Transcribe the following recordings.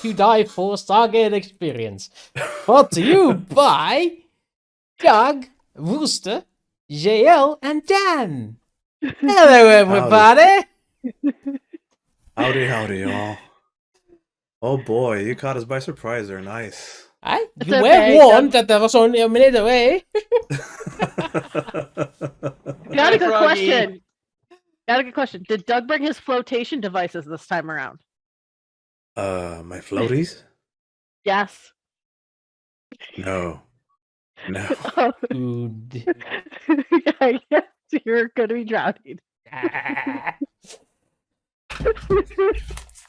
You die for Stargate experience. Brought to you by Doug, Wooster, Jaelle, and Dan. Hello, everybody. Howdy, y'all. Oh boy, you caught us by surprise there. Nice. You were warned that there was only a minute away. Got a good question. Did Doug bring his flotation devices this time around? My floaties? Yes. No. Good. I guess you're going to be drowning.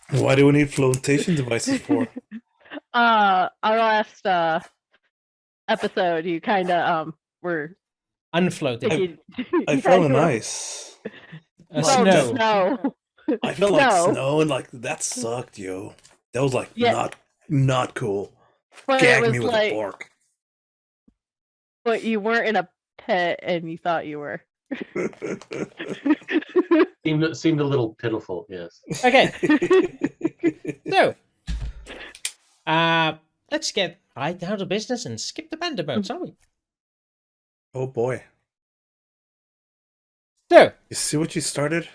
Why do we need flotation devices for? Our last episode, you kind of were unfloating. I fell in ice. Snow. I felt like snow, and like that sucked, yo. That was like not cool. But Gag me with a fork. But you weren't in a pit, and you thought you were. Seemed a little pitiful, yes. Okay. So, let's get right down to business and skip the panda mode, shall we? Oh boy. So, you see what you started?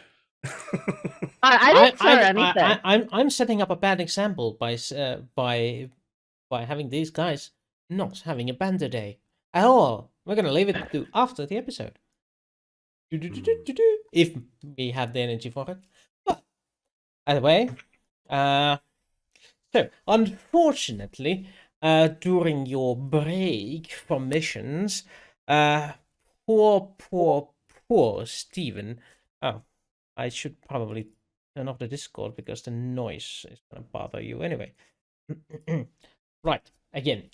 I didn't start anything. I'm setting up a bad example by having these guys not having a panda day at all. We're gonna leave it to after the episode. If we have the energy for it. But either way, so unfortunately, during your break from missions, poor Steven. Oh, I should probably turn off the Discord because the noise is gonna bother you anyway. Right, again.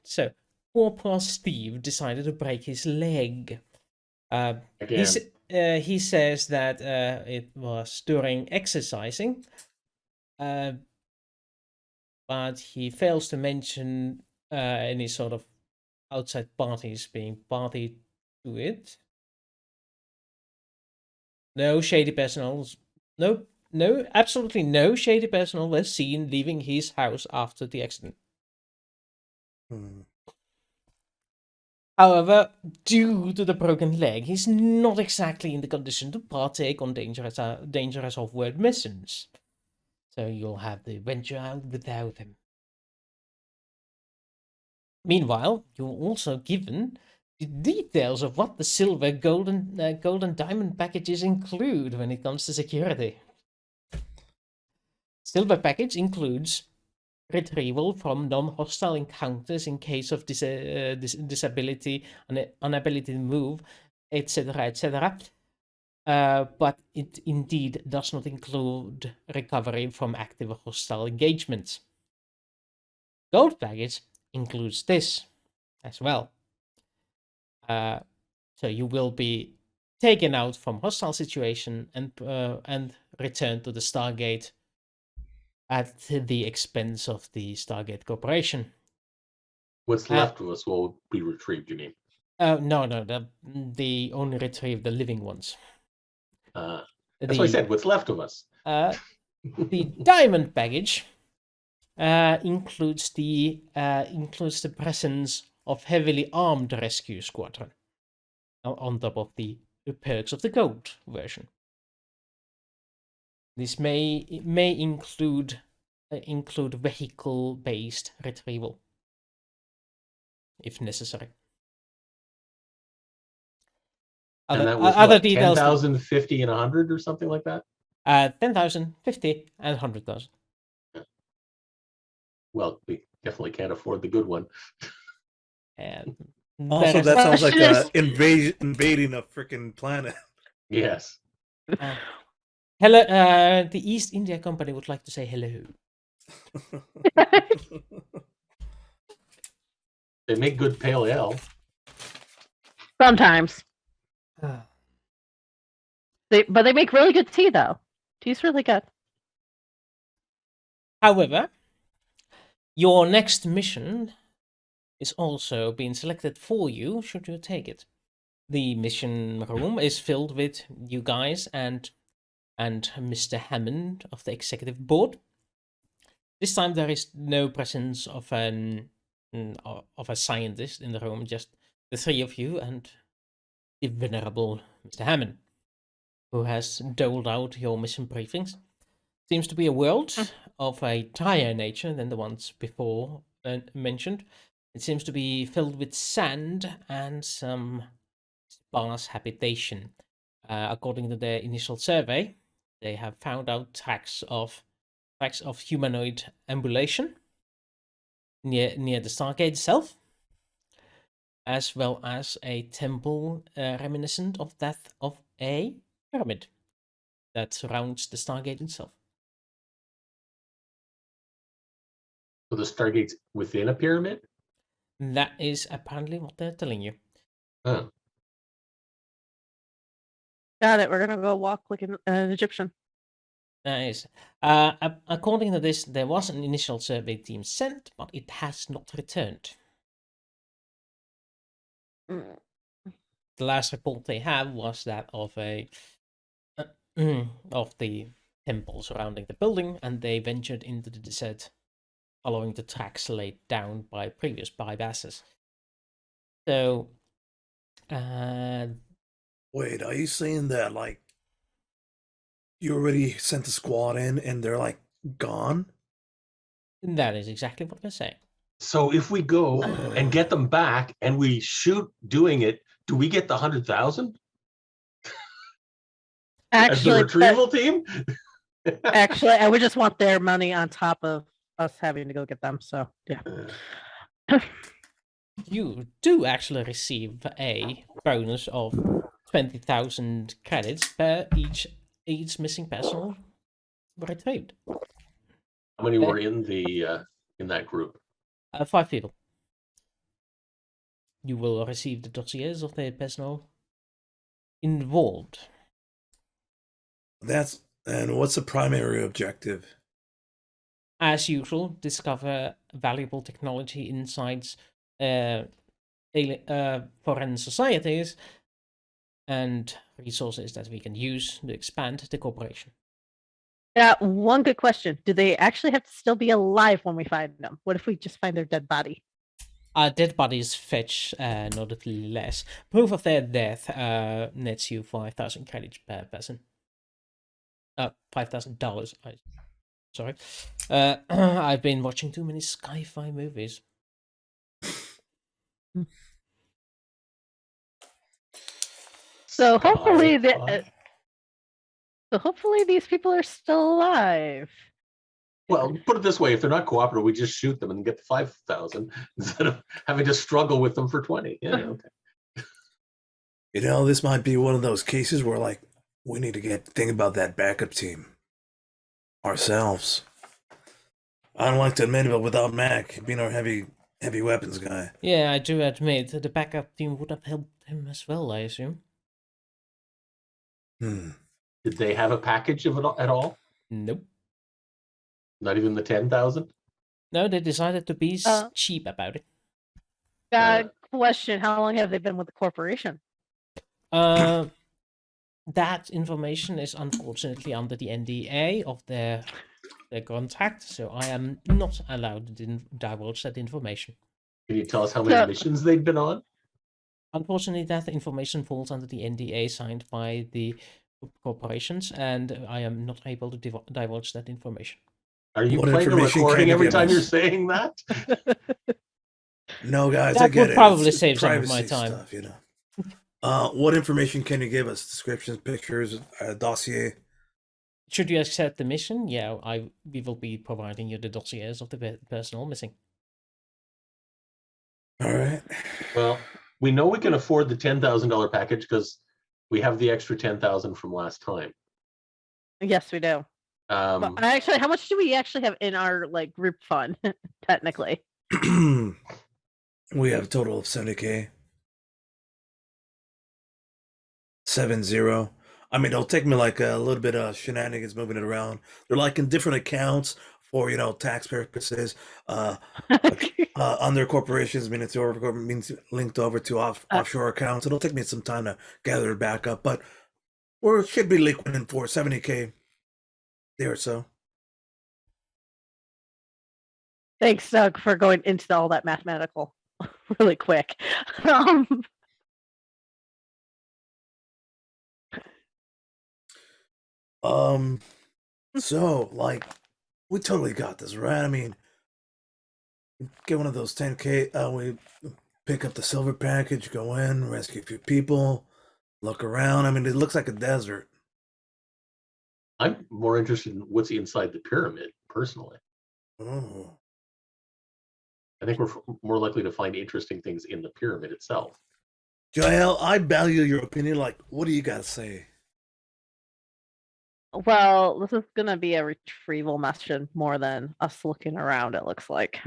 So poor Steve decided to break his leg. He says that it was during exercising, but he fails to mention any sort of outside parties being party to it. No shady personals. No, absolutely no shady personnel was seen leaving his house after the accident. However, due to the broken leg, he's not exactly in the condition to partake on dangerous off-world missions. So you'll have to venture out without him. Meanwhile, you're also given the details of what the silver, gold, and diamond packages include when it comes to security. Silver package includes retrieval from non-hostile encounters in case of disability, inability to move, etc. But it indeed does not include recovery from active or hostile engagements. Gold package includes this as well. So you will be taken out from hostile situation and returned to the Stargate at the expense of the Stargate Corporation. What's left of us will be retrieved, you mean? No, they only retrieve the living ones. That's what I said, what's left of us. The diamond package includes the presence of heavily armed rescue squadron on top of the perks of the gold version. This may include vehicle-based retrieval, if necessary. And that was other details. 10,000, 50, and 100, or something like that. 10,000, 50, and 100,000. Yeah. Well, we definitely can't afford the good one. And also, that sounds like invading a freaking planet. Yes. Hello, the East India Company would like to say hello. They make good pale ale. Sometimes. But they make really good tea, though. Tea's really good. However, your next mission is also being selected for you, should you take it. The mission room is filled with you guys and Mr. Hammond of the executive board. This time there is no presence of of a scientist in the room, just the three of you and the venerable Mr. Hammond, who has doled out your mission briefings. Seems to be a world of a drier nature than the ones before mentioned. It seems to be filled with sand and some sparse habitation. According to their initial survey, they have found out tracks of humanoid ambulation near the Stargate itself, as well as a temple reminiscent of that of a pyramid that surrounds the Stargate itself. So the Stargate's within a pyramid? That is apparently what they're telling you. Huh. Got it. We're gonna go walk like an Egyptian. Nice. According to this, there was an initial survey team sent, but it has not returned. Mm. The last report they have was that of of the temple surrounding the building, and they ventured into the desert, following the tracks laid down by previous bypasses. So, Wait, are you saying that like you already sent a squad in and they're like gone? that is exactly what they're saying. So if we go and get them back and we shoot doing it, do we get the 100,000 as the Actually, retrieval team? actually, I would just want their money on top of us having to go get them. So yeah. You do actually receive a bonus of 20,000 credits per each missing person retrieved. How many Okay. were in the in that group? 5 people. You will receive the dossiers of the personnel involved. And what's the primary objective? As usual, discover valuable technology insights foreign societies and resources that we can use to expand the corporation. Yeah, one good question. Do they actually have to still be alive when we find them? What if we just find their dead body? Dead bodies fetch notably less. Proof of their death nets you 5,000 credits per person. $5,000. Sorry. I've been watching too many sci-fi movies. So hopefully, Sci-fi. hopefully these people are still alive. Well, put it this way: if they're not cooperative, we just shoot them and get the 5,000 instead of having to struggle with them for 20. Yeah, okay. You know, this might be one of those cases where like we need to think about that backup team ourselves. I don't like to admit it, but without Mac being our heavy weapons guy. Yeah, I do admit the backup team would have helped him as well, I assume. Did they have a package of it at all? Nope. Not even the 10,000? No, they decided to be cheap about it. Question: how long have they been with the corporation? That information is unfortunately under the NDA of their contract, so I am not allowed to divulge that information. Can you tell us how many missions they've been on? Unfortunately, that information falls under the NDA signed by the corporations, and I am not able to divulge that information. Are you playing a recording every time you're saying that? No, guys, that I get would it. probably It's save some of my time. Stuff, you know. What information can you give us? Descriptions, pictures, dossier? Should you accept the mission, yeah, we will be providing you the dossiers of the personnel missing. All right. Well, we know we can afford the $10,000 package because we have the extra 10,000 from last time. Yes, we do. But actually, how much do we actually have in our like group fund? Technically, we have a total of 70K. 70. I mean, it'll take me like a little bit of shenanigans moving it around. They're like in different accounts for, you know, tax purposes. Under corporations, means linked over to offshore accounts. It'll take me some time to gather it back up, but we should be liquid in for 70K there or so. Thanks, Doug, for going into all that mathematical really quick. Um, So like, we totally got this, right? I mean, get one of those 10K. We pick up the silver package, go in, rescue a few people, look around. I mean, it looks like a desert. I'm more interested in what's inside the pyramid, personally. Oh, I think we're more likely to find interesting things in the pyramid itself. Jaelle, I value your opinion. Like, what do you got to say? well, this is going to be a retrieval mission more than us looking around, it looks like.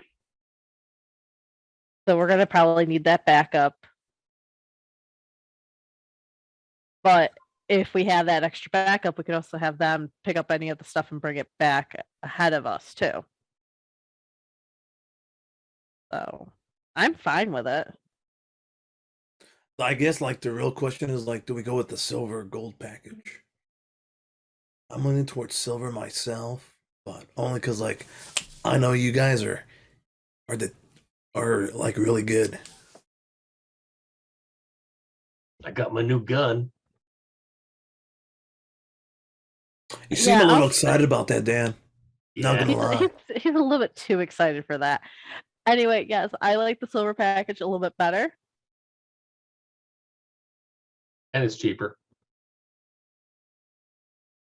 So we're going to probably need that backup. But if we have that extra backup, we could also have them pick up any of the stuff and bring it back ahead of us, too. So I'm fine with it. I guess like the real question is like, do we go with the silver or gold package? I'm leaning towards silver myself, but only because like I know you guys are like really good. I got my new gun. You seem Yeah, a little I'll- excited about that, Dan. Not Yeah. gonna lie. He's a little bit too excited for that. Anyway, yes, I like the silver package a little bit better. And it's cheaper.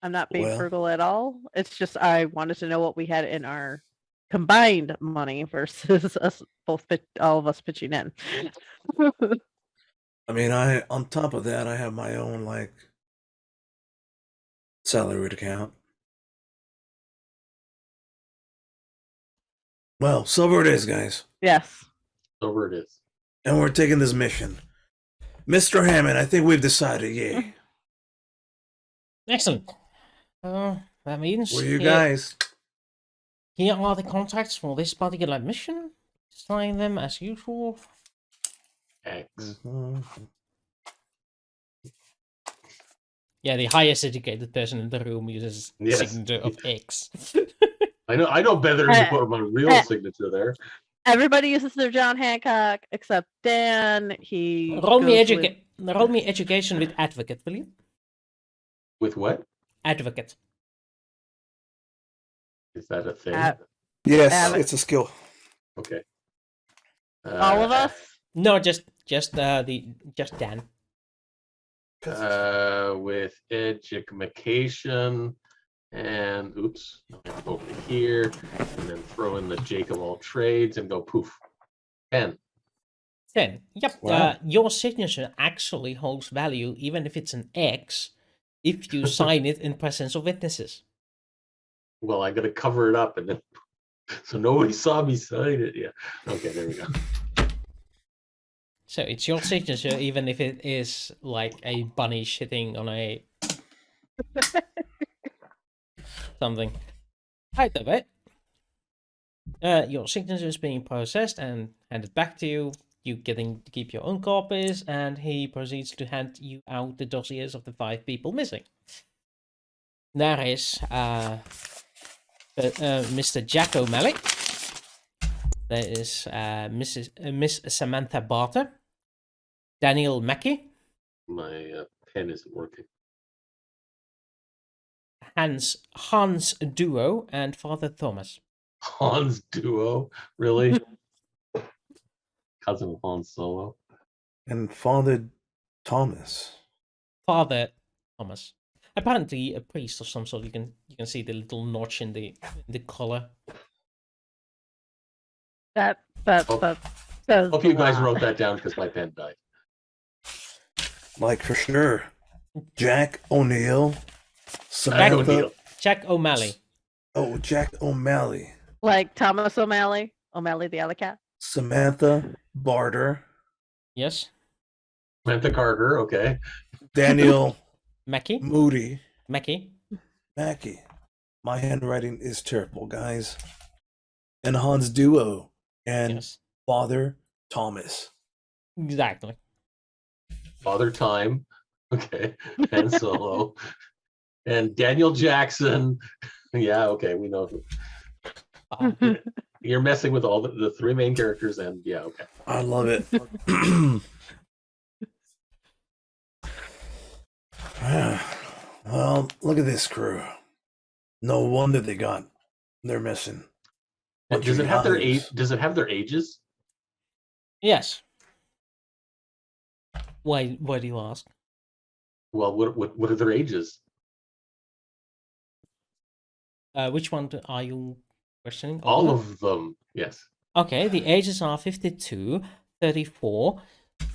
I'm not being Well- frugal at all. It's just I wanted to know what we had in our combined money versus us both all of us pitching in. I mean, on top of that, I have my own like salaried account. Well, silver it is, guys, Yes. Silver it is. and we're taking this mission. Mr. Hammond, I think we've decided. Yay. Excellent. That means Where you guys? here are the contacts for this particular mission. Sign them as usual. X. Mhm. Yeah, the highest educated person in the room uses Yes. signature of X. I know better than to put my real signature there. Everybody uses their John Hancock except Dan. He roll me goes with- roll me education with advocate, will you? With what? Advocate. Is that a thing? Yes, Have it. it's a skill. Okay. all of us. No, just Dan. With education and oops, over here, and then throw in the Jake of all trades and go poof. 10. 10. Yep. Wow. Your signature actually holds value even if it's an X if you sign it in presence of witnesses. Well, I gotta cover it up and then so nobody saw me sign it. Yeah. Okay, there we go. So it's your signature even if it is like a bunny shitting on a something. Either way, your signature is being processed and handed back to you. You getting to keep your own copies, and he proceeds to hand you out the dossiers of the 5 people missing. There is Mr. Jack O'Malley. There is Miss Samantha Barter. Daniel Mackey. My pen isn't working. Hans Duo, and Father Thomas. Hans Duo, really? Cousin of Han Solo. And Father Thomas. Father Thomas. Apparently a priest of some sort. You can see the little notch in the collar. That Oh. says Hope a you guys lot. wrote that down because my pen died. Like for sure. Jack O'Neill. Jack Samantha. O'Neill. Jack O'Malley. Oh, Jack O'Malley. Like Thomas O'Malley, O'Malley the alley cat. Samantha Barter. Yes. Samantha Carter, okay. Daniel Mackey. Moody. Mackey. Mackie. My handwriting is terrible, guys. And Hans Duo. And Yes. Father Thomas. Exactly. Father Time, okay. Han Solo. And Daniel Jackson. Yeah, okay, we know who. You're messing with all the three main characters, and yeah, okay. I love it. Well, look at this crew. No wonder they're missing. And Bunch does of it have their age? yahoos. Does it have their ages? Yes. Why do you ask? Well, what are their ages? Which one are you questioning? All of them. Yes. Okay, the ages are 52, 34.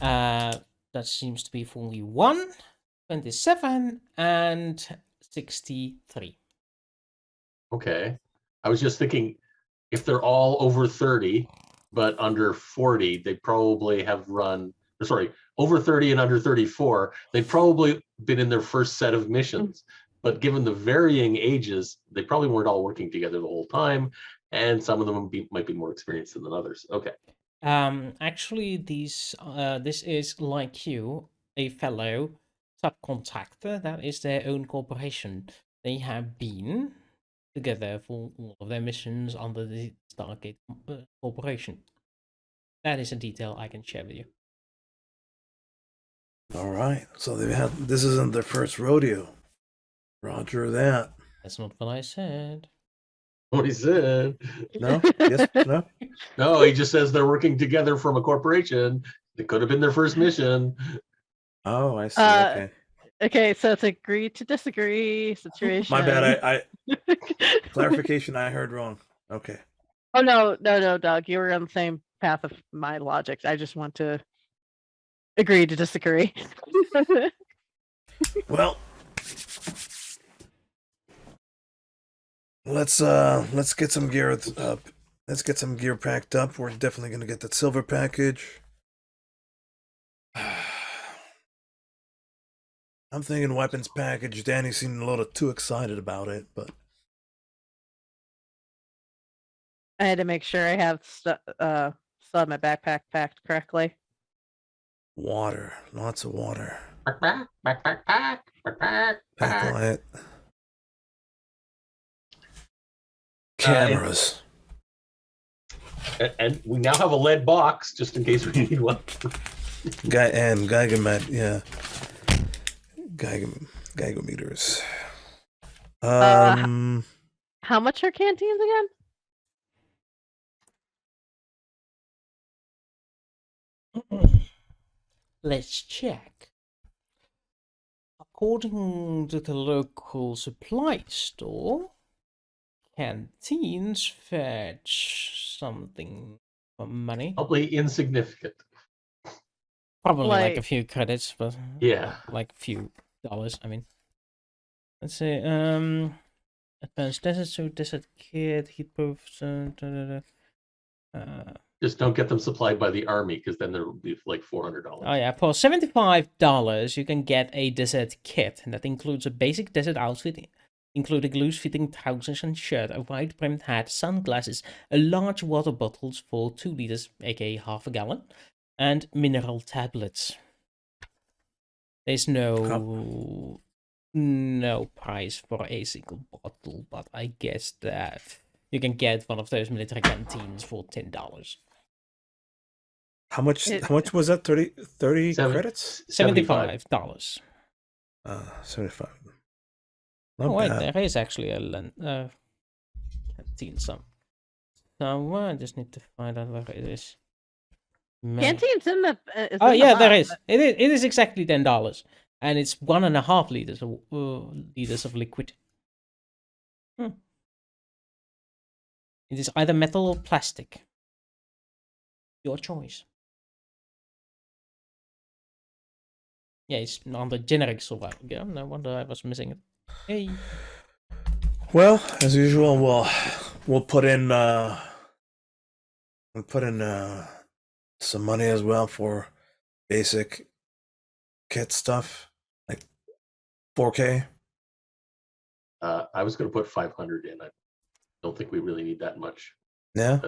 That seems to be 41, 27, and 63. Okay. I was just thinking, if they're all over 30 but under 40, they probably have run. Sorry, over 30 and under 34, they've probably been in their first set of missions. But given the varying ages, they probably weren't all working together the whole time, and some of them might be more experienced than others. Okay. Actually, this is like you, a fellow subcontractor. That is their own corporation. They have been together for all of their missions under the Stargate Corporation. That is a detail I can share with you. All right. So this isn't their first rodeo. Roger that. That's not what I said. What he said. No? Yes? No? No, he just says they're working together from a corporation. It could have been their first mission. Oh, I see. Okay. Okay, so it's agree to disagree situation. My bad. I clarification. I heard wrong. Okay. Oh no, Doug, you were on the same path of my logic. I just want to agree to disagree. Well, let's get some gear up. Let's get some gear packed up. We're definitely gonna get that silver package. I'm thinking weapons package. Danny seemed a little too excited about it, but I had to make sure I have still have my backpack packed correctly. water, lots of water. Back. Backlight. Cameras. And we now have a lead box just in case we need one. Geigomet, yeah. Geigometers. How much are canteens again? Let's check. According to the local supply store, canteens fetch something for money. Probably insignificant. Probably like a Like- few credits, but Yeah. like a few dollars. I mean, let's see. Advanced desert suit, desert kit, heatproof. Just don't get them supplied by the army, because then there will be like $400. Oh yeah, for $75 you can get a desert kit, and that includes a basic desert outfit, including loose-fitting trousers and shirt, a wide-brimmed hat, sunglasses, a large water bottle for 2 liters, aka half a gallon, and mineral tablets. There's no price for a single bottle, but I guess that you can get one of those military canteens for $10. How much was that? 30 credits? $75. 75. Oh wait, bad. there is actually a canteen some. So I just need to find out where it is. Canteens in the. Oh yeah, there is. It is exactly $10, and it's 1.5 liters of liquid. It is either metal or plastic. Your choice. Yeah, it's on the generic survival gear. No wonder I was missing it. Hey. Well, as usual, we'll put in some money as well for basic kit stuff, like 4K. I was going to put 500 in. I don't think we really need that much. Yeah.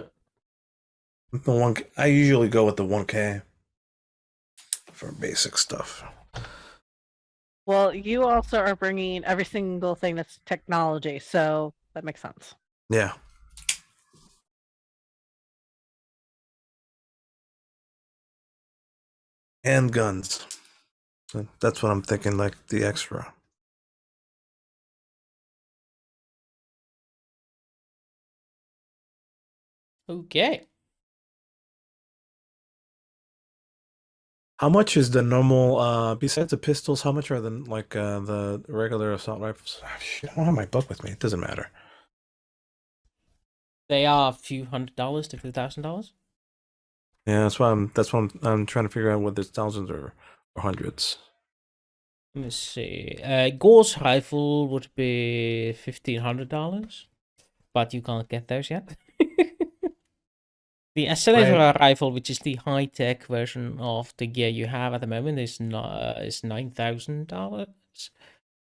I usually go with the 1K for basic stuff. Well, you also are bringing every single thing that's technology, so that makes sense. Yeah. Handguns. So that's what I'm thinking, like the extra. Okay. How much is the normal, besides the pistols, how much are the regular assault rifles? Ah, shit, I don't have my book with me. It doesn't matter. They are a few $100 to a few $1,000. Yeah, that's why I'm trying to figure out whether it's thousands or hundreds. Let me see. Gore's rifle would be $1,500, but you can't get those yet. The accelerator rifle, which is the high-tech version of the gear you have at the moment, is $9,000.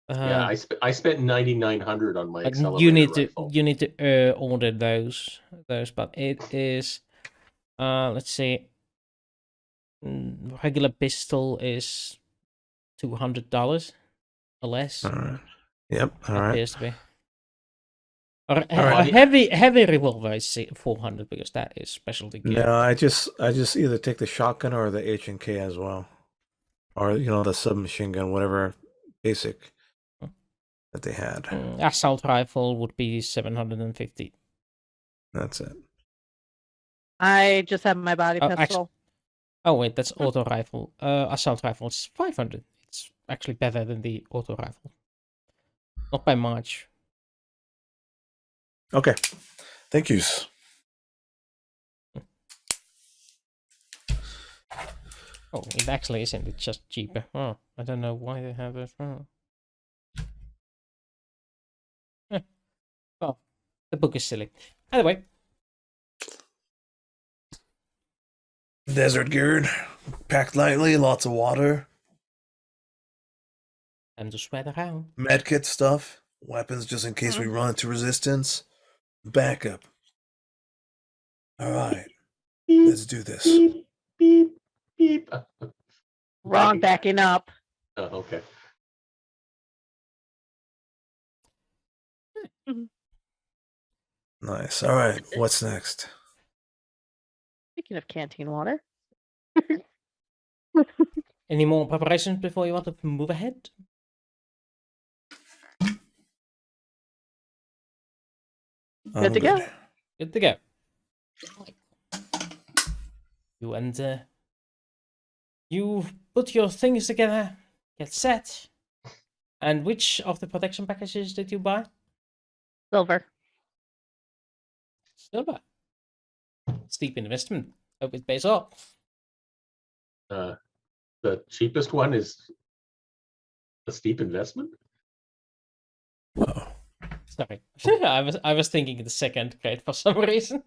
Yeah, I spent 9,900 on my But accelerator rifle. you need to order those, but it is let's see, regular pistol is $200 or less. All right. Yep. All right. Appears to be. Or a right. heavy revolver is 400 because that is specialty gear. No, I just either take the shotgun or the H&K as well, or the submachine gun, whatever basic that they had. Assault rifle would be 750. That's it. I just have my body Oh, pistol. Oh wait, that's auto rifle. Assault rifle is 500. It's actually better than the auto rifle. Not by much. Okay. Thank yous. Oh, it actually isn't. It's just cheaper. Oh, I don't know why they have this. Oh. Well, the book is silly. Anyway. Desert geared, packed lightly, lots of water. And to sweat around. Medkit stuff, weapons just in case we run into resistance. Backup. All right, let's do this. Beep, beep, beep. Wrong, backing up. Oh, okay. Nice. All right, what's next? Speaking of canteen water. Any more preparations before you want to move ahead? Good to go. Good to go. You and you put your things together, get set. And which of the protection packages did you buy? Silver. Silver. Steep investment. Hope it pays off. The cheapest one is a steep investment. Oh. Sorry, I was thinking the second grade for some reason.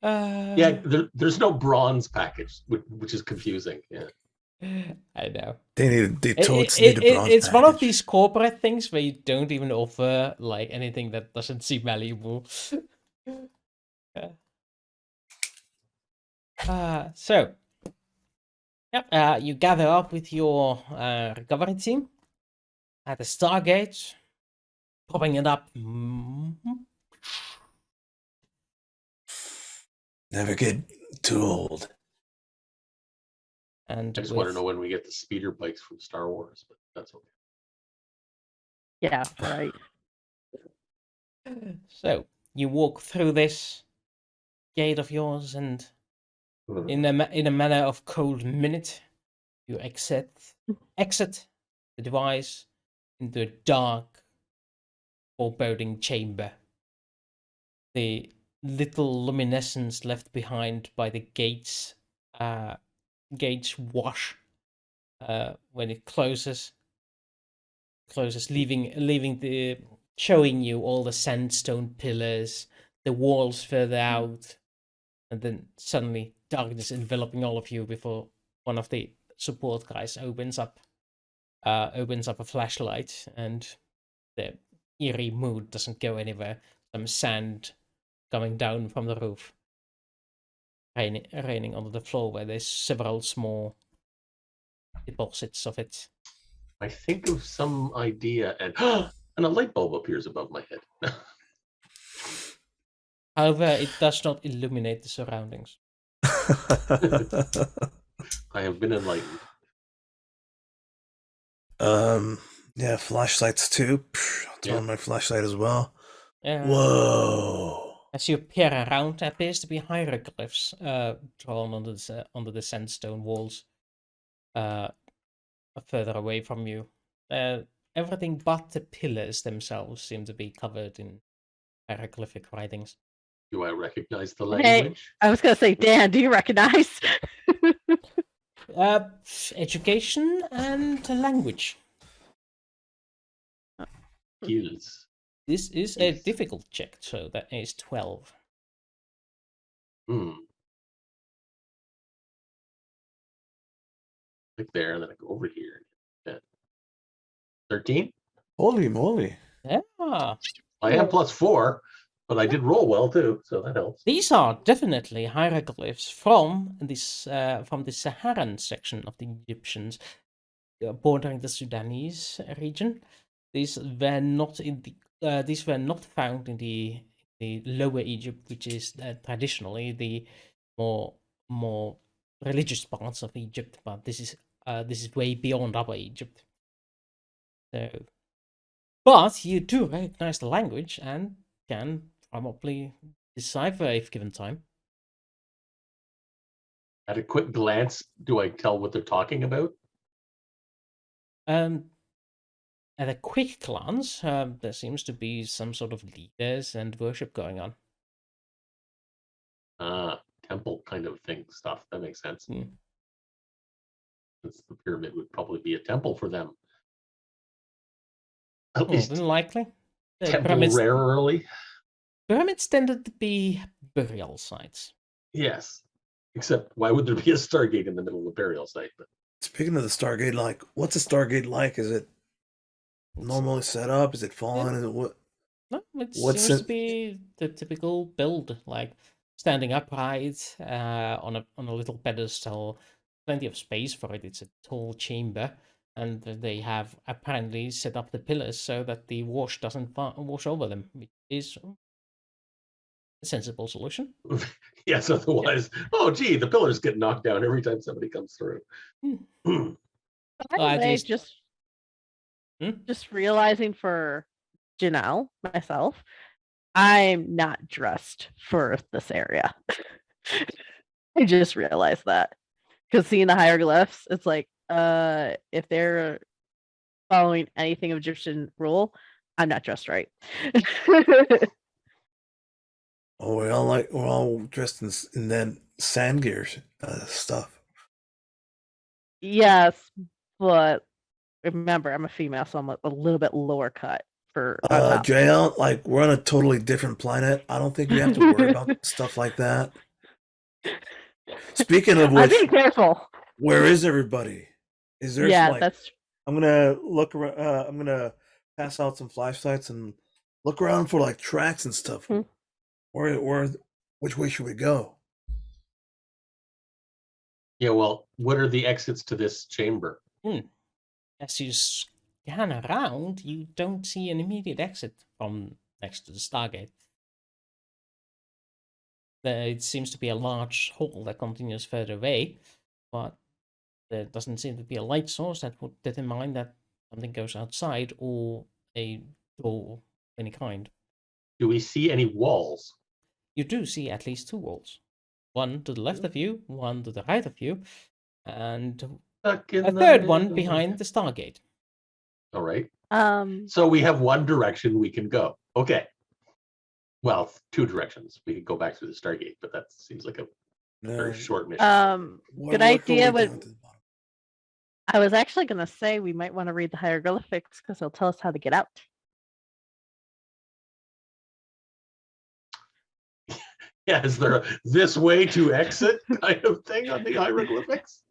Yeah, there's no bronze package, which is confusing. Yeah, I know. They totes need a bronze It's one of package. these corporate things where you don't even offer like anything that doesn't seem valuable. So, yep, you gather up with your recovery team at the Stargate, popping it up. Never get too old. And I just want to know when we get the speeder bikes from Star Wars, but that's okay. Yeah, right. So you walk through this gate of yours, and in a manner of cold minute, you exit the device into a dark, foreboding chamber. The little luminescence left behind by the gates wash when it closes, showing you all the sandstone pillars, the walls further out, and then suddenly darkness enveloping all of you before one of the support guys opens up a flashlight, and the eerie mood doesn't go anywhere. Some sand coming down from the roof, raining onto the floor where there's several small deposits of it. I think of some idea, and a light bulb appears above my head. However, it does not illuminate the surroundings. I have been enlightened. Yeah, flashlights too. I'll turn on my flashlight as well. Whoa. As you peer around, there appears to be hieroglyphs drawn onto the sandstone walls further away from you. Everything but the pillars themselves seem to be covered in hieroglyphic writings. Do I recognize the Hey, language? I was gonna say, Dan, do you recognize? Education and language. Skills. This is a Yes. difficult check, so that is 12. Click there, and then I go over here. 13? Holy moly. Yeah. I am +4, but I did roll well too, so that helps. These are definitely hieroglyphs from the Saharan section of the Egyptians, bordering the Sudanese region. These were not found in the lower Egypt, which is traditionally the more religious parts of Egypt. But this is way beyond Upper Egypt. So, but you do recognize the language and can probably decipher if given time. At a quick glance, do I tell what they're talking about? At a quick glance, there seems to be some sort of leaders and worship going on. Temple kind of thing stuff. That makes sense. Hmm. Since the pyramid would probably be a temple for them. At least Unlikely. temporarily. Pyramids tended to be burial sites. Yes. Except why would there be a Stargate in the middle of a burial site? But Speaking of the Stargate, like, what's a Stargate like? Is it normally set up? Is it fallen? Is it what? No, it What's seems it- to be the typical build, like standing upright on a little pedestal, plenty of space for it. It's a tall chamber, and they have apparently set up the pillars so that the wash doesn't wash over them, which is a sensible solution. yes, otherwise, oh gee, the pillars get knocked down every time somebody comes through. Well, By at the way, least- just realizing for Janelle, myself, I'm not dressed for this area. I just realized that. Because seeing the hieroglyphs, it's like, if they're following anything of Egyptian rule, I'm not dressed right. Oh, we're all dressed in that sand gears stuff. Yes, but remember, I'm a female, so I'm a little bit lower cut for on top. Jaelle, like, we're on a totally different planet. I don't think we have to worry about stuff like that. Speaking of I'm which, being careful. where is everybody? Is there Yeah, like, that's I'm gonna look around. I'm gonna pass out some flashlights and look around for like tracks and stuff. Hmm. Which way should we go? Yeah, well, what are the exits to this chamber? As you scan around, you don't see an immediate exit from next to the Stargate. It seems to be a large hall that continues further away, but there doesn't seem to be a light source that would determine that something goes outside or a door of any kind. Do we see any walls? You do see at least two walls. One to the left of you, one to the right of you, and Stuck in a the third one middle. behind the Stargate. All right. um So we have one direction we can go. Okay. Well, two directions. We could go back through the Stargate, but that seems like a No. very short mission. What- good what idea, go we but down to the bottom? I was actually gonna say we might want to read the hieroglyphics because they'll tell us how to get out. Yeah, is there a this way to exit kind of thing on the hieroglyphics?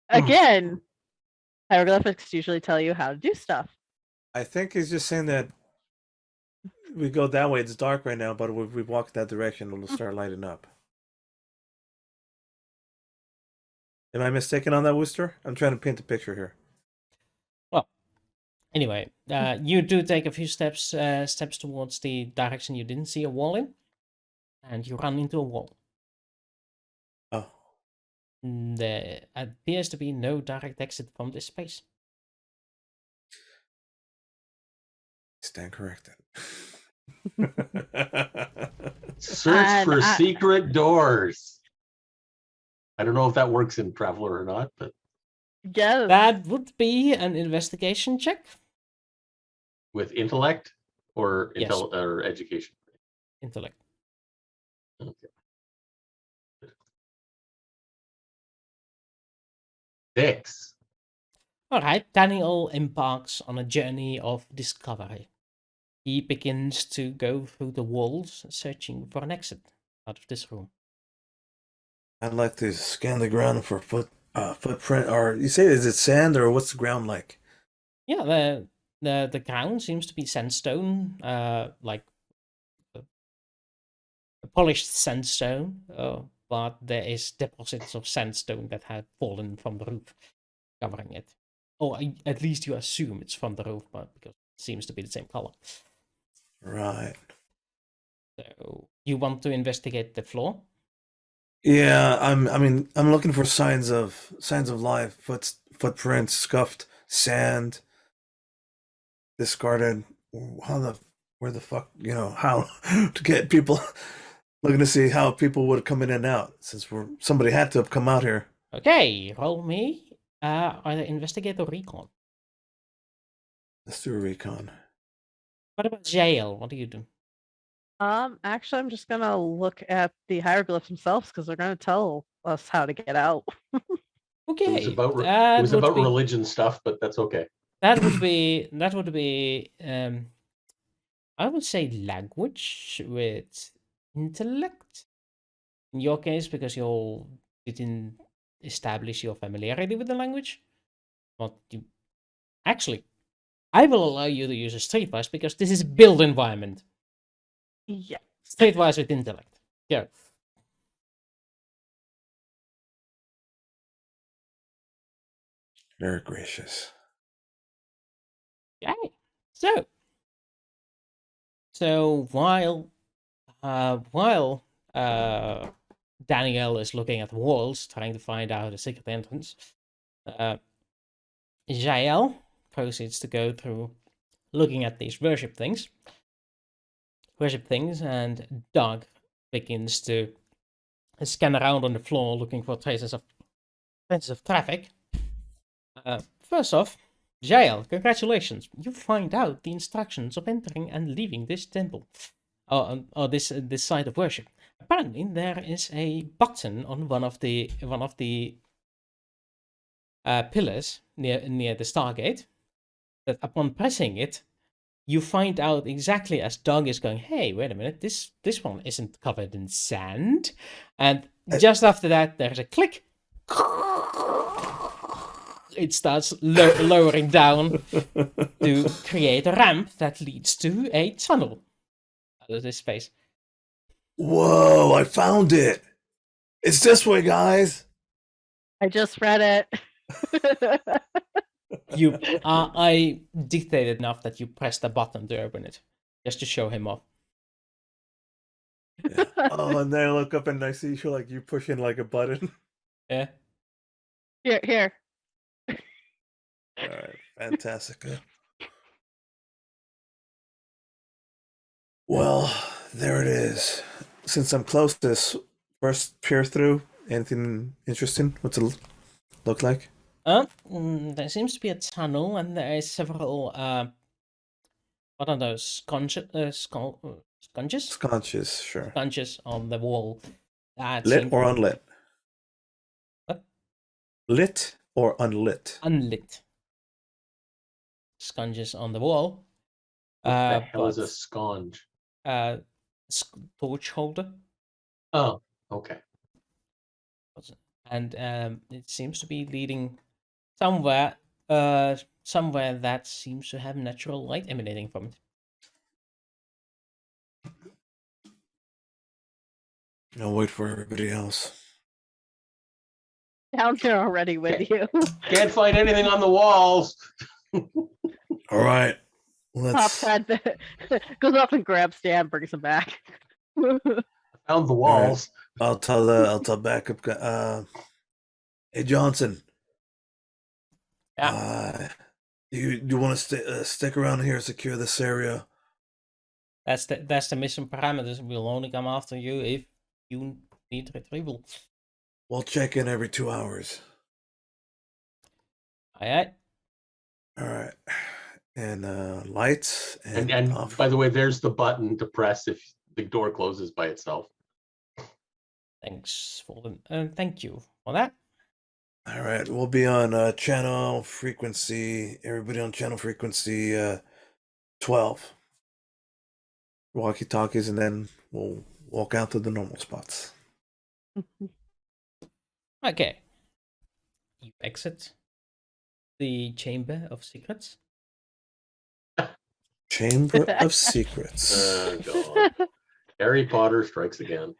Again, hieroglyphics usually tell you how to do stuff. I think he's just saying that we go that way. It's dark right now, but if we walk that direction, it'll start lighting up. Am I mistaken on that, Wooster? I'm trying to paint a picture here. Well, anyway, you do take a few steps towards the direction you didn't see a wall in, and you run into a wall. Oh. There appears to be no direct exit from this space. Stand corrected. Search And for secret doors. I don't know if that works in Traveler or not, but yes. That would be an investigation check. with intellect or Yes. or education. Intellect. Okay. 6. Alright, Daniel embarks on a journey of discovery. He begins to go through the walls, searching for an exit out of this room. I'd like to scan the ground for footprint, or you say, is it sand, or what's the ground like? Yeah, the ground seems to be sandstone, like a polished sandstone, but there is deposits of sandstone that have fallen from the roof, covering it. Or at least you assume it's from the roof, but because it seems to be the same color. Right. So you want to investigate the floor? Yeah, I'm looking for signs of life, footprints, scuffed sand, discarded. Where the fuck, how to get people looking to see how people would come in and out, since somebody had to have come out here. Okay, roll me either investigate or recon. Let's do a recon. What about Jaelle? What do you do? Actually, I'm just gonna look at the hieroglyphs themselves because they're gonna tell us how to get out. Okay, It was about would be, religion stuff, but that's okay. That would be I would say language with intellect. In your case, because you didn't establish your familiarity with the language. But you actually, I will allow you to use a streetwise because this is a build environment. Yeah. Streetwise with intellect. Go. Very gracious. Okay. So while Danielle is looking at the walls, trying to find out a secret entrance, Jaelle proceeds to go through looking at these worship things, and Doug begins to scan around on the floor looking for traces of traffic. First off, Jaelle, congratulations! You find out the instructions of entering and leaving this temple, or this site of worship. Apparently, there is a button on one of the pillars near the Stargate. That upon pressing it, you find out exactly as Doug is going, "Hey, wait a minute! This one isn't covered in sand." And just after that, there's a click. It starts lowering down to create a ramp that leads to a tunnel out of this space. Whoa, I found it. It's this way, guys. I just read it. I dictated enough that you press the button to open it, just to show him off. Yeah. Oh, and then I look up and I see you pushing like a button. Yeah. Here. All right, fantastic. Well, there it is. Since I'm close to this first peer through, anything interesting? What's it look like? There seems to be a tunnel, and there is several. What are those sconces? Sconces, sure. Sconces on the wall. Lit or unlit? What? Lit or unlit? Unlit. Sconces on the wall. What the hell is a sconge? Torch holder. Oh, okay. And it seems to be leading somewhere that seems to have natural light emanating from it. I'll wait for everybody else. Down here already with you. Can't find anything on the walls. All right, let's. Pop's head goes off and grabs Stan, brings him back. Found the walls. I'll tell backup. Hey Johnson, Yeah. you want to stick around here and secure this area? That's the mission parameters. We'll only come after you if you need retrieval. We'll check in every 2 hours. Aye. All right. And lights and And off. by the way, there's the button to press if the door closes by itself. Thanks for the thank you for that. All right, we'll be on channel frequency. Everybody on channel frequency 12. Walkie talkies, and then we'll walk out to the normal spots. Okay. You exit the Chamber of Secrets. Chamber of Secrets. God. Harry Potter strikes again.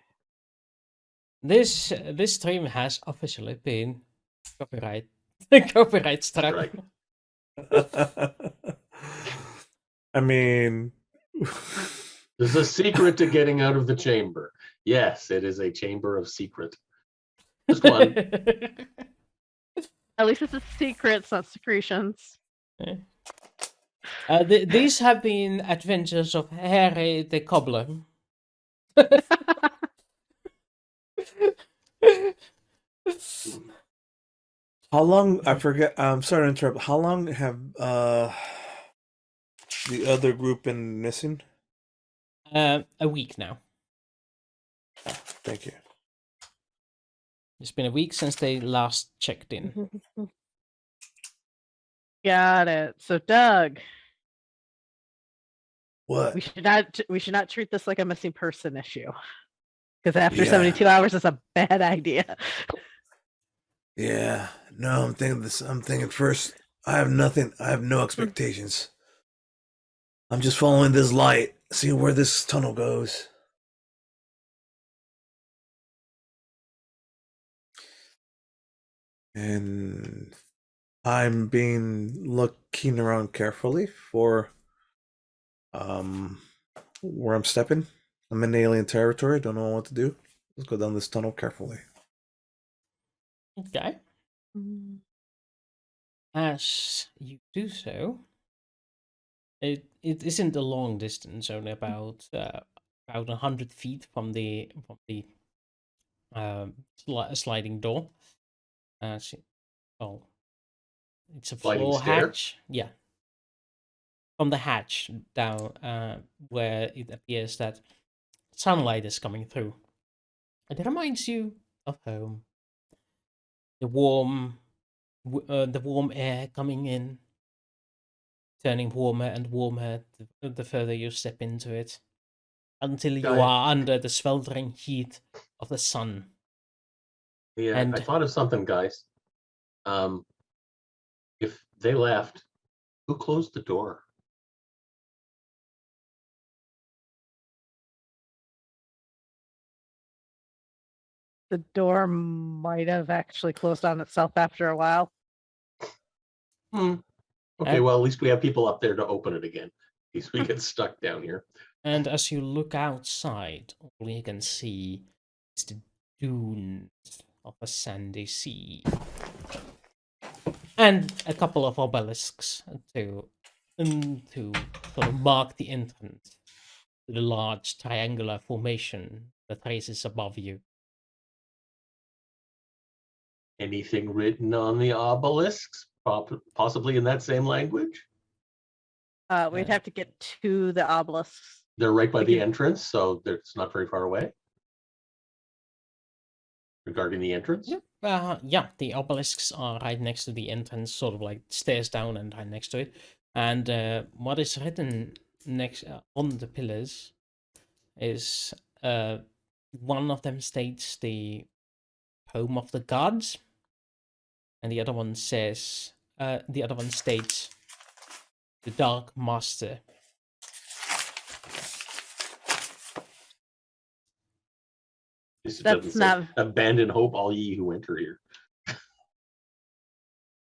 This stream has officially been copyright struck. Strike. I mean, There's a secret to getting out of the chamber. Yes, it is a chamber of secret. Just one. At least it's a secret, it's not secretions. These have been adventures of Harry the Cobbler. how long? I forget. I'm sorry to interrupt. How long have the other group been missing? A week now. Thank you. It's been a week since they last checked in. Got it. So Doug, What? we should not treat this like a missing person issue. Because after Yeah. 72 hours is a bad idea. Yeah. No, I'm thinking this. I'm thinking first. I have nothing. I have no expectations. I'm just following this light, seeing where this tunnel goes. And I'm looking around carefully for where I'm stepping. I'm in alien territory, don't know what to do. Let's go down this tunnel carefully. Okay. As you do so, it isn't a long distance, only about 100 feet from the sliding door. Well, it's a Sliding floor stair? hatch. Yeah. From the hatch down, where it appears that sunlight is coming through. It reminds you of home. The warm air coming in, turning warmer and warmer the further you step into it, until you are under the sweltering heat of the sun. Yeah, And I thought of something, guys. If they left, who closed the door? The door might have actually closed on itself after a while. Okay, well, at least we have people up there to open it again. In case we get stuck down here. And as you look outside, all you can see is the dunes of a sandy sea. And a couple of obelisks to sort of mark the entrance to the large triangular formation that rises above you. Anything written on the obelisks? Possibly in that same language? We'd have to get to the obelisks. They're right by We the can- entrance, so it's not very far away. Regarding the entrance? Yeah, the obelisks are right next to the entrance, sort of like stairs down and right next to it. And what is written next on the pillars is one of them states the home of the gods, and the other one states the Dark Master. This That's doesn't say, not- abandon hope, all ye who enter here.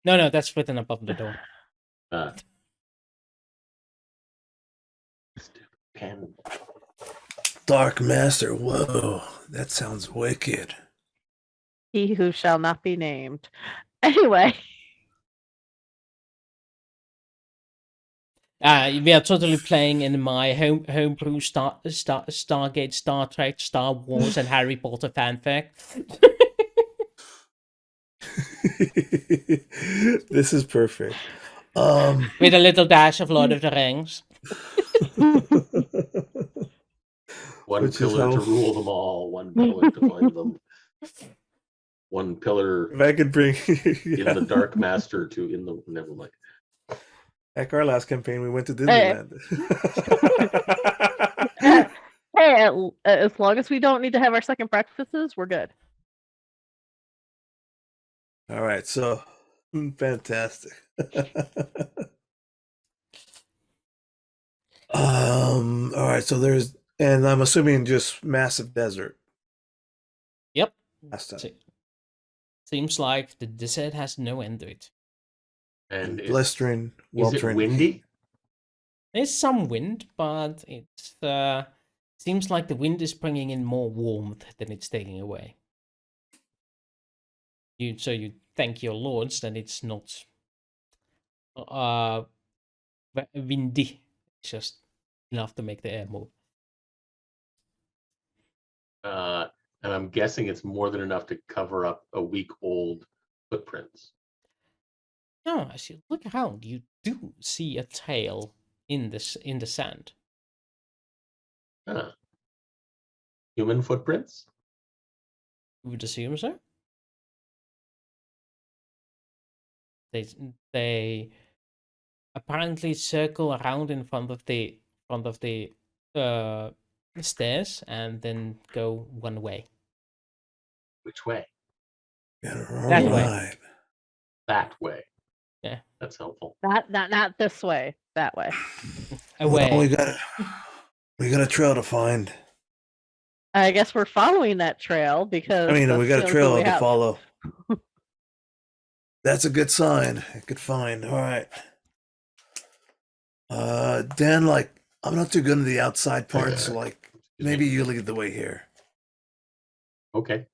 No, that's written above the door. Pen. Dark Master. Whoa, that sounds wicked. He who shall not be named. Anyway, We are totally playing in my homebrew Stargate, Star Trek, Star Wars, and Harry Potter fanfic. This is perfect. With a little dash of Lord of the Rings. One Which is pillar to how- rule them all, one pillar to find them. One pillar If I could bring in the Dark Master to in the never mind. Like our last campaign, we went to Hey. Disneyland. hey, as long as we don't need to have our second breakfasts, we're good. All right, so fantastic. All right, so there's, and I'm assuming just massive desert. Yep. Last time. Seems like the desert has no end to it. And Blistering, is it weltering. windy? There's some wind, but it's seems like the wind is bringing in more warmth than it's taking away. So you thank your lords that it's not windy. It's just enough to make the air move. And I'm guessing it's more than enough to cover up a week-old footprints. No, as you look around, you do see a tail in the sand. Human footprints? You would assume so. They apparently circle around in front of the stairs and then go one way. Which way? Yeah, That way. right. That way. Yeah. That's helpful. Not this way. That way. Away. Well, we got a trail to find. I guess we're following that trail because I mean, we that's got the a only trail clue we to have. follow. That's a good sign. A good find. All right. Dan, like, I'm not too good in the outside parts, so like, maybe you lead the way here. Okay.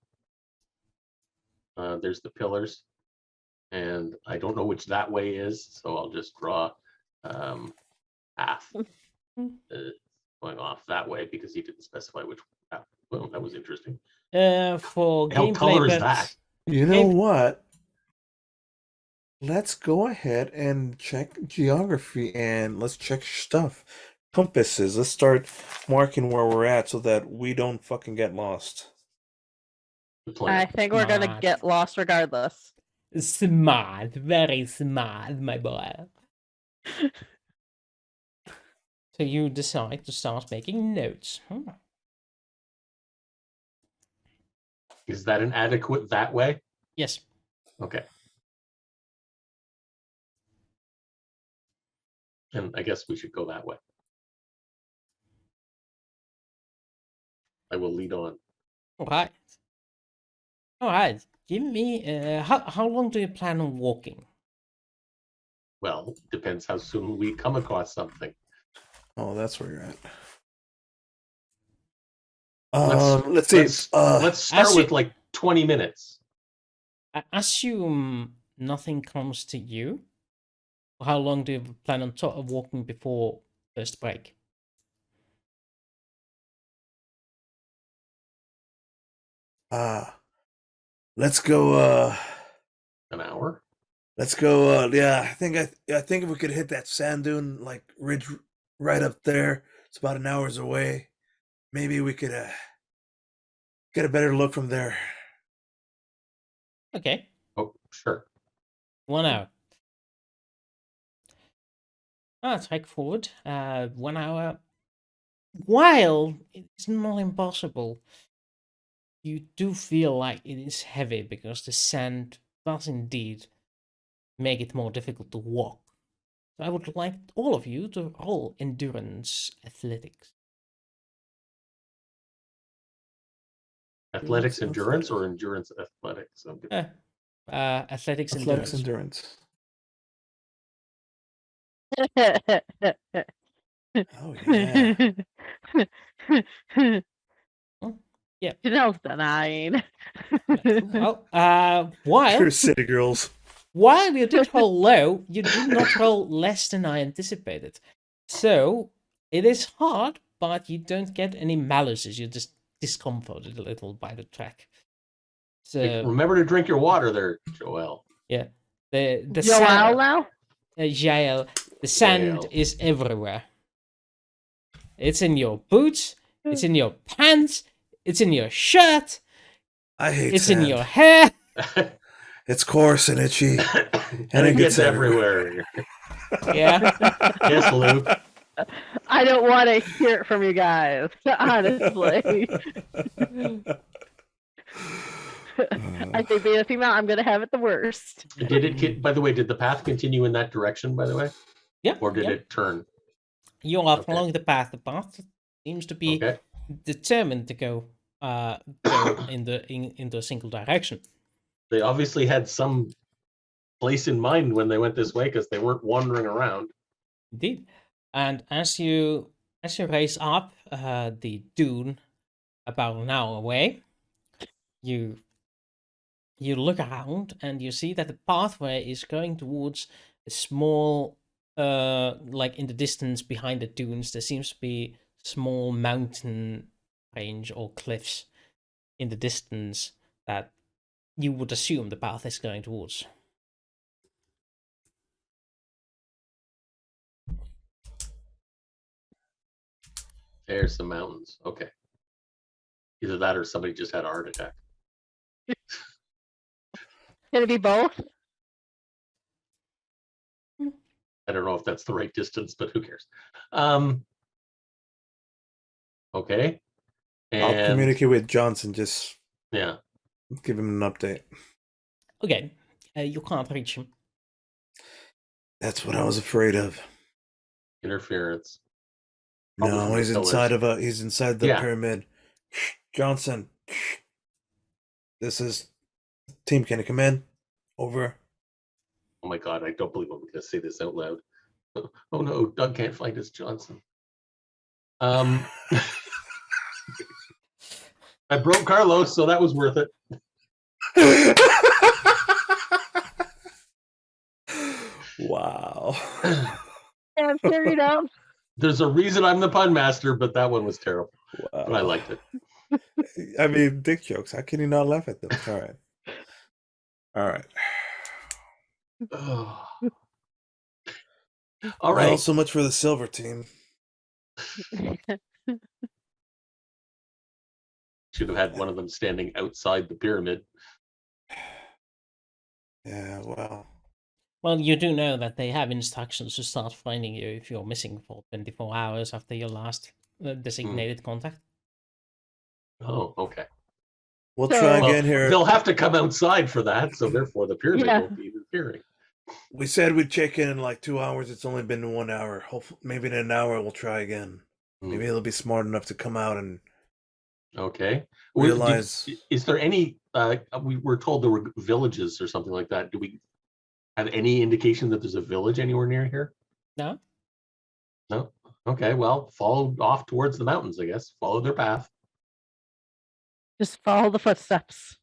There's the pillars, and I don't know which that way is, so I'll just draw path going off that way because he didn't specify which path. Well, that was interesting. For How gameplay taller is purposes, that? You know what? Let's go ahead and check geography and let's check stuff. Compasses. Let's start marking where we're at so that we don't fucking get lost. The I plan. think we're gonna Smart. get lost regardless. Smart, very smart, my boy. So you decide to start making notes. Is that an adequate that way? Yes. Okay. And I guess we should go that way. I will lead on. All right. All right. Give me. How long do you plan on walking? Well, depends how soon we come across something. Oh, that's where you're at. Let's see. Let's start as with you- like 20 minutes. Assume nothing comes to you. How long do you plan on walking before first break? Let's go. An hour? Let's go. Yeah, I think if we could hit that sand dune like ridge right up there, it's about an hour's away. Maybe we could get a better look from there. Okay. Oh, sure. 1 hour. Take forward. 1 hour. While it's not impossible, you do feel like it is heavy because the sand does indeed make it more difficult to walk. So I would like all of you to roll endurance athletics. Athletics endurance or endurance athletics? Athletics Athletics endurance. Oh yeah. Janelle's denying. Well, while Pure city girls. while you did roll low, you did not roll less than I anticipated. So it is hard, but you don't get any malices. You're just discomforted a little by the track. So Remember to drink your water there, Joelle. yeah, the Joelle sand, now? Jaelle, the sand Jaelle. is everywhere. It's in your boots. It's in your pants. It's in your shirt. I hate It's sand. in your hair. It's coarse and itchy. And it gets everywhere. everywhere. Yeah. Yes, Luke. I don't want to hear it from you guys, honestly. I think being a female, I'm gonna have it the worst. Did it? By the way, did the path continue in that direction? By the way, Yeah. or did yeah. it turn? You are Okay. following the path. The path seems to be Okay. determined to go into a single direction. They obviously had some place in mind when they went this way because they weren't wandering around. Indeed. And as you race up the dune about an hour away, you look around and you see that the pathway is going towards a small like in the distance behind the dunes there seems to be small mountain range or cliffs in the distance that you would assume the path is going towards. There's the mountains. Okay. Either that or somebody just had a heart attack. Can it be both? I don't know if that's the right distance, but who cares? Okay. I'll And communicate with Johnson. Just yeah. give him an update. Okay, you can't reach him. That's what I was afraid of. Interference. Probably from No, the he's pillars. he's inside the Yeah. pyramid. Johnson, this is team. Can you come in? Over. Oh my God, I don't believe I'm going to say this out loud. Oh no, Doug can't find his Johnson. I broke Carlos, so that was worth it. Wow. Yeah, carry it out. There's a reason I'm the pun master, but that one was terrible. Wow. But I liked it. I mean, dick jokes. How can you not laugh at them? All right. All right. Oh. All right. Well, so much for the silver team. Should have had one of them standing outside the pyramid. Yeah, well. Well, you do know that they have instructions to start finding you if you're missing for 24 hours after your last designated contact. Oh, okay. We'll So- try Well, again here. they'll have to come outside for that, so therefore the pyramid Yeah. won't be interfering. We said we'd check in like 2 hours. It's only been 1 hour. Hopefully, maybe in an hour we'll try again. Maybe they'll be smart enough to come out and Okay. realize. Is there any? We were told there were villages or something like that. Do we have any indication that there's a village anywhere near here? No? No. Okay. Well, follow off towards the mountains. I guess follow their path. Just follow the footsteps.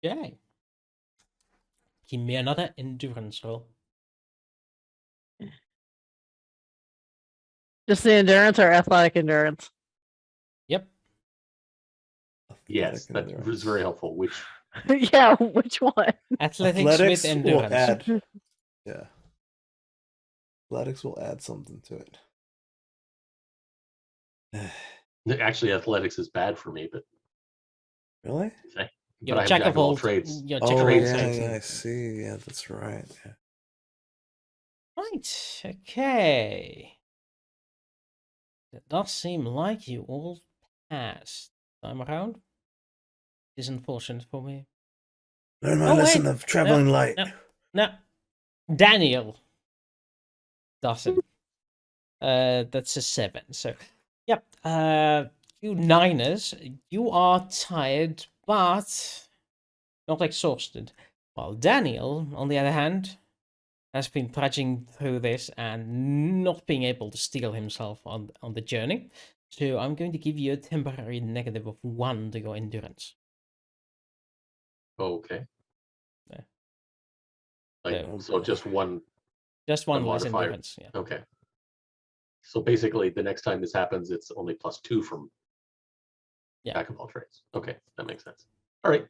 Okay. Give me another endurance roll. Just the endurance or athletic endurance? Yep. Yes, that Endurance. was very helpful. Which Yeah, which one? Athletics with will endurance. add. Yeah. Athletics will add something to it. actually athletics is bad for me, but Really? You're I have jack of all trades. You're Oh, jack of all trades, yeah, trades. yeah, I see. Yeah, that's right. Yeah. Right. Okay. It does seem like you all passed time around. It is unfortunate for me. Learn my Oh, lesson wait. of traveling light. No. No. Daniel doesn't. That's a 7. So, yep. You Niners, you are tired, but not exhausted. While Daniel, on the other hand, has been trudging through this and not being able to steel himself on the journey. So I'm going to give you a temporary negative of 1 to your endurance. Okay. Yeah. Like, So- so just one. Just 1 less modifier. endurance. Yeah. Okay. So basically, the next time this happens, it's only +2 from Yeah. back of all trades. Okay, that makes sense. All right.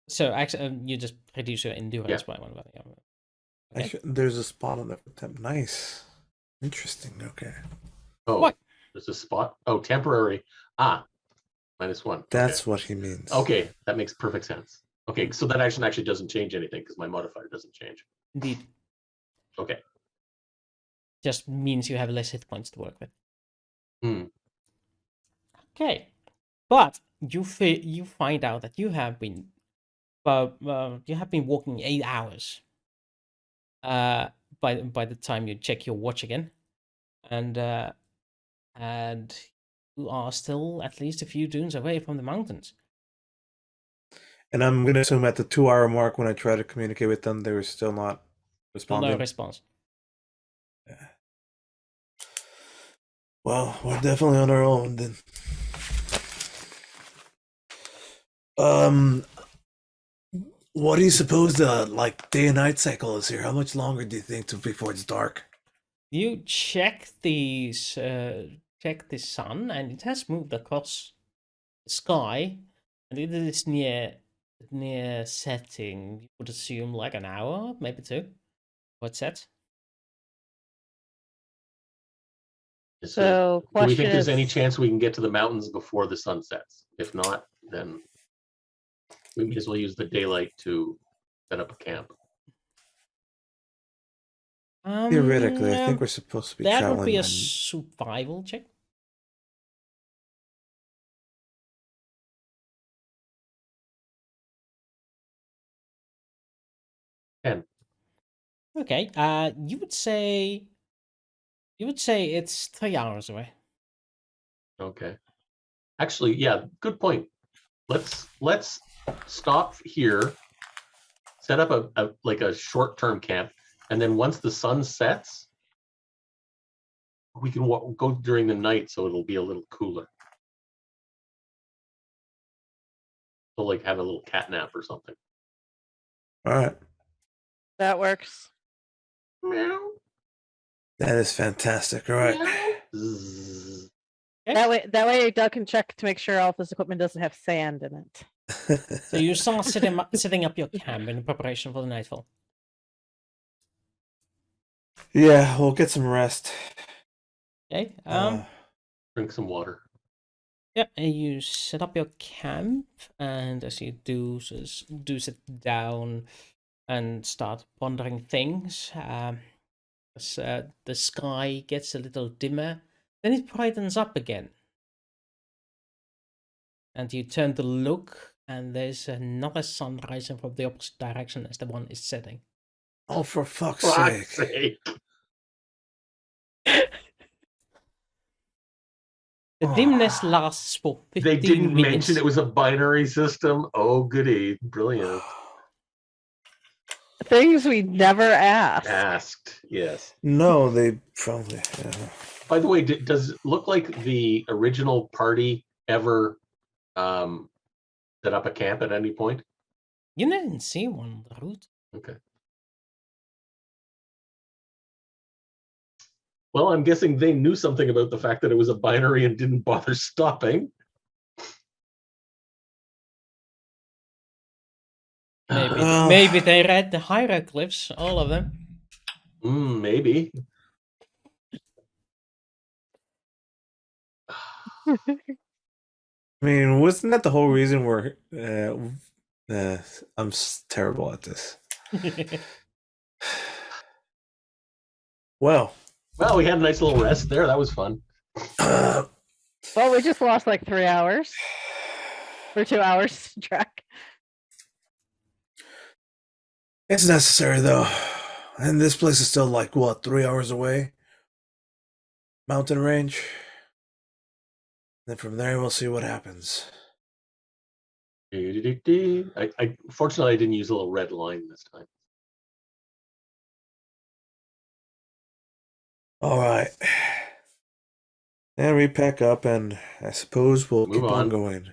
So actually, you just reduce your endurance Yeah. by 1 value. I Okay. there's a spot on the temp. Nice. Interesting. Okay. Oh, What? there's a spot. Oh, temporary. -1. That's what he means. Okay, that makes perfect sense. Okay, so that action actually doesn't change anything because my modifier doesn't change. Indeed. Okay. Just means you have less hit points to work with. Hmm. Okay. But you find out that you have been walking 8 hours. By the time you check your watch again, and you are still at least a few dunes away from the mountains. And I'm gonna assume at the 2-hour mark when I try to communicate with them, they were still not Still responding. no response. Well, we're definitely on our own then. What do you suppose the day and night cycle is here? How much longer do you think till before it's dark? You check the sun, and it has moved across the sky, and it is near setting. You would assume like an hour, maybe 2. What's that? So, do we question think there's any is- chance we can get to the mountains before the sun sets? If not, then we may as well use the daylight to set up a camp. Theoretically, I think we're supposed to be that traveling. would be a and- survival check. Okay. You would say it's 3 hours away. Okay. Actually, yeah, good point. Let's stop here, set up a short-term camp, and then once the sun sets, we can go during the night, so it'll be a little cooler. So like have a little cat nap or something. All right. that works. Meow. That is fantastic. All right. Zzz. Okay. That way Doug can check to make sure all of this equipment doesn't have sand in it. So you start setting up your camp in preparation for the nightfall. Yeah, we'll get some rest. Okay. Drink some water. Yeah, and you set up your camp, and as you do sit down and start pondering things, as the sky gets a little dimmer, then it brightens up again. And you turn to look, and there's another sun rising from the opposite direction as the one is setting. Oh, for fuck's Fuck's sake. sake. The dimness lasts for 15 They didn't minutes. mention it was a binary system. Oh, goody. Brilliant. Things we never asked. Asked, yes. No, they probably. Yeah. By the way, does it look like the original party ever set up a camp at any point? You didn't see one on the route. Okay. Well, I'm guessing they knew something about the fact that it was a binary and didn't bother stopping. Maybe Well- maybe they read the hieroglyphs, all of them. Maybe. I mean, wasn't that the whole reason we're. I'm terrible at this. Well. Well, we had a nice little rest there. That was fun. Well, we just lost like 3 hours or 2 hours to track. It's necessary, though. And this place is still like, what, 3 hours away? Mountain range. Then from there, we'll see what happens. Fortunately, I didn't use a little red line this time. All right. And we pack up, and I suppose we'll Move keep on on. going.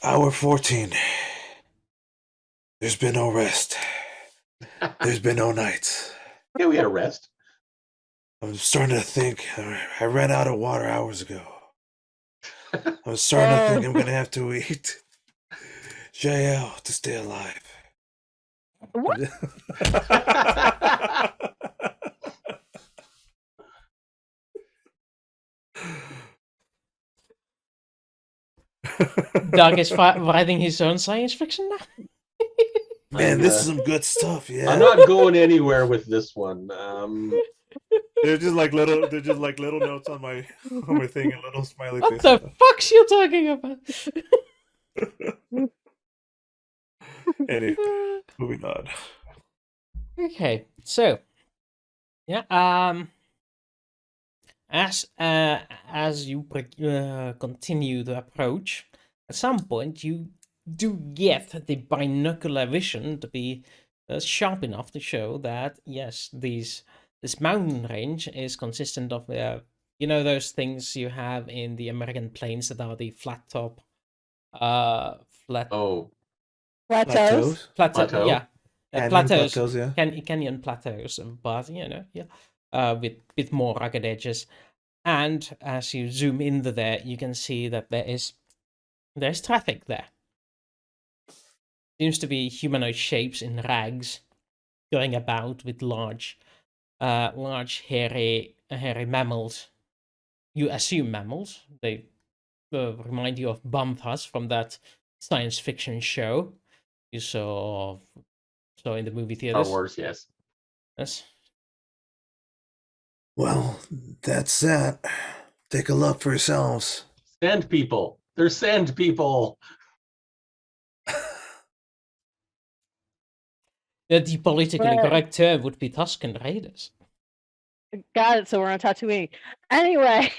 Hour 14. There's been no rest. There's been no nights. Yeah, we had a rest. I'm starting to think I ran out of water hours ago. I'm starting to think I'm going to have to eat Jaelle to stay alive. What? Doug is writing his own science fiction now. Man, this is some good stuff. Yeah, I'm not going anywhere with this one. they're just like little notes on my thing, and little smiley What faces. the fuck's you talking about? Anyway, moving on. Okay, so yeah, as you continue the approach, at some point you do get the binocular vision to be sharp enough to show that yes, this mountain range is consistent of those things you have in the American plains that are the flat top, flat Oh, Plateaus? Plateau? yeah. Canyon Plateaus, plateaus, yeah. canyon plateaus, but with more rugged edges. And as you zoom into there, you can see that there's traffic there. Seems to be humanoid shapes in rags going about with large hairy mammals. You assume mammals. They remind you of Bumthas from that science fiction show you saw in the movie Star theaters. Wars, yes. Yes. Well, that's that. Take a look for yourselves. Sand people. They're sand people. The politically Right. correct term would be Tusken Raiders. Got it. So we're on Tatooine. Anyway,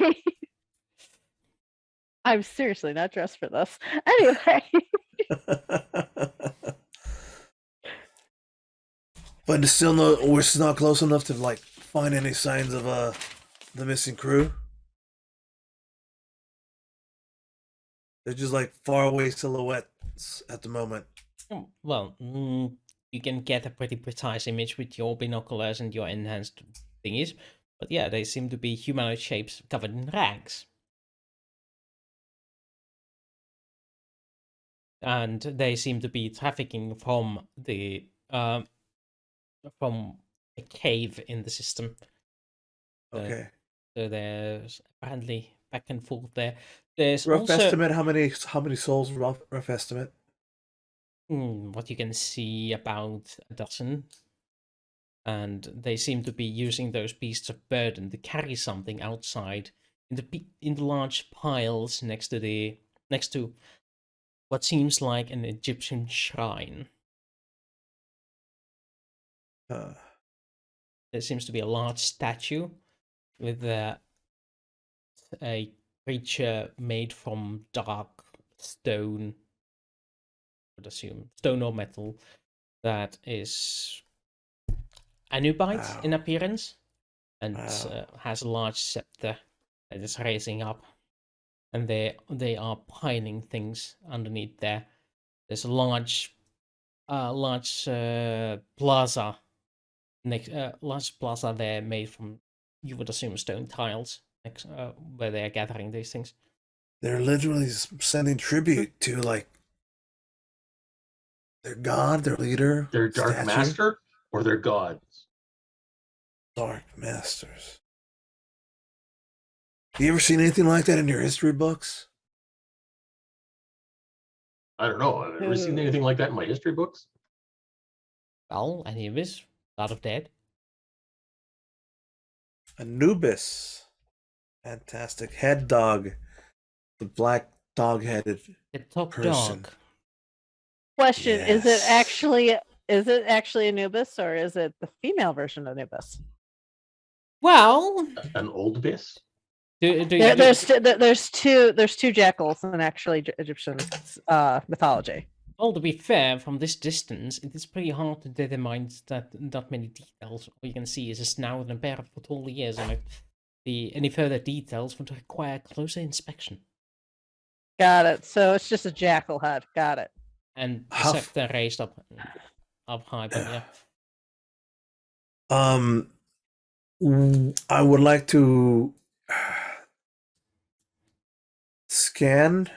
I'm seriously not dressed for this. Anyway, But it's still we're still not close enough to like find any signs of the missing crew. They're just like faraway silhouettes at the moment. Well, you can get a pretty precise image with your binoculars and your enhanced thingies, but yeah, they seem to be humanoid shapes covered in rags. And they seem to be trafficking from from a cave in the system. Okay. So there's apparently back and forth there. There's Rough also estimate, how many souls? Rough estimate. what you can see about a dozen. And they seem to be using those beasts of burden to carry something outside in the large piles next to what seems like an Egyptian shrine. There seems to be a large statue with a creature made from dark stone, I would assume stone or metal, that is Anubite in appearance and has a large scepter that is raising up, and they are piling things underneath there. There's a large plaza large plaza there made from, you would assume, stone tiles, where they are gathering these things. They're literally sending tribute to like their god, their leader, Their dark statue. master or their gods. Dark masters. You ever seen anything like that in your history books? I don't know. Have I ever seen anything like that in my history books? Well, Anubis, god of dead. Anubis. Fantastic. Head dog. The black dog-headed The top person. dog. question: Yes. Is it actually Anubis, or is it the female version of Anubis? Well, An old bis? There's two jackals in actually Egyptian mythology. Well, to be fair, from this distance, it is pretty hard to determine that many details. All you can see is a snout and a pair of tall ears, and any further details would require closer inspection. Got it. So it's just a jackal head. Got it. And the How scepter raised up high, but yeah. I would like to scan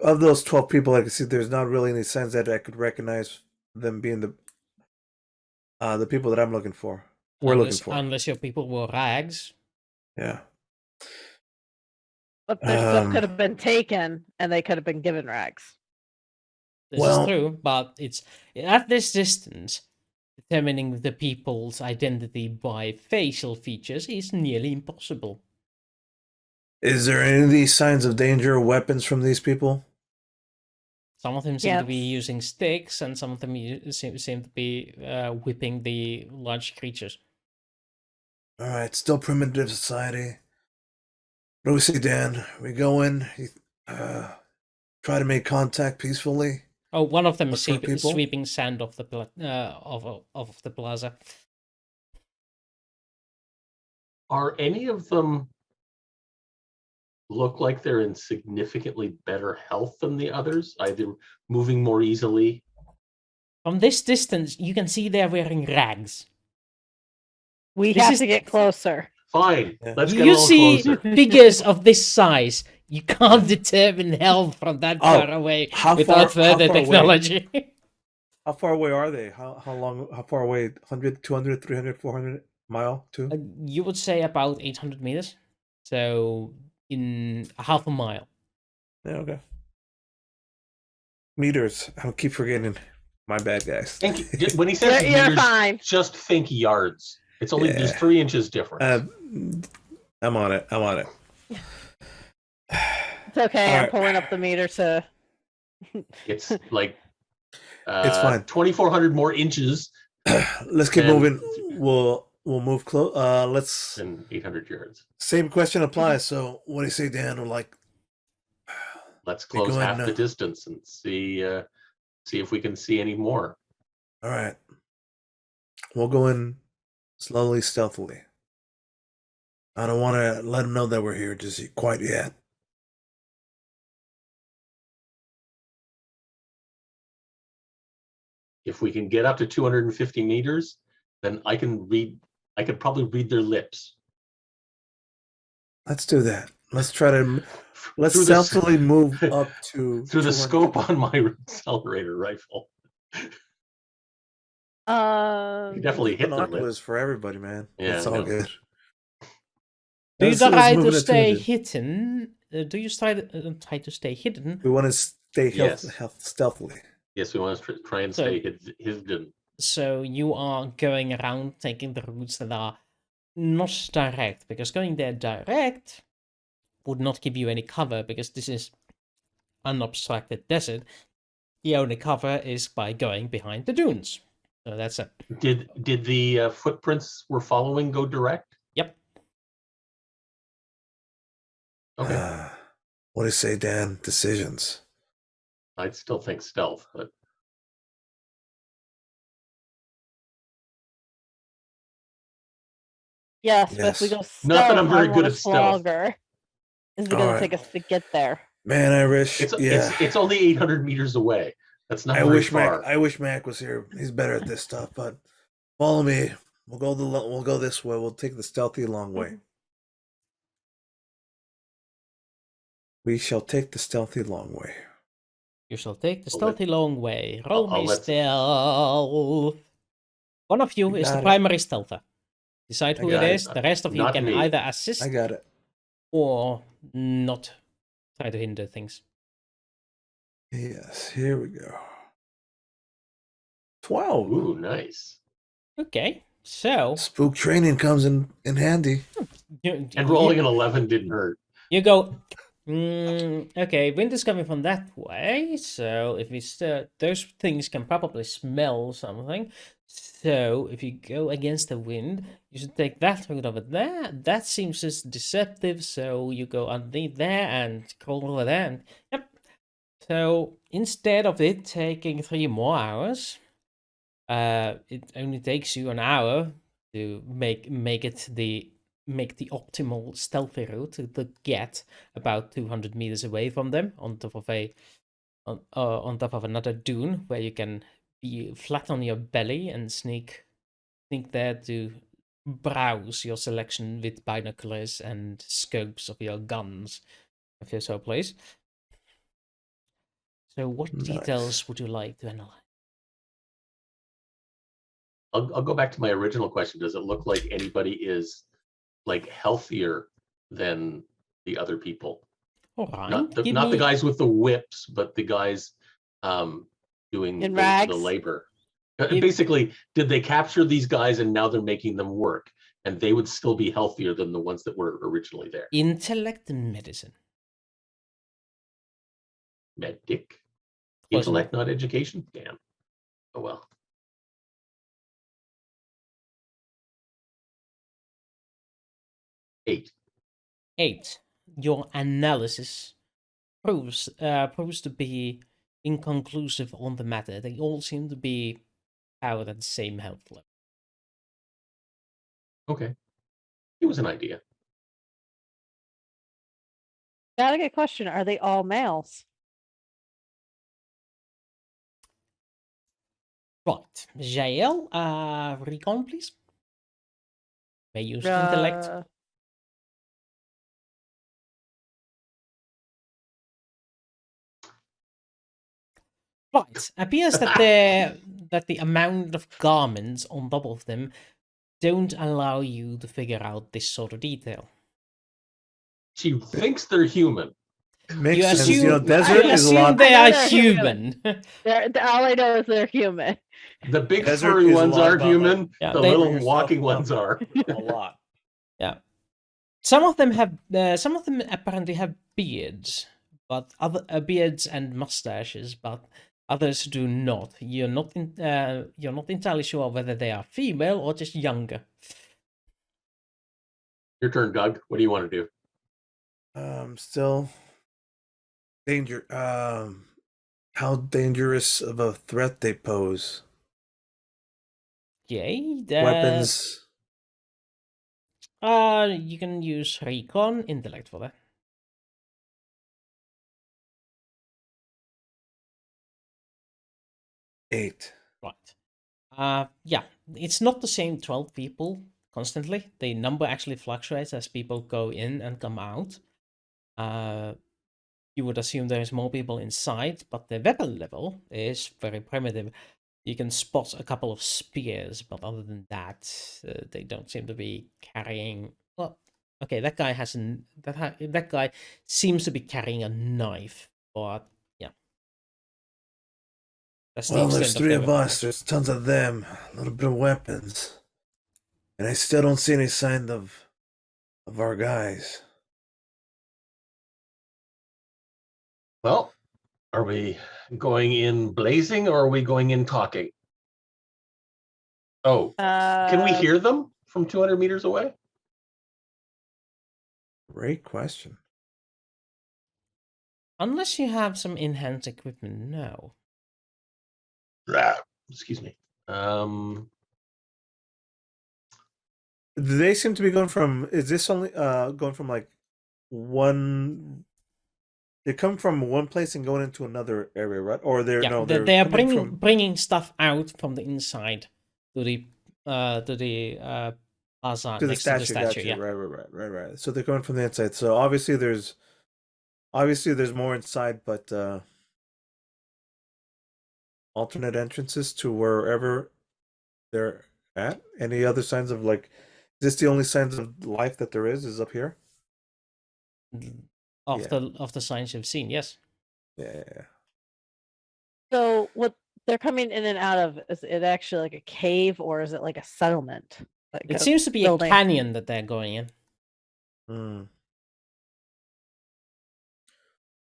of those 12 people. I can see there's not really any signs that I could recognize them being the people that I'm looking for. Unless your people were rags. Yeah. But their stuff could have been taken, and they could have been given rags. This is true, but it's at this distance, determining the people's identity by facial features is nearly impossible. Is there any of these signs of danger or weapons from these people? Some of them seem to be using sticks, and some of them seem to be whipping the large creatures. All right, still primitive society. What do we see, Dan? We go in, try to make contact peacefully. Oh, one of them is people? sweeping sand off the of the plaza. Are any of them look like they're in significantly better health than the others, either moving more easily? From this distance, you can see they're wearing rags. We have to get closer. Fine, let's get a You little see closer. figures of this size. You can't determine health from that far away without further technology. How far away are they? How far away? 100, 200, 300, 400 mile? You would say about 800 meters. So in half a mile. Yeah, okay. Meters. I keep forgetting. My bad, guys. When he says You're meters, fine. just think yards. It's only there's 3 inches difference. I'm on it. It's okay. I'm pulling up the meter to. It's like it's fine. 2,400 more inches. Let's keep moving. We'll move close. Let's. And 800 yards. Same question applies. So, what do you say, Dan? Let's close half the distance and see if we can see any more. All right. We'll go in slowly, stealthily. I don't want to let them know that we're here just quite yet. If we can get up to 250 meters, then I could probably read their lips. Let's do that. Let's try to stealthily move up to through the scope on my accelerator rifle. You definitely hit the lips for everybody, man. Yeah, it's all good. Do you try to stay hidden? Do you try to stay hidden? We want to stay stealthily. Yes, we want to try and stay hidden. So you are going around taking the routes that are not direct, because going there direct would not give you any cover, because this is an obstructed desert. The only cover is by going behind the dunes. So that's it. Did the footprints we're following go direct? Yep. Okay. What do you say, Dan? Decisions. I'd still think stealth, but yes, but if we go stealth, not that I'm very good at stealth. Longer is it going to take us to get there? Man, I wish. It's only 800 meters away. That's not very far. I wish Mac was here. He's better at this stuff. But follow me. We'll go this way. We'll take the stealthy long way. We shall take the stealthy long way. You shall take the stealthy long way. Roll me stealth. One of you is the primary stealther. Decide who it is. The rest of you can either assist. I got it. Or not try to hinder things. Yes, here we go. 12. Ooh, nice. Okay, so spook training comes in handy. And rolling an 11 didn't hurt. You go. Okay, wind is coming from that way, so if we those things can probably smell something. So if you go against the wind, you should take that route over there. That seems just deceptive, so you go underneath there and crawl over there. And, yep. So instead of it taking 3 more hours, it only takes you an hour to make the optimal stealthy route to get about 200 meters away from them on top of on top of another dune where you can be flat on your belly and sneak there to browse your selection with binoculars and scopes of your guns, if you so please. So what Nice. details would you like to analyze? I'll go back to my original question. Does it look like anybody is like healthier than the other people? All right, Not the give me guys with the whips, but the guys doing In the rags? labor. If- Basically, did they capture these guys and now they're making them work, and they would still be healthier than the ones that were originally there? intellect and medicine. Medic, Close intellect, not education. Damn. Oh well. 8. 8. Your analysis proves to be inconclusive on the matter. They all seem to be out at the same health level. Okay, it was an idea. Gotta get a question. Are they all males? Right, Jaelle, recon, please. May use intellect. Right, appears that the amount of garments on top of them don't allow you to figure out this sort of detail. She thinks they're human. Makes You sense. assume, Desert you is a assume lot. they I know are they're human. All I know is they're human. The big Desert furry is a ones lot are about, human. like, Yeah, the they- little yourself walking up ones are. a lot. Yeah. Some of them apparently have beards, but other beards and mustaches, but others do not. You're not entirely sure whether they are female or just younger. Your turn, Doug. What do you want to do? Still danger. How dangerous of a threat they pose? Okay. Weapons. You can use recon intellect for that. Eight. Right. Yeah, it's not the same 12 people constantly. The number actually fluctuates as people go in and come out. You would assume there's more people inside, but the weapon level is very primitive. You can spot a couple of spears, but other than that, they don't seem to be carrying. Well, okay, that guy hasn't. That guy seems to be carrying a knife, but yeah. That's the Well, there's extent 3 their of weapon. us. There's tons of them. A little bit of weapons, and I still don't see any sign of our guys. Well, are we going in blazing or are we going in talking? Oh, can we hear them from 200 meters away? Great question. Unless you have some enhanced equipment, no. Excuse me. They seem to be going from. Is this only going from like one? They come from one place and going into another area, right? Or they're Yeah, no, they are coming from. bringing stuff out from the inside to the plaza To the next to the statue. gotcha. Yeah. Right. So they're coming from the inside. So obviously there's more inside, but alternate entrances to wherever they're at. Any other signs of like? Is this the only signs of life that there is up here? Of the signs you've seen, yes. Yeah. So what they're coming in and out of, is it actually like a cave or is it like a settlement? Like It a seems to be building? a canyon that they're going in.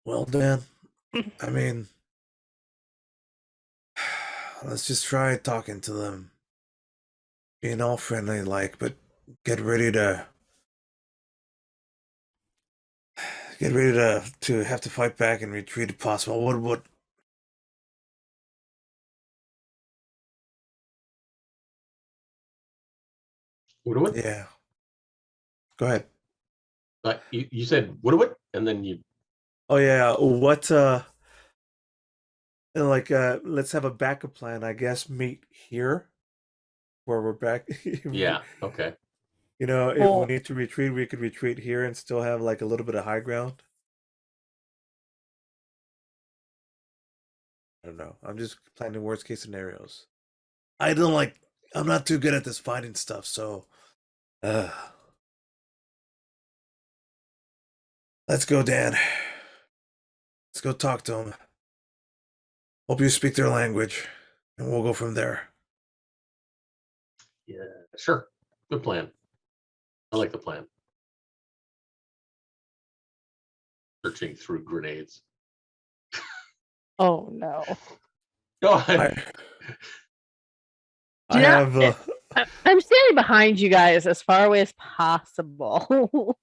Well, Dan, I mean, let's just try talking to them. Being all friendly like, but get ready to get ready to have to fight back and retreat if possible. What? What? Yeah. Go ahead. You said what? And then you. Oh yeah. What? Let's have a backup plan. I guess meet here, where we're back. Yeah. Okay. You know, if we Well, need to retreat, we could retreat here and still have like a little bit of high ground. I don't know. I'm just planning worst case scenarios. I'm not too good at this fighting stuff, so let's go, Dan. Let's go talk to them. Hope you speak their language, and we'll go from there. Yeah. Sure. Good plan. I like the plan. Searching through grenades. oh no. Go ahead. I Do not- have. I'm standing behind you guys as far away as possible.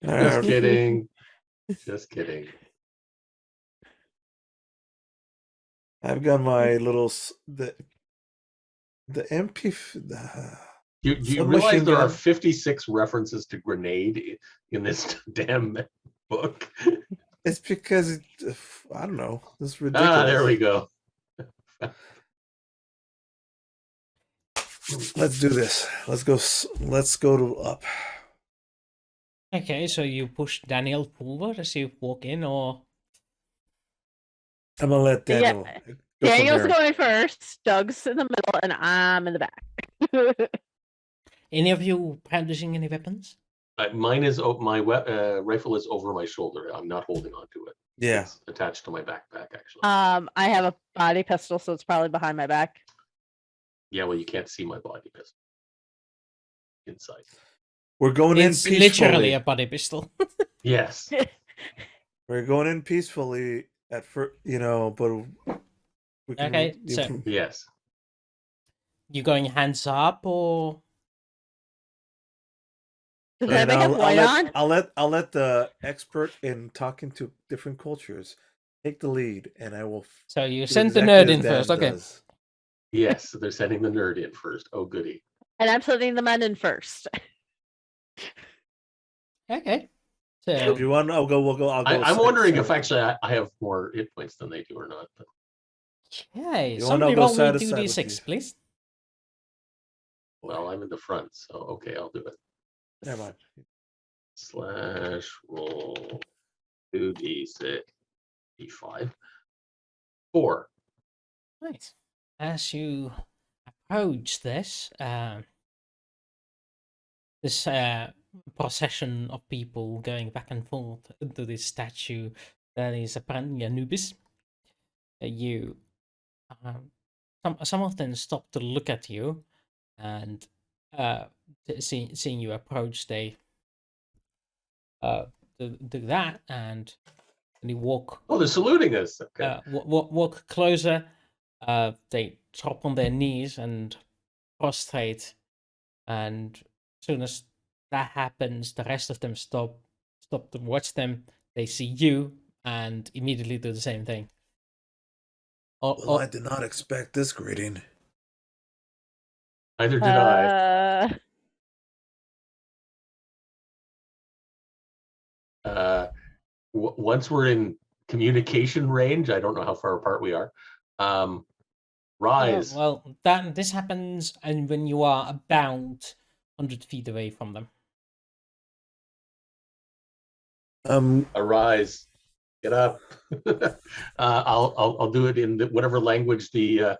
Just kidding. Just kidding. I've got my little the MP. Do you realize there are 56 references to grenade in this damn book? It's because I don't know. This is ridiculous. There we go. Let's do this. Let's go. Let's go to up. Okay, so you push Daniel forward as you walk in, or I'm gonna let Yeah. Daniel. Go from Daniel's there. going first, Doug's in the middle, and I'm in the back. any of you brandishing any weapons? Mine is my rifle is over my shoulder. I'm not holding on to it. Yeah. It's attached to my backpack, actually. I have a body pistol, so it's probably behind my back. Yeah, well, you can't see my body pistol inside. We're going It's in peacefully. literally a body pistol. Yes. We're going in peacefully at first, but we can. Okay, so- Yes. You going hands up, or Does And anybody have white on? I'll let the expert in talking to different cultures take the lead, and I will. so you do send the exactly nerd as in Dan first? Okay. does. Yes. They're sending the nerd in first. Oh, goody. And I'm sending the men in first. Okay. If So you want, I'll go. I'll go. I'm wondering if actually I have more hit points than they do or not. But okay, You wanna somebody go roll side me to side with 2d6, you? please. well, I'm in the front, so okay, I'll do it. Never mind. / roll 2d6 d5 4. Right. As you approach this, this procession of people going back and forth into this statue that is apparently Anubis, some of them stop to look at you, and seeing you approach, they do that, and you walk. Oh, they're saluting us. Okay. Walk closer. They drop on their knees and prostrate, and as soon as that happens, the rest of them stop to watch them. They see you and immediately do the same thing. Well, I did not expect this greeting. Neither did I. Once we're in communication range, I don't know how far apart we are. Rise. Well, this happens, and when you are about 100 feet away from them. Arise. Get up. I'll do it in whatever language the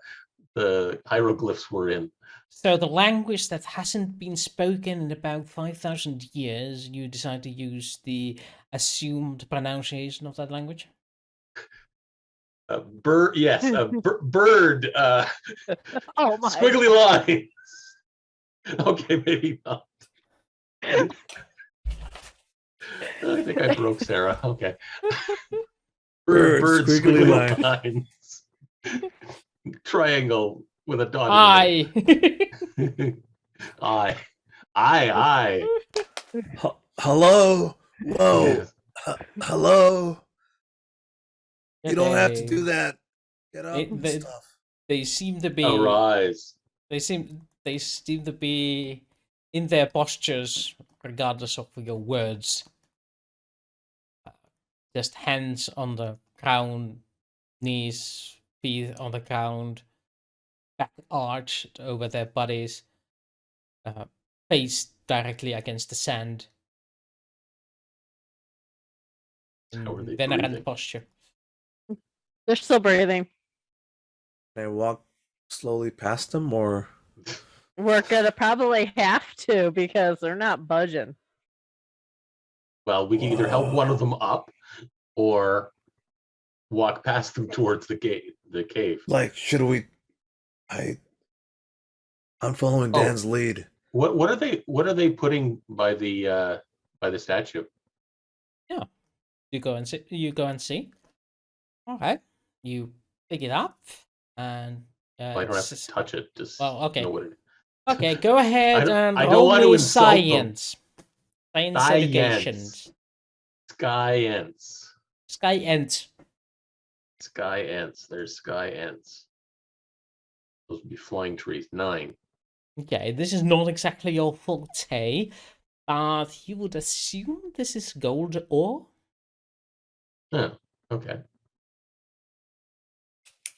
hieroglyphs were in. So the language that hasn't been spoken in about 5,000 years, you decide to use the assumed pronunciation of that language? Bird, yes, bird. Oh my! Squiggly lines. Okay, maybe not. I think I broke Sarah. Okay. Bird squiggly lines. Triangle with a dot. Aye. Aye. Aye. Hello, Whoa. Hello. You don't have to Okay. do that. Get up They, and they, stuff. they seem to be Arise. they seem to be in their postures regardless of your words. Just hands on the ground, knees, feet on the ground, back arched over their bodies, face directly against the sand. How are they Venerant breathing? posture. They're still breathing. Can I walk slowly past them, or We're gonna probably have to because they're not budging. Well, we can either help one of them up or walk past them towards the gate, the cave. like should we? I'm following Oh. Dan's lead. What are they putting by the statue? You go and see. All right. You pick it up and I don't have to touch it. Just well, okay. know what it is. Okay, go ahead and I don't roll want to me insult them. science. Science education. Sky ants. Sky ants. Sky ants. There's sky ants. Those would be flying trees. 9. Okay, this is not exactly your forte, but you would assume this is gold ore. Oh, okay.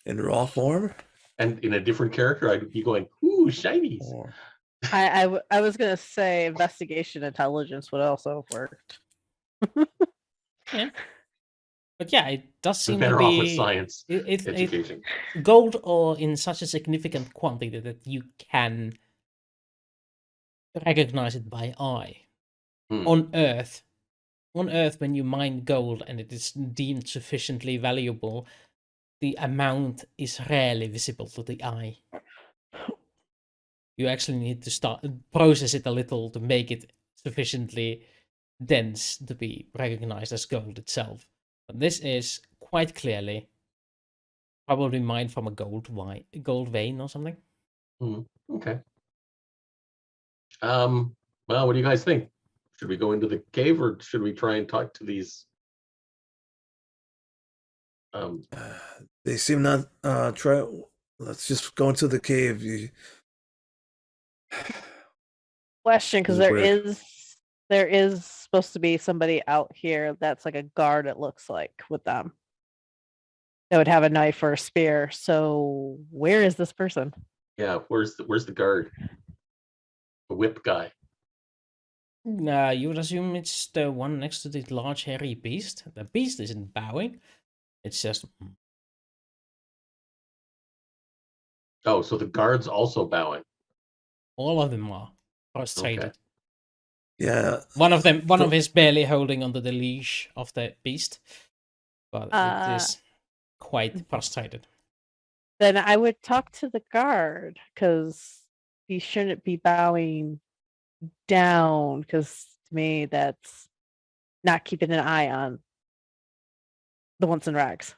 In raw form? And in a different character, I'd be going, ooh, shinies. Or I was gonna say investigation intelligence would also have worked. Yeah. But yeah, it does I'm seem to better off with be science education. gold ore in such a significant quantity that you can recognize it by eye. Hmm. On Earth, when you mine gold and it is deemed sufficiently valuable, the amount is rarely visible to the eye. You actually need to start process it a little to make it sufficiently dense to be recognized as gold itself. But this is quite clearly probably mined from a gold vein or something. Okay. Well, what do you guys think? Should we go into the cave or should we try and talk to these? they seem not try. Let's just go into the cave. Question, because This is there weird. is supposed to be somebody out here that's like a guard, it looks like, with them. That would have a knife or a spear. So where is this person? Yeah, where's the guard? The whip guy. You would assume it's the one next to the large hairy beast. The beast isn't bowing. It's just Oh, so the guard's also bowing. all of them are prostrated. Okay. Yeah. One of is barely holding onto the leash of the beast, but it is quite prostrated. Then I would talk to the guard because he shouldn't be bowing down. Because to me, that's not keeping an eye on the ones in rags.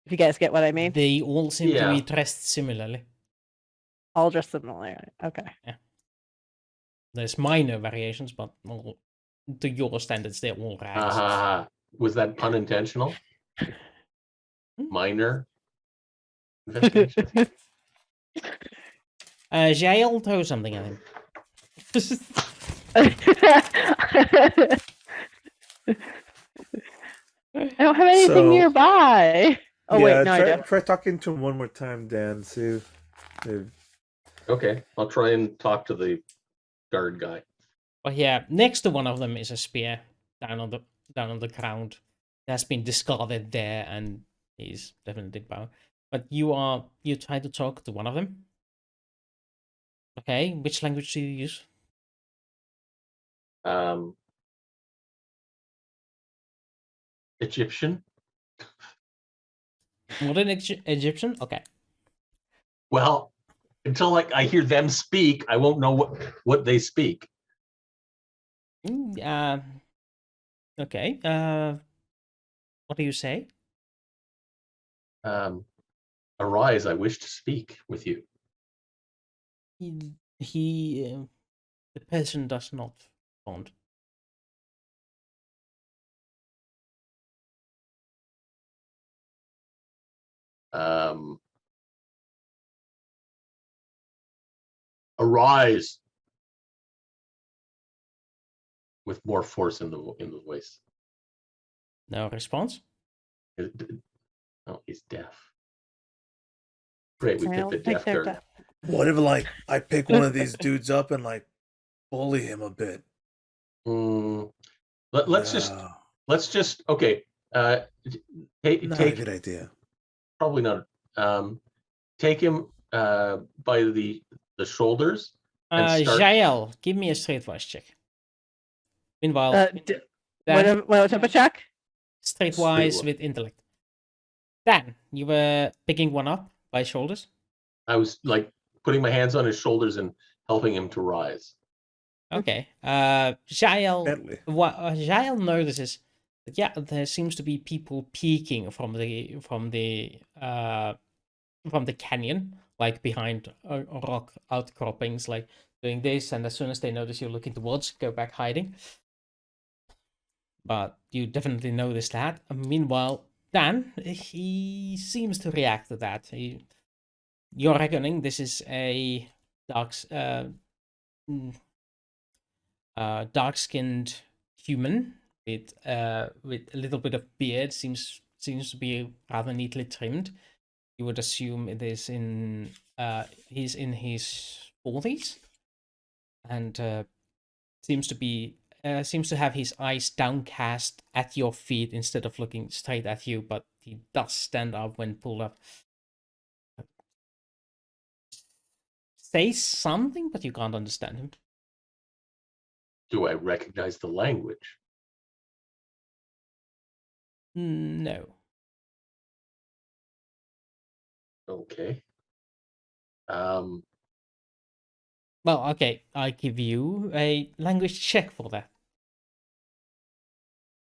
If you guys get what I mean, They all seem to Yeah. be dressed similarly. all dressed similarly. Okay. There's minor variations, but to your standards, they're all rags. Was that unintentional? Hmm. Minor investigation? Jaelle, throw something at him. I don't have anything So- nearby. Oh yeah, wait, no, I do. try talking to him one more time, Dan. See if Okay, I'll try and talk to the guard guy. But yeah, next to one of them is a spear down on the ground. It has been discarded there, and he's definitely bound. But you try to talk to one of them. Okay, which language do you use? Egyptian. Modern Egyptian? Okay. Well, until I hear them speak, I won't know what they speak. Okay. What do you say? Arise, I wish to speak with you. The person does not respond. Arise with more force in the voice. No response. Oh, he's deaf. Great, we I picked don't the think deaf they're card. deaf. What if like I pick one of these dudes up and like bully him a bit? Let's just okay. Not a Take good idea. probably not. Take him by the shoulders and start. Jaelle, give me a streetwise check. Meanwhile, What type of check? streetwise with intellect. Dan, you were picking one up by shoulders. I was like putting my hands on his shoulders and helping him to rise. Okay. Jaelle Bentley. Jaelle notices that there seems to be people peeking from the canyon, like behind rock outcroppings, like doing this, and as soon as they notice you're looking towards, go back hiding. But you definitely notice that. Meanwhile, Dan, he seems to react to that. You're reckoning this is a dark-skinned human with a little bit of beard. Seems to be rather neatly trimmed. You would assume it is he's in his 40s, and seems to have his eyes downcast at your feet instead of looking straight at you. But he does stand up when pulled up. Say something, but you can't understand him. Do I recognize the language? No. Okay. Well, okay, I give you a language check for that.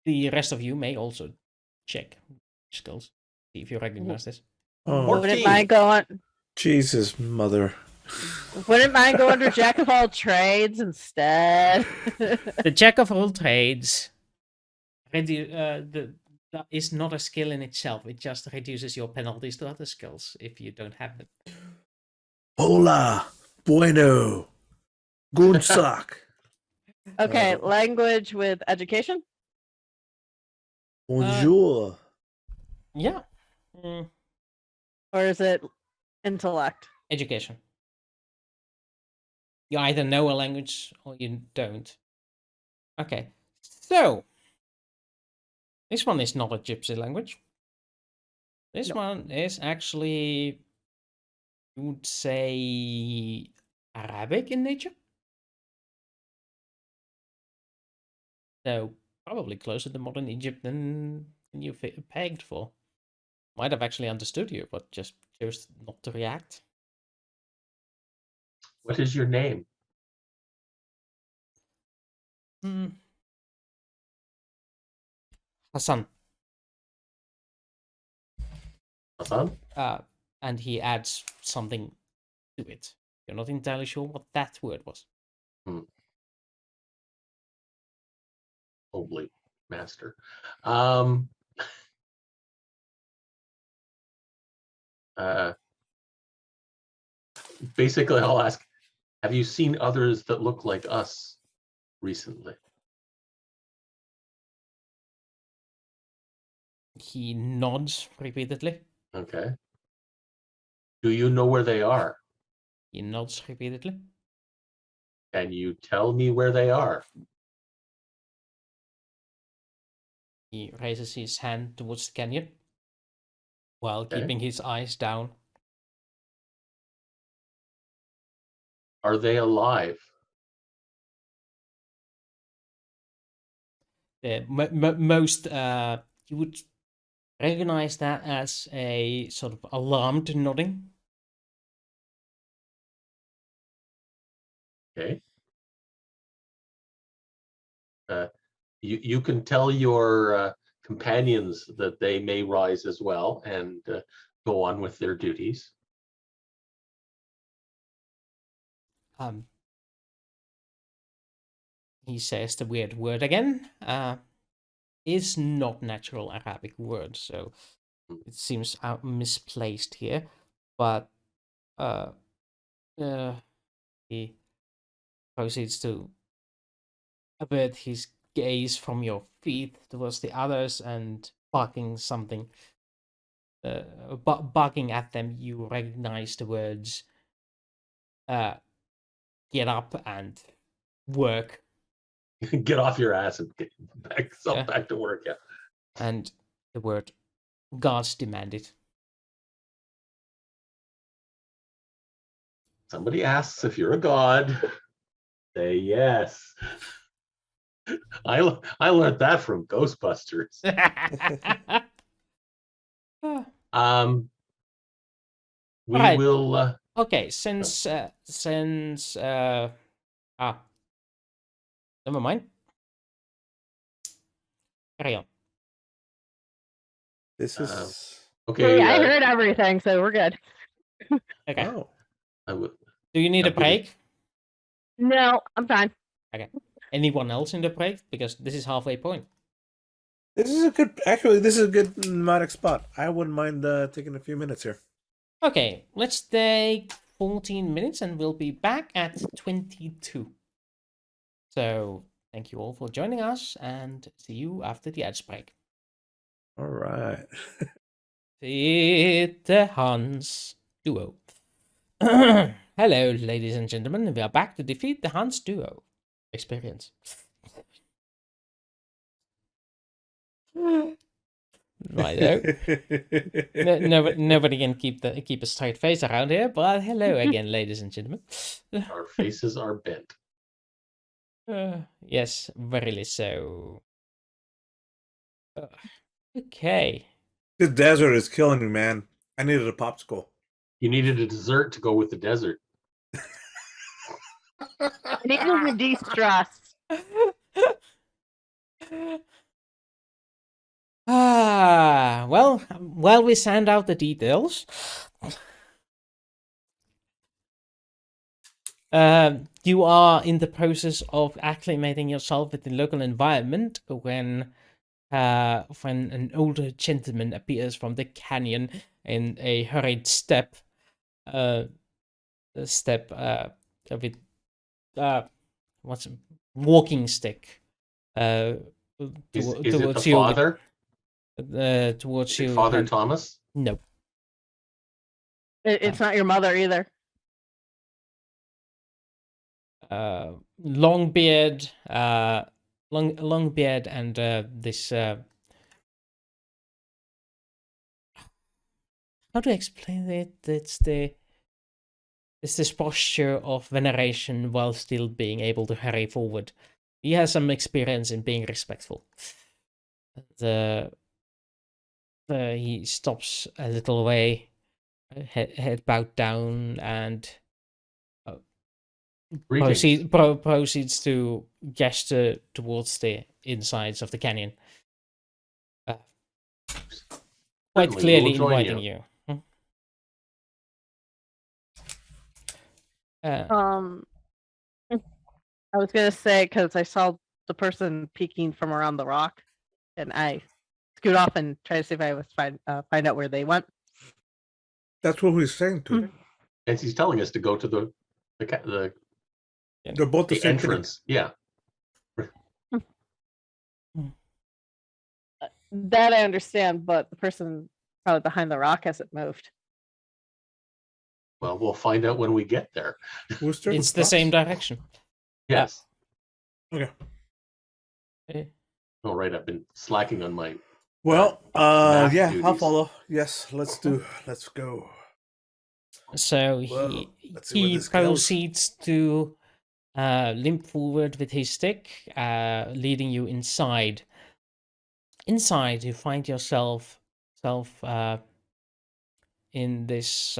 The rest of you may also check skills, see if you recognize this. Oh, Wouldn't mind going. Jesus, mother. Wouldn't mind go under jack of all trades instead. The jack of all trades is not a skill in itself. It just reduces your penalties to other skills if you don't have them. Hola, bueno, gunsak. Okay, language with education. Bonjour. Yeah. Or is it intellect? Education. You either know a language or you don't. Okay, so this one is not a gypsy language. This one is actually, you would say, Arabic in nature. So probably closer to modern Egypt than you pegged for. Might have actually understood you, but just chose not to react. What is your name? Hassan. Hassan? And he adds something to it. You're not entirely sure what that word was. Holy master. Basically, I'll ask, have you seen others that look like us recently? He nods repeatedly. Okay. Do you know where they are? He nods repeatedly. Can you tell me where they are? He raises his hand towards the canyon while keeping his eyes down. Are they alive? Most you would recognize that as a sort of alarmed nodding. Okay. You can tell your companions that they may rise as well and go on with their duties. He says the weird word again. Is not natural Arabic word, so It seems misplaced here, but he proceeds to avert his gaze from your feet towards the others and barking something. Barking at them, you recognize the words get up and work. Get off your ass and get Yeah. back to work. Yeah. And the word gods demanded. Somebody asks if you're a god. Say yes. I learned that from Ghostbusters. We Right. will. Okay, never mind. Carry on. This is Okay. Hey, I heard everything, so we're good. Okay. oh. Do you need a That'd be the- break? No, I'm fine. Anyone else in the break? Because this is halfway point. This is a good. Actually, this is a good mnemonic spot. I wouldn't mind taking a few minutes here. Okay, let's take 14 minutes and we'll be back at 22. So, thank you all for joining us and see you after the ads break. All right. The Hans duo. Hello, ladies and gentlemen. We are back to defeat the Hans duo experience. Right. Nobody can keep a straight face around here, but hello again, ladies and gentlemen. Our faces are bent. Yes, verily so. Okay. The desert is killing me, man. I needed a popsicle. You needed a dessert to go with the desert. I needed to de-stress. Well, while we send out the details, you are in the process of acclimating yourself with the local environment when an older gentleman appears from the canyon in a hurried step, with what's walking stick. Is it the Towards you, father? towards Is it you. Father and- Thomas? No. It's not your mother either. Long beard, long beard, and this. How do I explain it? It's this posture of veneration while still being able to hurry forward. He has some experience in being respectful. He stops a little way, head bowed down, and Greetings. proceeds to gesture towards the insides of the canyon. Quite Certainly, clearly we'll join inviting you. I was gonna say because I saw the person peeking from around the rock, and I scoot off and try to see if I was find out where they went. That's what he's saying to. And he's telling us to go to the They're both the same thing. entrance. Yeah. That I understand, but the person probably behind the rock hasn't moved. Well, we'll find out when we get there. Wooster? It's the same direction. Yes. Okay. All right. I've been slacking on my. Well, math yeah, I'll duties. follow. Yes, let's go. So Well, let's see where he this goes. proceeds to limp forward with his stick, leading you inside. Inside, you find yourself in this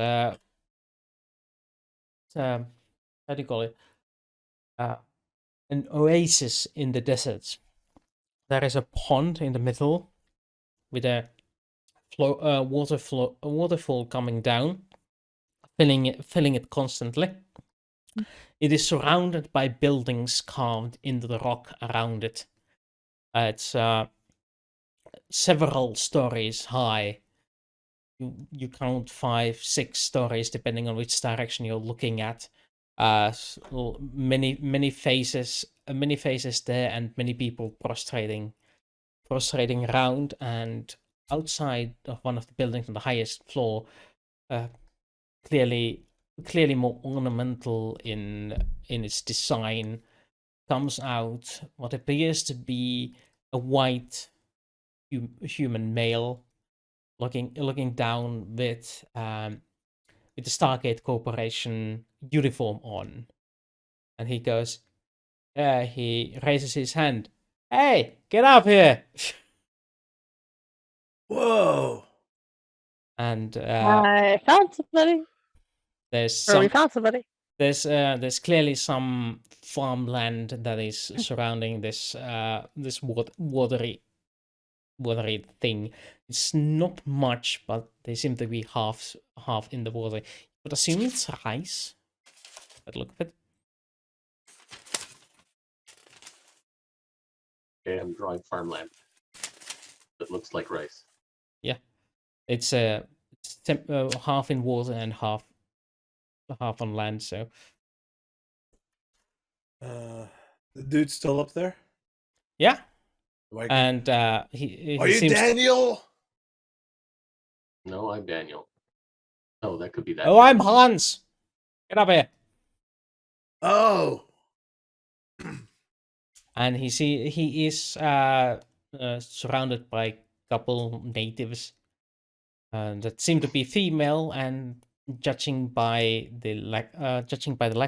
how do you call it? An oasis in the desert. There is a pond in the middle with a waterfall coming down, filling it constantly. It is surrounded by buildings carved into the rock around it. It's several stories high, you count 5, 6 stories depending on which direction you're looking at. Many faces, many faces there, and many people prostrating around. And outside of one of the buildings on the highest floor, clearly more ornamental in its design, comes out what appears to be a white human male looking down with the Stargate Corporation uniform on, and he goes, he raises his hand. Hey, get up here! Whoa! And I found somebody. there's Or we some found somebody. there's clearly some farmland that is surrounding this this watery thing. It's not much, but they seem to be half in the water. But assume it's rice. But look at it. Okay, I'm drawing farmland that looks like rice. It's half in water and half on land. So The dude's still up there? yeah, Like, and he are you seems. Daniel? No, I'm Daniel. Oh, that could be that. Oh, I'm Hans. Get up here. Oh. And he is surrounded by a couple natives that seem to be female, and judging by the lack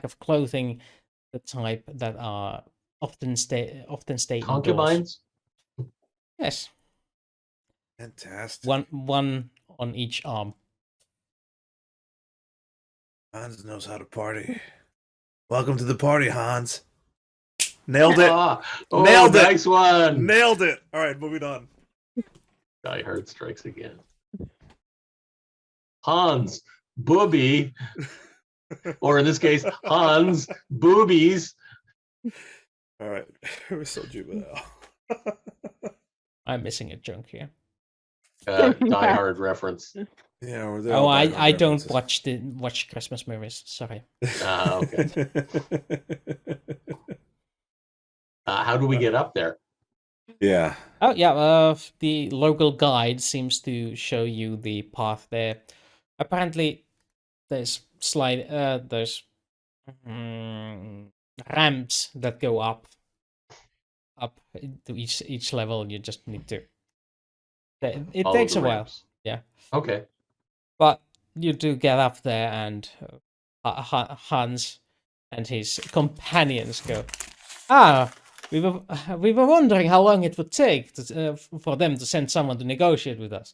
of clothing, the type that are often stay indoors. Concubines? Yes, Fantastic. one on each arm. Hans knows how to party. Welcome to the party, Hans. Nailed it. Oh, Nailed it. nice one. Nailed it. All right, moving on. Die Hard strikes again. Hans Booby, or in this case, Hans Boobies. All right, we're still juvenile. I'm missing a chunk here. Die Hard reference. Yeah, we're Oh, I don't watch Christmas movies. Sorry. Okay. How do we get up there? Yeah. Oh yeah, the local guide seems to show you the path there. Apparently, there's ramps that go up to each level. You just need to. It Follow takes the a while, ramps. yeah, Okay. but you do get up there, and Hans and his companions go. We were wondering how long it would take for them to send someone to negotiate with us.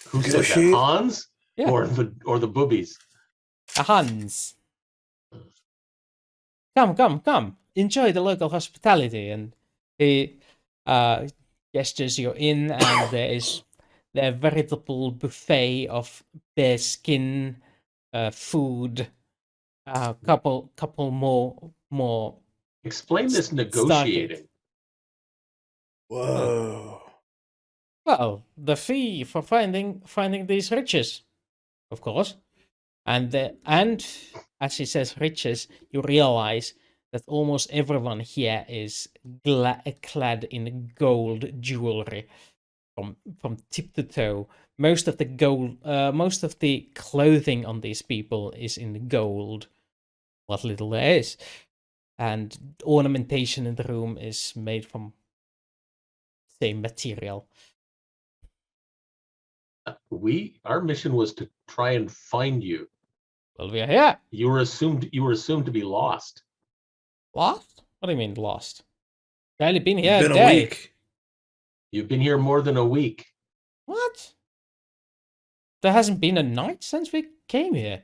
Who said that? Negotiate? Hans? Yeah. Or the boobies? Hans. Come. Enjoy the local hospitality. And he gestures you in, and there's a veritable buffet of bear skin, food, couple more. Explain this negotiating. Whoa. Well, the fee for finding these riches, of course, and as he says riches, you realize that almost everyone here is clad in gold jewelry, from tip to toe. Most of the clothing on these people is in gold, what little there is, and ornamentation in the room is made from same material. Our mission was to try and find you. Well, we are here. You were assumed to be lost. Lost? What do you mean lost? I've only been here It's been a day. a week. You've been here more than a week. What? There hasn't been a night since we came here.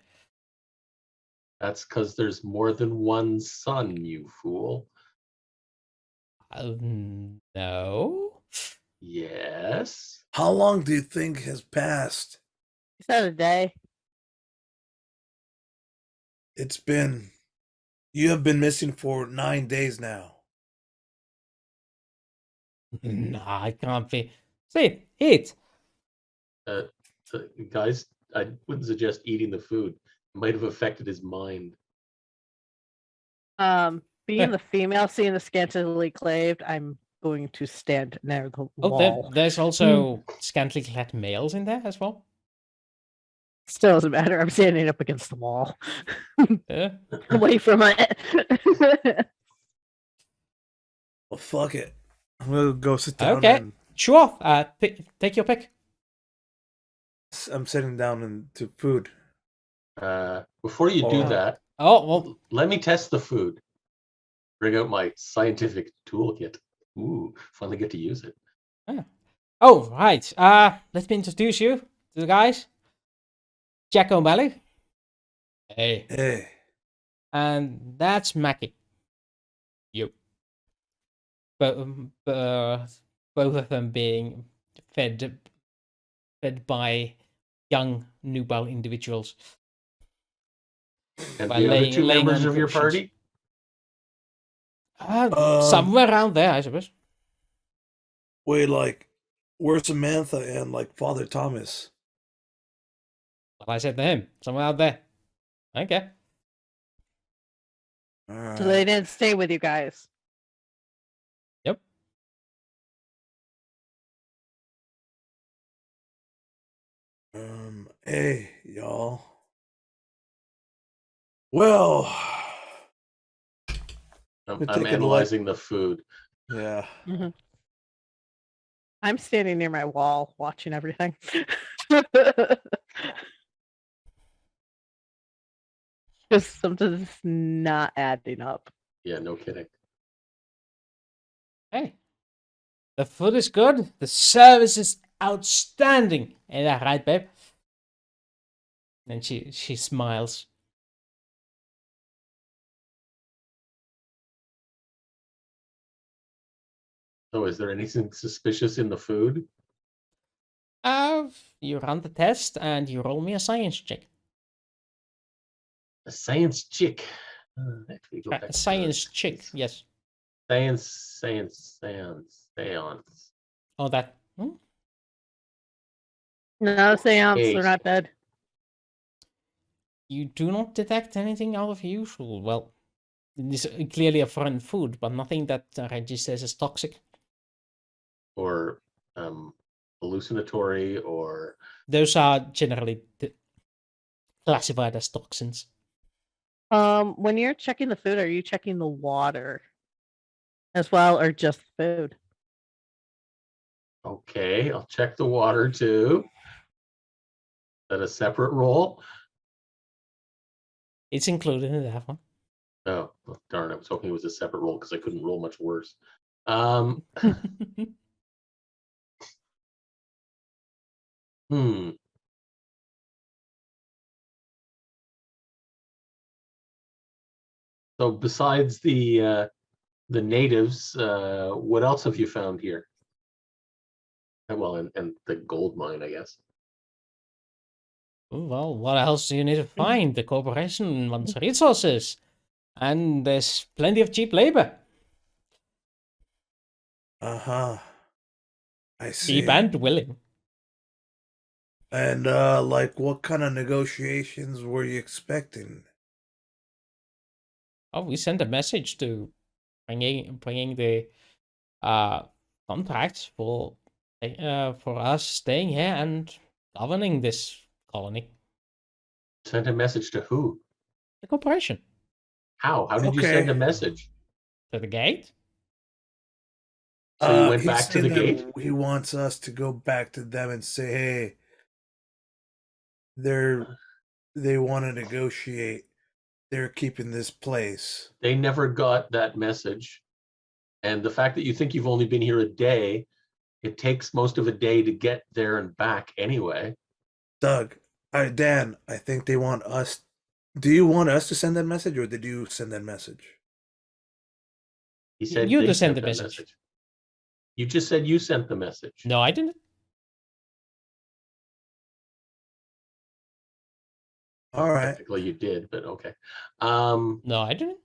That's because there's more than one sun, you fool. No. Yes. How long do you think has passed? He said a day. You have been missing for 9 days now. Nah, I can't be. See, it. So, guys, I wouldn't suggest eating the food. It might have affected his mind. Being the female, seeing the scantily claved, I'm going to stand near the Oh, wall. there's also scantily clad males in there as well. Still doesn't matter. I'm standing up against the wall, Yeah. away from it. Well, fuck it. I'm gonna go sit down. Okay. And Sure. Take your pick. I'm sitting down into food. Before you do Oh. that, Oh, well, let me test the food. Bring out my scientific toolkit. Ooh, finally get to use it. oh, right. Let me introduce you to the guys. Jack O'Malley. Hey. Hey, And that's Mackie. You. Both of them being fed by young nubile individuals. And By the other laying- two laying members on of your cushions. party? Somewhere around there, I suppose. wait, like, where's Samantha and like Father Thomas? Well, I said to him, somewhere out there. Okay. All right. So they didn't stay with you guys. Yep. Hey, y'all. Well, I'm taking, like- analyzing the food. yeah. I'm standing near my wall watching everything. Just something's not adding up. Yeah, no kidding. Hey. The food is good. The service is outstanding. Ain't that right, babe? And she smiles. So is there anything suspicious in the food? You run the test and you roll me a science check. A science chick. Actually, go back A to science check, yes. Science. Oh, that. No seance, Hey. they're not dead. You do not detect anything out of usual. Well, it is clearly a foreign food, but nothing that registers as toxic. Or hallucinatory, or Those are generally classified as toxins. When you're checking the food, are you checking the water as well, or just food? okay, I'll check the water too. Is that a separate roll? It's included in that one. Oh, well, darn! I was hoping it was a separate roll because I couldn't roll much worse. Hmm. So besides the natives, what else have you found here? Well, and the gold mine, I guess. Well, what else do you need to find? The corporation wants resources. And there's plenty of cheap labor. I see. Cheap and willing. And like, what kind of negotiations were you expecting? Oh, we sent a message to bringing the contracts for us staying here and governing this colony. Sent a message to who? The corporation. How? How did you send a message? To the gate. So you went He's back to the saying gate? that he wants us to go back to them and say, hey, they want to negotiate. They're keeping this place. They never got that message. And the fact that you think you've only been here a day, it takes most of a day to get there and back anyway. Doug, Dan, I think they want us. Do you want us to send that message, or did you send that message? He said You they just sent sent the that message. You just said you sent the message. No, I didn't. All right. Technically you did, but okay. No, I didn't.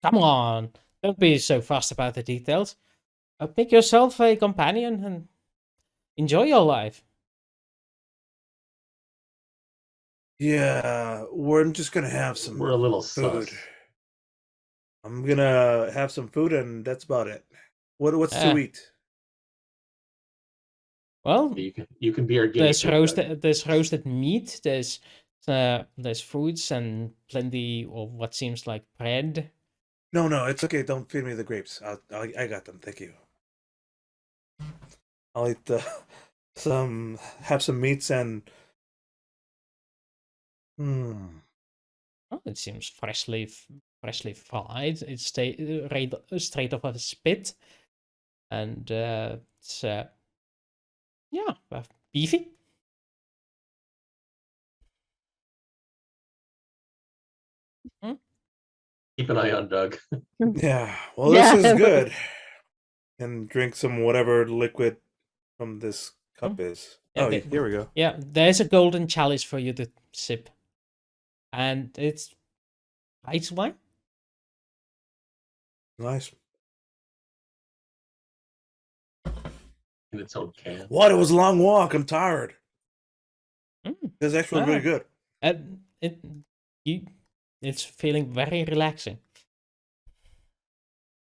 Come on. Don't be so fast about the details. Pick yourself a companion and enjoy your life. Yeah, we're just gonna have some We're a little food. sus. I'm gonna have some food, and that's about it. What's Ah. to eat? Well, You can be our guinea there's pig. Doug. roasted meat. There's fruits and plenty of what seems like bread. No, it's okay. Don't feed me the grapes. I got them. Thank you. I'll eat have some meats and. Oh, it seems freshly fried. It's straight off of a spit, and it's yeah, beefy. Keep an eye on Doug. Yeah, well, Yeah. this is good. And drink some whatever liquid from this cup is. Yeah, Oh, here we go. Yeah, there's a golden chalice for you to sip, and it's ice wine. Nice. In its own can. What? It was a long walk. I'm tired. It's actually really Ah. good. It's feeling very relaxing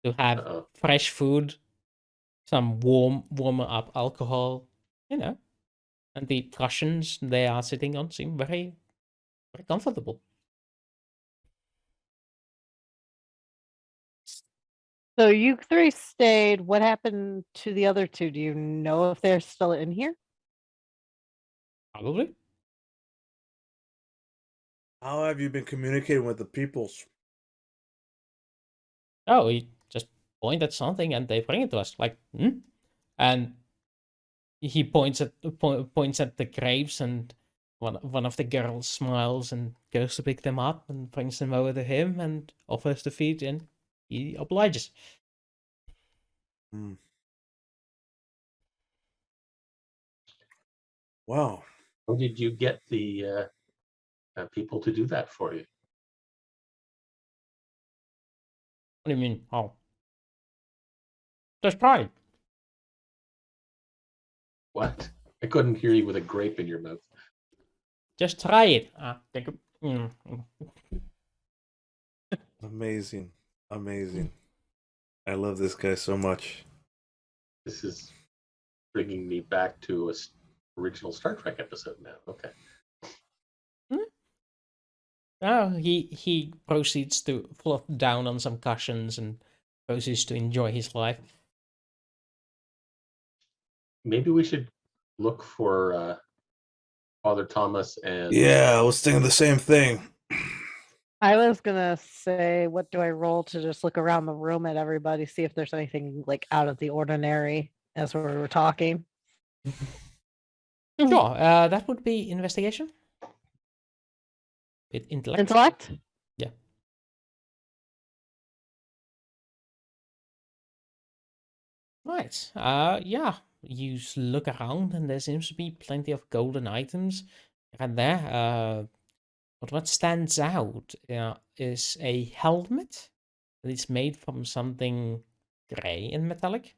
to have Uh-oh. fresh food, some warmer up alcohol, and the cushions they are sitting on seem very, very comfortable. So you three stayed. What happened to the other two? Do you know if they're still in here? Probably. How have you been communicating with the peoples? Oh, we just point at something and they bring it to us. Like, and he points at the grapes, and one of the girls smiles and goes to pick them up and brings them over to him and offers to feed, and he obliges. Wow. How did you get the people to do that for you? What do you mean? Oh, just try it. What? I couldn't hear you with a grape in your mouth. Just try it. Take a, Amazing. I love this guy so much. This is bringing me back to original Star Trek episode now. Okay. He proceeds to flop down on some cushions and proceeds to enjoy his life. Maybe we should look for Father Thomas and. Yeah, I was thinking the same thing. I was gonna say, what do I roll to just look around the room at everybody, see if there's anything like out of the ordinary as we were talking. Sure, that would be investigation. With Intellect? Yeah. Right. Yeah. You look around and there seems to be plenty of golden items right there. But what stands out is a helmet that is made from something gray and metallic.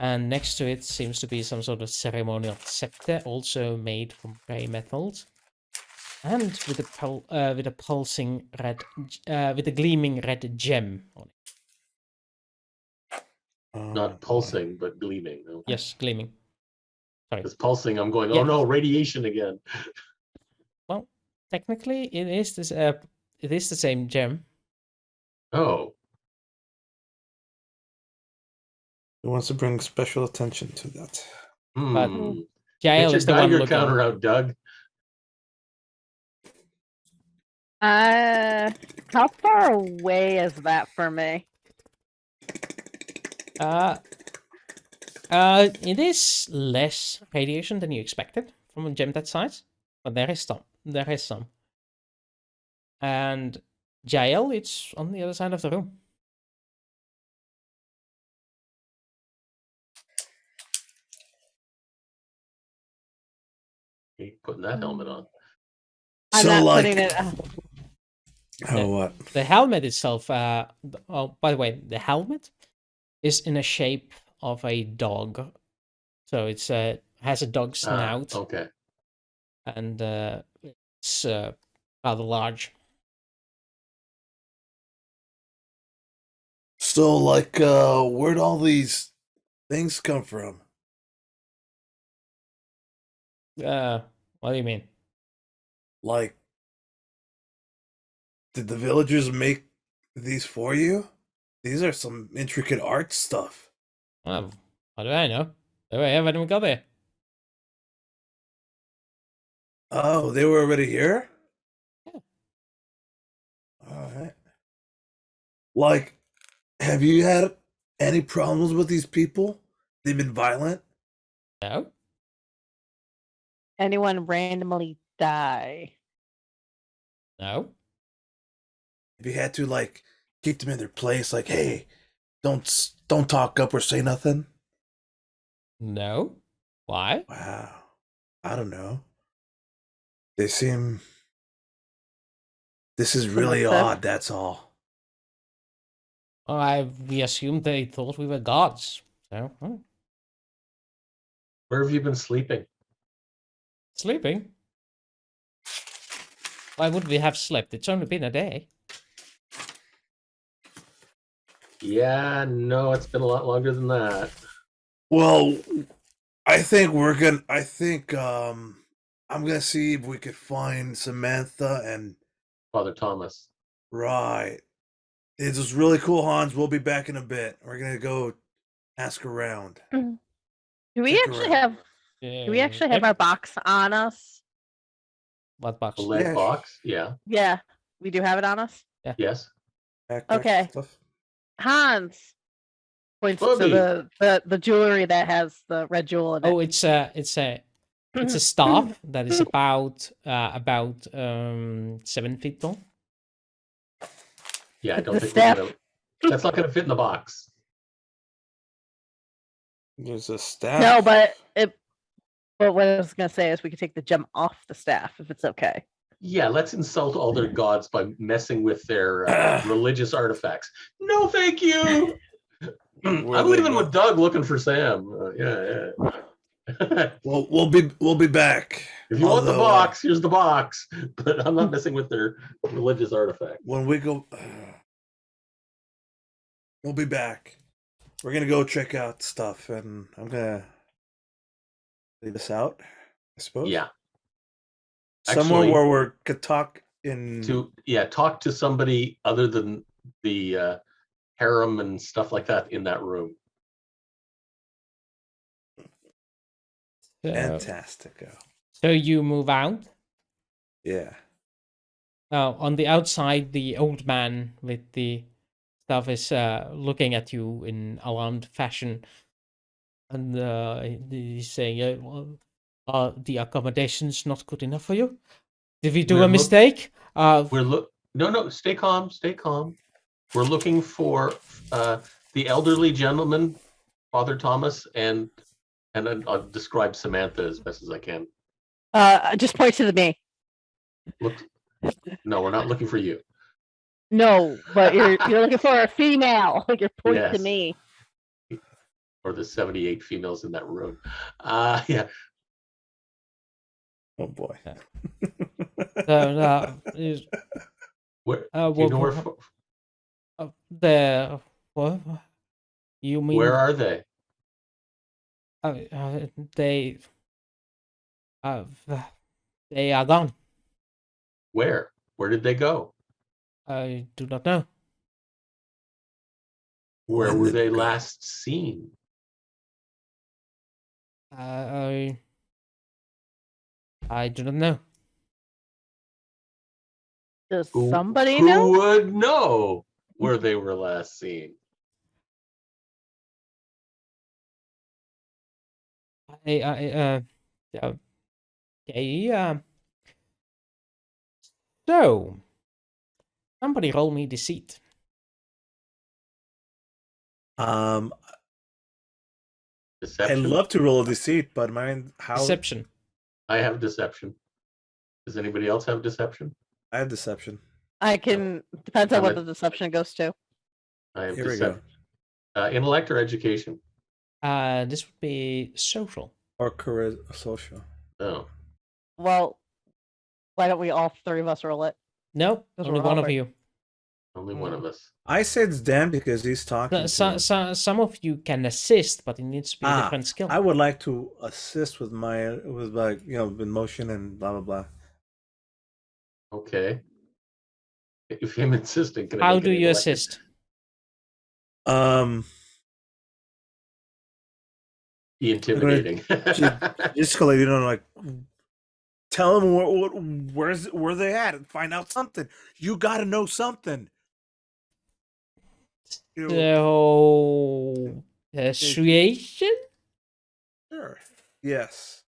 And next to it seems to be some sort of ceremonial scepter, also made from gray metals, and with a pulsing red, with a gleaming red gem on it. Not pulsing, but gleaming. Okay. Yes, gleaming. Sorry. It's pulsing. I'm going. Oh no, radiation again. Well, technically, it is this. It is the same gem. Oh. He wants to bring special attention to that. But Get Jaelle your is the one Geiger looking. counter out, Doug. How far away is that for me? It is less radiation than you expected from a gem that size, but there is some. And Jaelle, it's on the other side of the room. Putting that helmet on. I'm So, not putting it. Oh, what? The helmet itself. Oh, by the way, the helmet is in a shape of a dog, So it's has a dog snout Okay. and it's rather large. So, like, where'd all these things come from? What do you mean? Like, did the villagers make these for you? These are some intricate art stuff. How do I know? Do I have anyone got there? Oh, they were already here? Yeah. Alright. Like, have you had any problems with these people? They've been violent? No. Anyone randomly die? No. Have you had to, like, keep them in their place? Like, hey, don't talk up or say nothing? No. Why? Wow. I don't know. They seem... This is really Submissive. odd, that's all. We assumed they thought we were gods. So Where have you been sleeping? sleeping. Why would we have slept? It's only been a day. Yeah, no, it's been a lot longer than that. Well, I think I'm gonna see if we could find Samantha and Father Thomas. right. It's just really cool, Hans. We'll be back in a bit. We're gonna go ask around. Do we Check actually around. have? Do we actually have our box on us? What box? The lead Yeah. box? Yeah. Yeah, we do have it on us. Yes. Backpack Okay. Stuff. Hans points Bobby. to the jewelry that has the red jewel in it. Oh, it's a staff that is about 7 feet tall. Yeah, I don't The think staff. that's not going to fit in the box. There's a staff. No, but what I was gonna say is we could take the gem off the staff if it's okay. Yeah, let's insult all their gods by messing with their religious artifacts. No, thank you. I'm Where they leaving go. with Doug looking for Sam. Yeah. Well, we'll be back. If you want the Although, box, here's the box. But I'm not messing with their religious artifacts. when we go, we'll be back. We're gonna go check out stuff, and I'm gonna leave this out. I suppose. Yeah. Somewhere Actually, where we could talk in. Talk to somebody other than the harem and stuff like that in that room. Fantastic. So you move out. Yeah. On the outside, the old man with the stuff is looking at you in alarmed fashion, and he's saying, well, "Are the accommodations not good enough for you? Did we do We're a mistake?" No, stay calm, stay calm. We're looking for the elderly gentleman, Father Thomas, and I'll describe Samantha as best as I can. Just point to me. Look, no, we're not looking for you. No, but you're looking for a female. You're pointing to Yes. me. Or the 78 females in that room. Yeah. Oh boy. Where, Well, do you know where? what? You mean Where are they? they are gone. Where? Where did they go? I do not know. Where When were did they go? last seen? I do not know. Does Who- somebody who know? would know where they were last seen? Okay. So somebody roll me deceit. I'd Deception. love to roll a deceit, but mine how Deception. I have deception. Does anybody else have deception? I have deception. I can. Depends on I'm what a- the deception goes to. I have Here we go. deception. Intellect or education? This would be social. Or career social. Oh, Well, why don't we all three of us roll it? No, 'Cause only we're one all of you. only one of us. I say it's Dan because he's talking. Some of you can assist, but it needs to be a different skill. I would like to assist with like with motion and blah blah blah. Okay. If him insisting, can I How make do an you intellect? assist? Be intimidating. Basically, like tell them where they at and find out something. You got to know something. So, persuasion? Sure. Yes.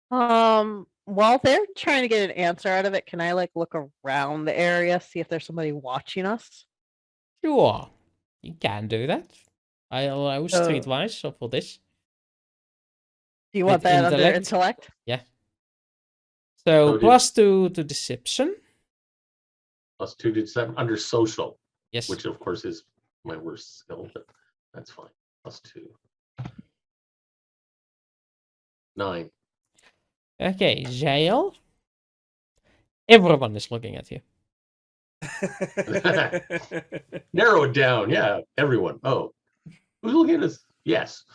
While they're trying to get an answer out of it, can I like look around the area, see if there's somebody watching us? Sure, you can do that. I allow streetwise so for this. Do you want With that under intellect? intellect? Yeah. So +2 to deception. +2 to deception under social. Yes. Which of course is my worst skill, but that's fine. +2. 9. Okay, Jaelle. Everyone is looking at you. Narrow it down, yeah. Everyone. Oh, who's looking at us? Yes.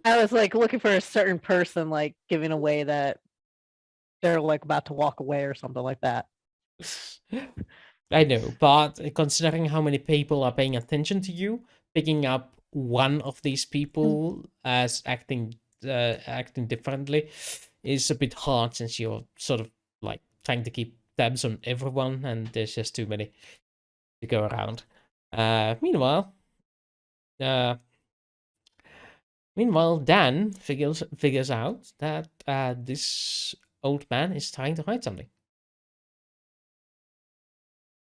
I was like looking for a certain person, like giving away that they're like about to walk away or something like that. I know, but considering how many people are paying attention to you, picking up one of these people as acting differently is a bit hard since you're sort of like trying to keep tabs on everyone, and there's just too many to go around. Meanwhile, Dan figures out that this old man is trying to hide something.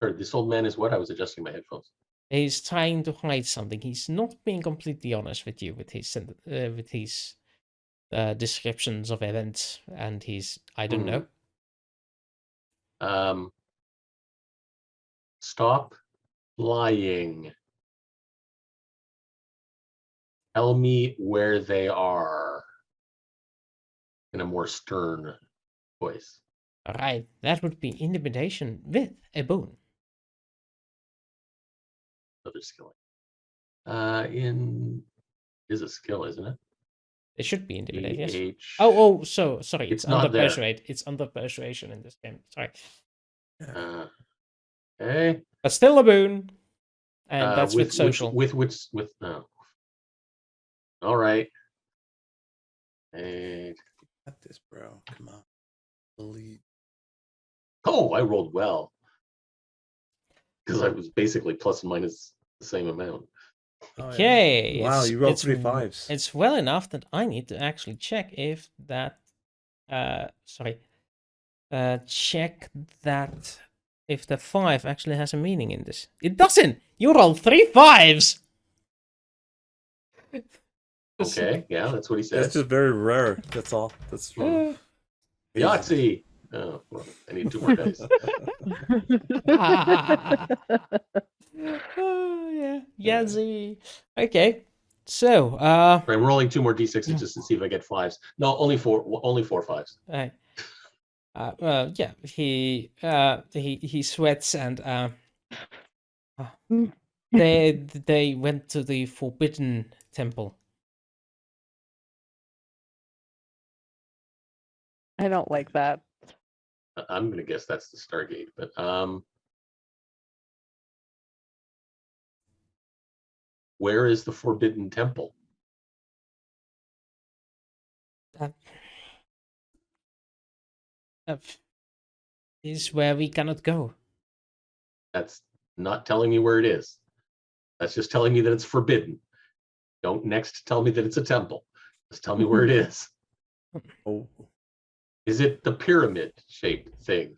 Or this old man is what? I was adjusting my headphones. He's trying to hide something. He's not being completely honest with you with his descriptions of events and his I don't know. Stop lying. Tell me where they are. In a more stern voice. All right, that would be intimidation with a boon. Another skill. Is a skill, isn't it? It should be intimidate. Yes. H. Oh, so sorry. It's not under there. persuade. It's under persuasion in this game. Sorry. Okay. But still a boon, and that's with social. With no. All right. And Got this, bro. Come on. Believe. oh, I rolled well because I was basically plus and minus the same amount. Okay. Oh, yeah. Wow, you rolled 3 5s. It's well enough that I need to actually check if that. Check that if the 5 actually has a meaning in this. It doesn't. You rolled 3 5s. Okay, yeah, that's what he said. That's just very rare. That's all. That's wrong. Yahtzee. Oh, well, I need 2 more dice. Oh yeah, Yahtzee. Okay, so I'm rolling 2 more d6s just to see if I get 5s. No, only 4 5s. Yeah, he sweats and they went to the Forbidden Temple. I don't like that. I'm gonna guess that's the Stargate, but where is the Forbidden Temple? Is where we cannot go. That's not telling me where it is. That's just telling me that it's forbidden. Don't next tell me that it's a temple. Just tell me where it is. Oh. Is it the pyramid-shaped thing?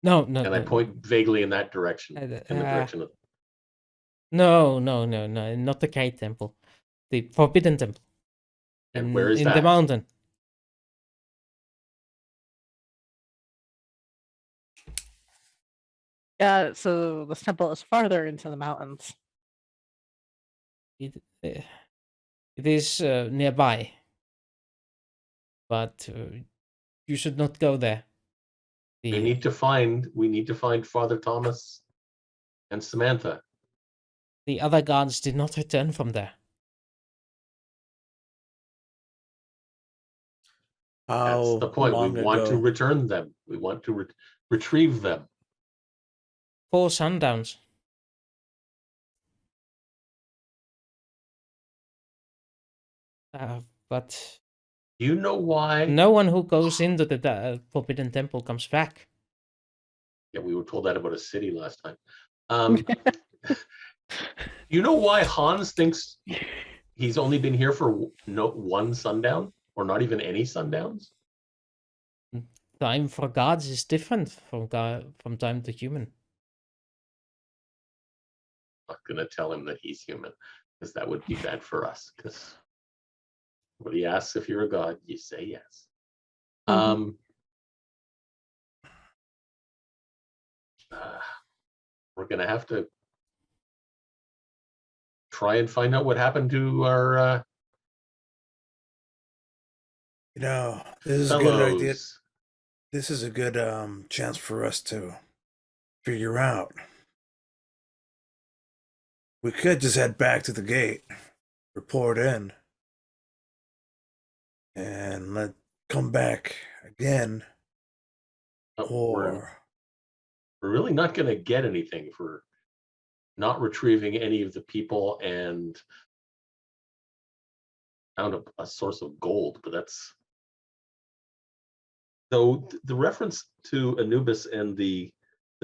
No. And I point vaguely in that direction. In the direction of. No, not the Great Temple. The Forbidden Temple. And where is in that? the mountain. Yeah, so this temple is farther into the mountains. It is nearby, but you should not go there. We need to find Father Thomas and Samantha. The other guards did not return from there. That's the point. We want to return them. We want to retrieve them. 4 sundowns. But You know why? no one who goes into the Forbidden Temple comes back. Yeah, we were told that about a city last time. You know why Hans thinks he's only been here for one sundown, or not even any sundowns? Time for gods is different from time to human. I'm not gonna tell him that he's human, because that would be bad for us. Because when he asks if you're a god, you say yes. We're gonna have to try and find out what happened to our this is a fellows. good idea. This is a good chance for us to figure out. We could just head back to the gate, report in, and come back again. We're really not going to get anything for not retrieving any of the people and found a source of gold, but that's... Though the reference to Anubis and the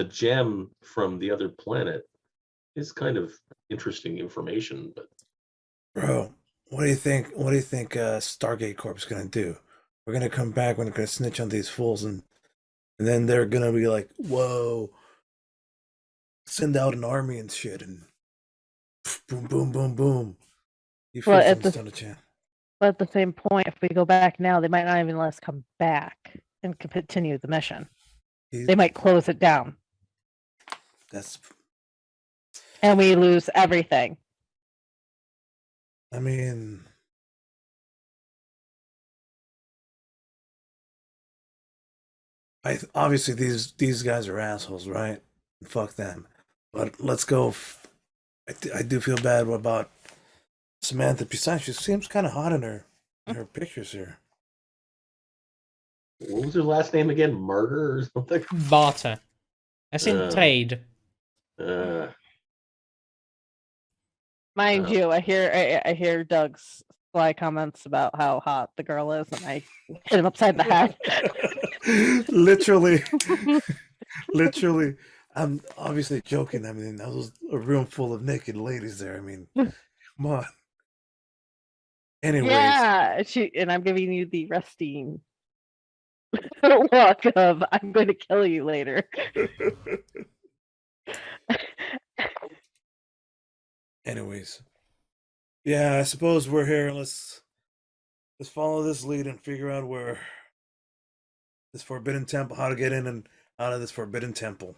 gem from the other planet is kind of interesting information. But bro, what do you think? What do you think Stargate Corp is gonna do? We're gonna come back. We're gonna snitch on these fools, and then they're gonna be like, "Whoa, send out an army and shit," and boom, boom, boom, boom. You Well, fools stand a chance. But at the same point, if we go back now, they might not even let us come back and continue the mission. They might close it down. And we lose everything. I mean, obviously these guys are assholes, right? Fuck them. But let's go. I do feel bad about Samantha. Besides, she seems kind of hot in her pictures here. what was her last name again? Murder or something? Barter. As in trade. Mind you, I hear Doug's sly comments about how hot the girl is, and I hit him upside the head. Literally. I'm obviously joking. I mean, that was a room full of naked ladies there. I mean, come on. Anyways. Yeah, and I'm giving you the resting look of I'm going to kill you later. Anyways. Yeah, I suppose we're here. Let's follow this lead and figure out where this Forbidden Temple, how to get in and out of this Forbidden Temple.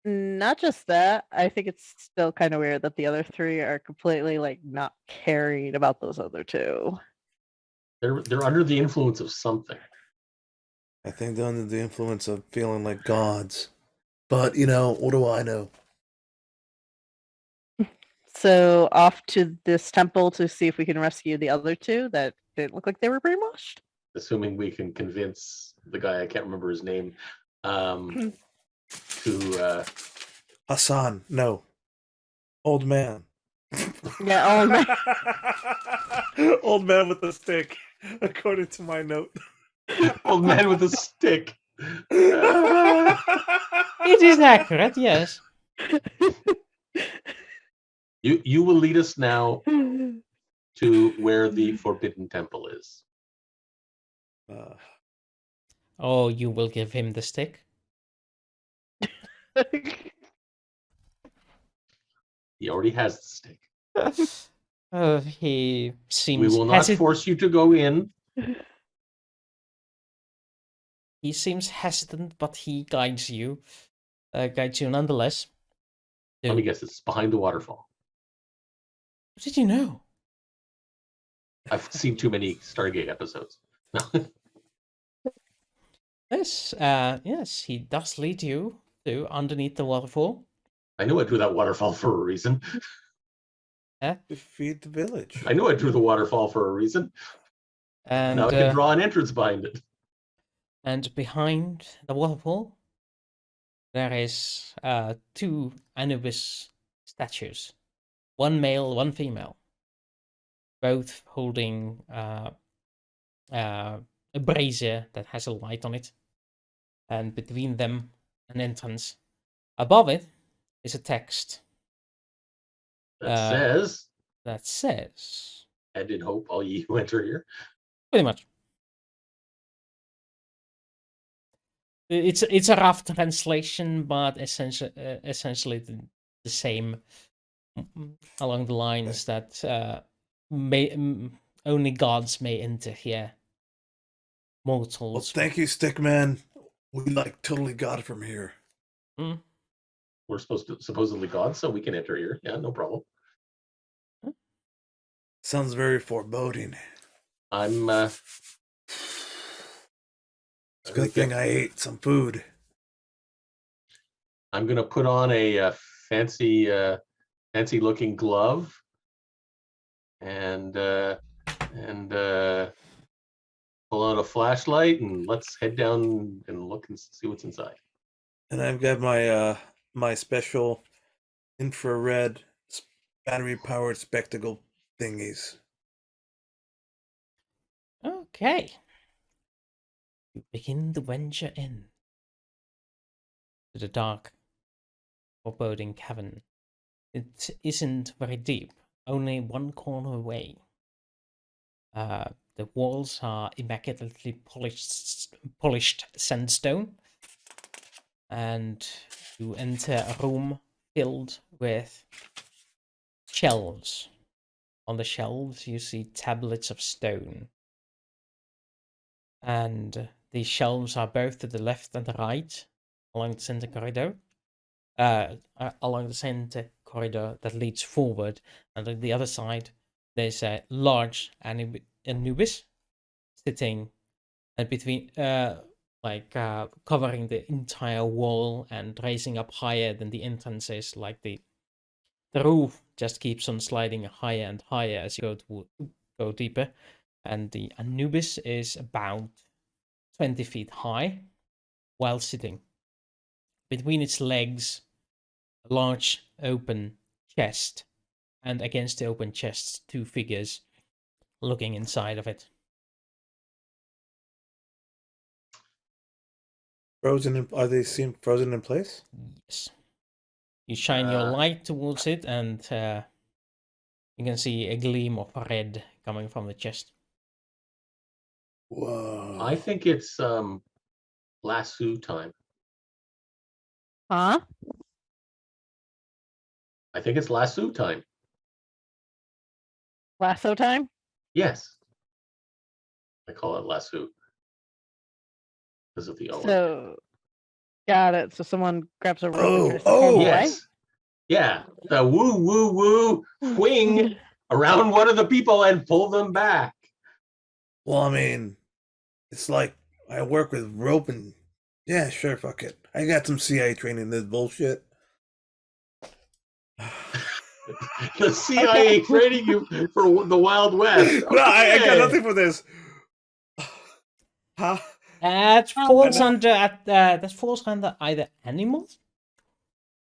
Not just that, I think it's still kind of weird that the other 3 are completely not caring about those other 2. They're under the influence of something. I think they're under the influence of feeling like gods. But, what do I know? So off to this temple to see if we can rescue the other 2 that didn't look like they were brainwashed. Assuming we can convince the guy, I can't remember his name, to Hassan, no. Old man. Yeah, old man. Old man with a stick, according to my note. Old man with a stick. It is accurate, yes. You will lead us now to where the Forbidden Temple is. Oh, you will give him the stick? He already has the stick. He seems... We will not force you to go in. He seems hesitant, but he guides you. Guides you nonetheless. Let me guess, it's behind the waterfall. What did you know? I've seen too many Stargate episodes. Yes, he does lead you to underneath the waterfall. I knew I drew that waterfall for a reason. To feed the village. I knew I drew the waterfall for a reason. And Now I can draw an entrance behind it. And behind the waterfall, there is 2 Anubis statues. One male, one female. Both holding a brazier that has a light on it. And between them, an entrance. Above it is a text That says, and in hope all ye who enter here. pretty much. It's a rough translation, but essentially the same along the lines that only gods may enter here. Mortals. Well, thank you, Stickman. We totally got it from here. We're supposedly gods, so we can enter here. Yeah, no problem. Sounds very foreboding. I'm It's a good thing I ate some food. I'm gonna put on a fancy looking glove and pull out a flashlight and let's head down and look and see what's inside. And I've got my my special infrared battery powered spectacle thingies. Okay. You begin to venture in to the dark, foreboding cavern. It isn't very deep, only one corner away. The walls are immaculately polished sandstone, and you enter a room filled with shelves. On the shelves, you see tablets of stone. And these shelves are both to the left and the right along the center corridor. Along the center corridor that leads forward, and on the other side, there's a large Anubis sitting and between, covering the entire wall and raising up higher than the entrances. Like the roof just keeps on sliding higher and higher as you go deeper. And the Anubis is about 20 feet high while sitting. Between its legs, a large open chest, and against the open chest, 2 figures looking inside of it. Are they seen frozen in place? Yes. You shine your light towards it, and you can see a gleam of red coming from the chest. Whoa. I think it's lasso time. Huh? I think it's lasso time. Lasso time? Yes. I call it lasso. Because of the O. So, got it. So someone grabs a rope and tries to Oh, pull away? Yes. Yeah. The woo, woo, woo, swing around one of the people and pull them back. Well, I mean, it's like I work with rope and yeah, sure, fuck it. I got some CIA training in this bullshit. The CIA training you for the Wild West. No, I got Okay. nothing for this. Huh? That falls under either animals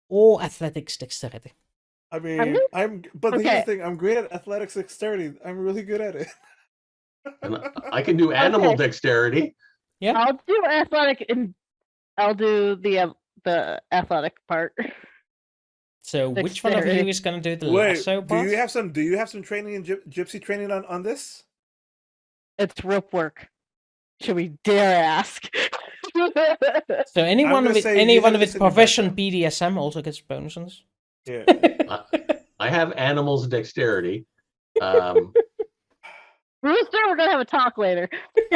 or athletics dexterity. I mean, but here's Okay. the thing, I'm great at athletics dexterity. I'm really good at it. And I can do animal Okay. dexterity. Yeah. I'll do athletic and I'll do the athletic part. So which one of you Dexterity. is going to do the Wait, lasso do part? you have some training in gypsy training on this? It's rope work. Should we dare ask? So anyone gonna with say you have this in your profession background. BDSM also gets bonus on this. Yeah. I have animals dexterity. Wooster, we're gonna have a talk later.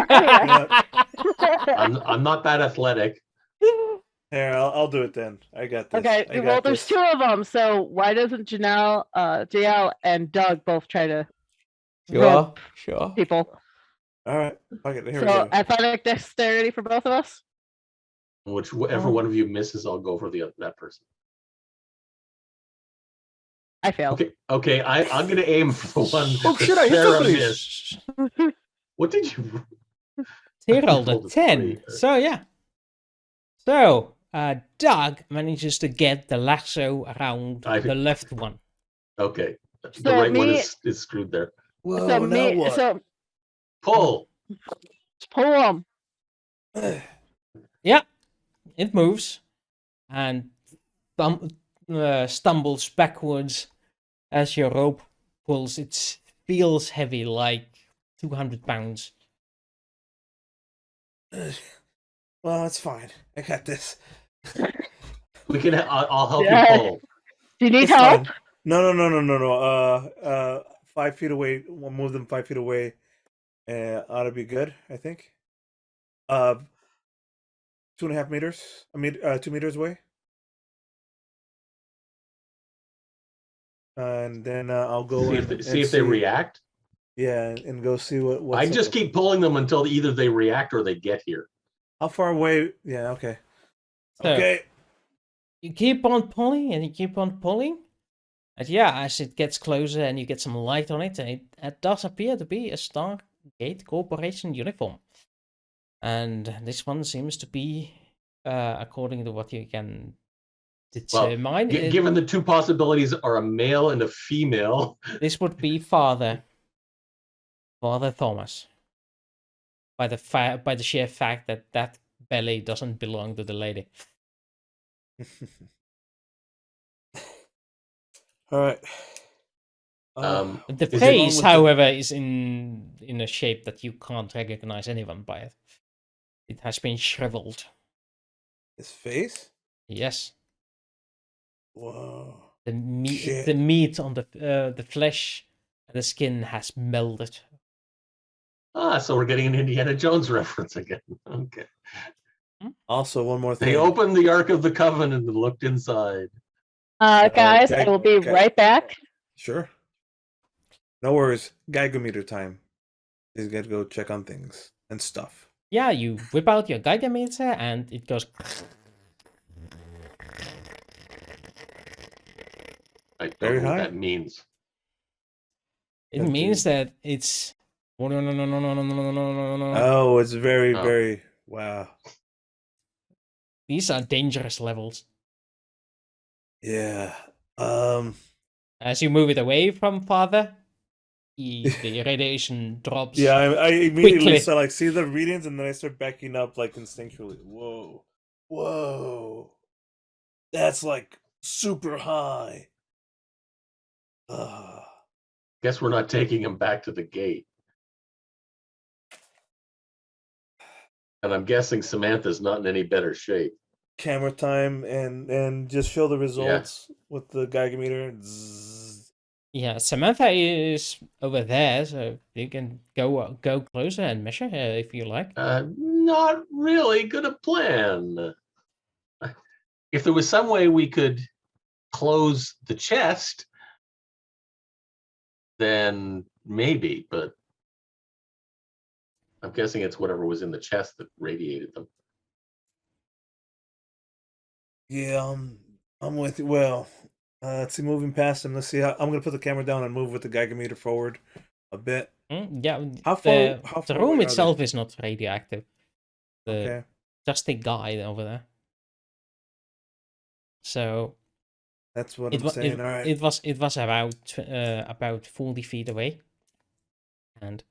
I'm not that athletic. Here, I'll do it then. I got this. Okay, I got well, there's this. 2 of them, so why doesn't Jaelle and Doug both try to rope Sure. people? All right. Okay, here we So go. athletic dexterity for both of us? Whichever one of you misses, I'll go for that person. I failed. Okay. I'm gonna aim for the one. Oh that shit! I hit Sarah somebody. missed. What did you? He rolled a rolled a 10. 3. So, yeah. So, Doug manages to get the lasso around the left one. Okay, the So right one me- is screwed there. Whoa! so now me, what? so Pull. pull them. Yeah, it moves and stumbles backwards as your rope pulls. It feels heavy, like 200 pounds. Well, it's fine. I got this. We can. I'll help Yeah. you pull. Do you need It's help? fine. No. 5 feet away. We'll move them 5 feet away. Ought to be good, I think. 2.5 meters. 2 meters away. And then I'll go See if they react. Yeah, and go see what's I up just with- keep pulling them until either they react or they get here. How far away? Yeah. Okay. So, Okay. You keep on pulling and you keep on pulling. And yeah, as it gets closer and you get some light on it, it does appear to be a Stargate Corporation uniform. And this one seems to be, according to what you can determine, Given the 2 possibilities are a male and a female, this would be Father Thomas. By the sheer fact that belly doesn't belong to the lady. All right. The Is it face, with however, is in a shape that you can't recognize anyone by it. It has been shriveled. his face? Yes, Whoa. the Shit. meat on the flesh, and the skin has melted. so we're getting an Indiana Jones reference again. Okay. Also, one more thing. They opened the Ark of the Covenant and looked inside. Guys, okay, I will be okay. right back. Sure. No worries. Geiger time. He's got to go check on things and stuff. Yeah, you whip out your Geiger meter and it goes. I don't Very know what high? that means. It That's means it. that it's. Oh, no. Oh, it's very, Oh. very. Wow. These are dangerous levels. Yeah. As you move it away from Father, the radiation drops. Yeah, I immediately Quickly. start like see the readings and then I start backing up like instinctually. Whoa. That's like super high. Guess we're not taking him back to the gate. And I'm guessing Samantha's not in any better shape. Camera time and just show the results with the Geiger meter. Zzz. Yeah, Samantha is over there, so you can go closer and measure her if you like. Not really good a plan. If there was some way we could close the chest, then maybe, but I'm guessing it's whatever was in the chest that radiated them. Yeah, I'm with you. Well, let's see, moving past him. Let's see how I'm gonna put the camera down and move with the Geiger meter forward a bit. Yeah, How the far room away are they? itself is not radioactive. Okay. Just the guy over there. So That's what I'm saying. All right. it was about 40 feet away, and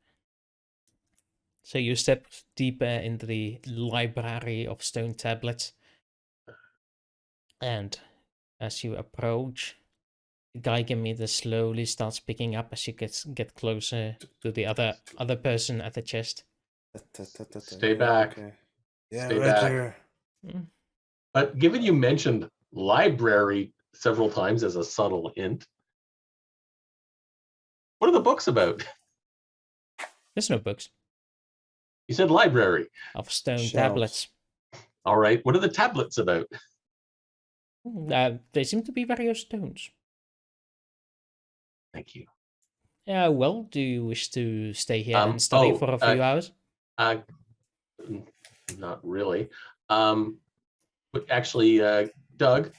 so you step deeper into the library of stone tablets, and as you approach, the Geiger meter slowly starts picking up as you get closer to the other person at the chest. Stay back. Okay. Yeah, Stay right back. there. But given you mentioned library several times as a subtle hint, what are the books about? There's no books You said library. of stone Shelves. tablets. All right. What are the tablets about? They seem to be various tones. Thank you. Well, do you wish to stay here and study for a few hours? Not really. But actually, Doug,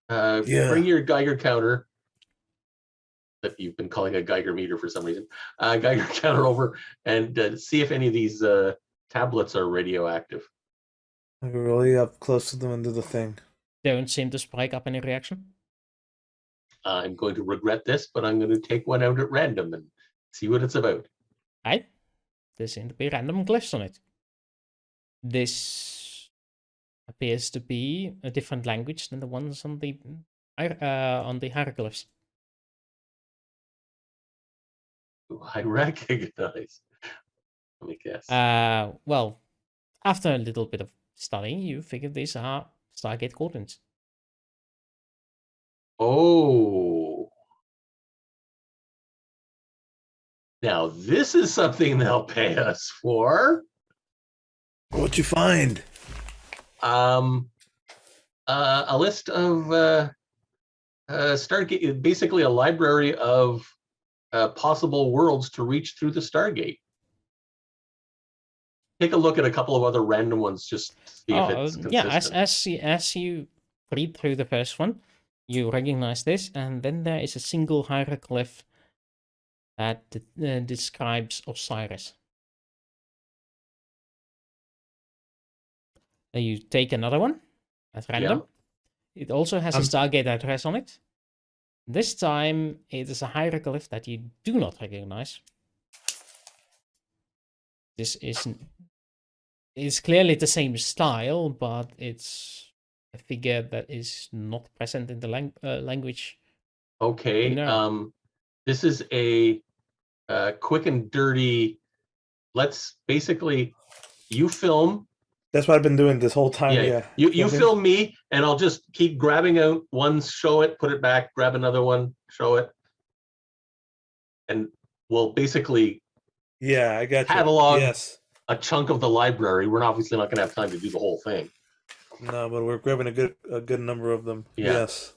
Yeah. bring your Geiger counter that you've been calling a Geiger meter for some reason. Geiger counter over and see if any of these tablets are radioactive. I go really up close to them and do the thing. Don't seem to spike up any reaction. I'm going to regret this, but I'm going to take one out at random and see what it's about. Right? There seem to be random glyphs on it. This appears to be a different language than the ones on the hieroglyphs. I recognize. Let me guess. Well, after a little bit of studying, you figure these are Stargate coordinates. Oh. Now, this is something they'll pay us for. What'd you find? A list of Stargate, basically a library of possible worlds to reach through the Stargate. Take a look at a couple of other random ones, just to see if it's consistent. Yeah, as you read through the first one, you recognize this, and then there is a single hieroglyph that describes Osiris. You take another one at random. Yeah. It also has a Stargate address on it. This time, it is a hieroglyph that you do not recognize. This is clearly the same style, but it's a figure that is not present in the language. Okay. No. This is a quick and dirty. Let's basically, you film. That's what I've been doing this whole time. Yeah. You film me, and I'll just keep grabbing out one, show it, put it back, grab another one, show it, and we'll basically. Yeah, I got catalog you. Yes. A chunk of the library. We're obviously not going to have time to do the whole thing. No, but we're grabbing a good number of them. Yeah. Yes.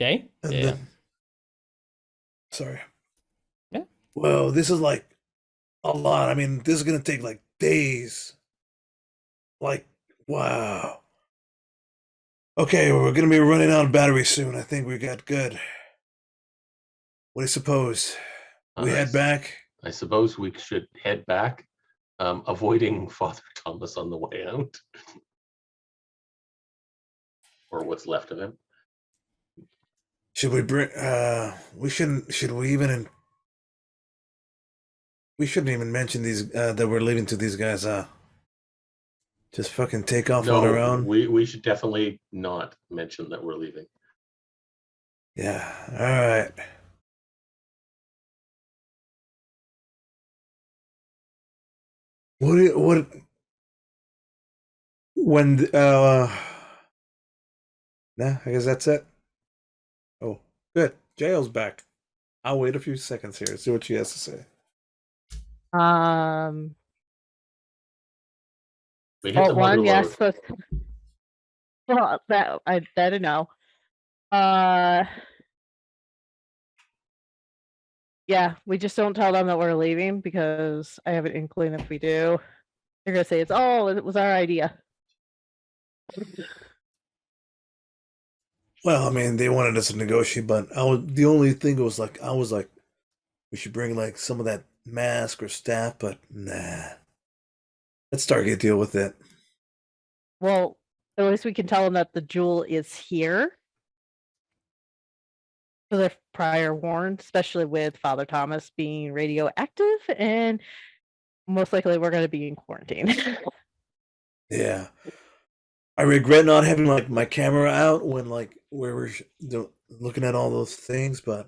Okay. And yeah. then, sorry. Yeah. Well, this is like a lot. I mean, this is gonna take like days. Like, wow. Okay, we're gonna be running out of battery soon. I think we got good. What do you suppose? We head back? I suppose we should head back, avoiding Father Thomas on the way out. Or what's left of him. Should we bring we shouldn't even mention these that we're leaving to these guys, just fucking take off on our own. We should definitely not mention that we're leaving. Yeah, all right. Nah, I guess that's it. Oh, good. Jaelle's back. I'll wait a few seconds here, see what she has to say. We hit the one, yes. load. Well, that I don't know. Yeah, we just don't tell them that we're leaving because I have an inkling if we do, they're gonna say it was our idea. Well, I mean, they wanted us to negotiate, but the only thing was like, I was like, we should bring like some of that mask or staff, but nah. Let's Stargate deal with it. Well, at least we can tell them that the jewel is here. So they're prior warned, especially with Father Thomas being radioactive, and most likely we're going to be in quarantine. Yeah. I regret not having like my camera out when like we're looking at all those things, but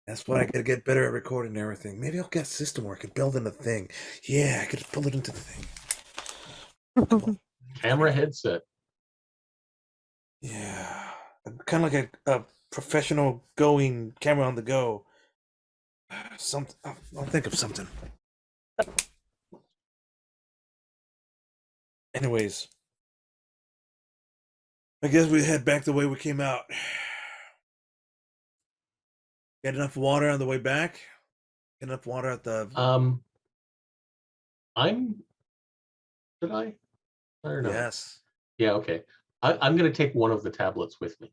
that's what I gotta get better at recording everything. Maybe I'll get system work and build in a thing. Yeah, I could pull it into the thing. Camera headset. Yeah, kind of like a professional going camera on the go. Something. I'll think of something. Anyways, I guess we head back the way we came out. Get enough water on the way back. Get enough water at the. Did I? I don't know. Yes. Yeah. Okay. I'm going to take one of the tablets with me.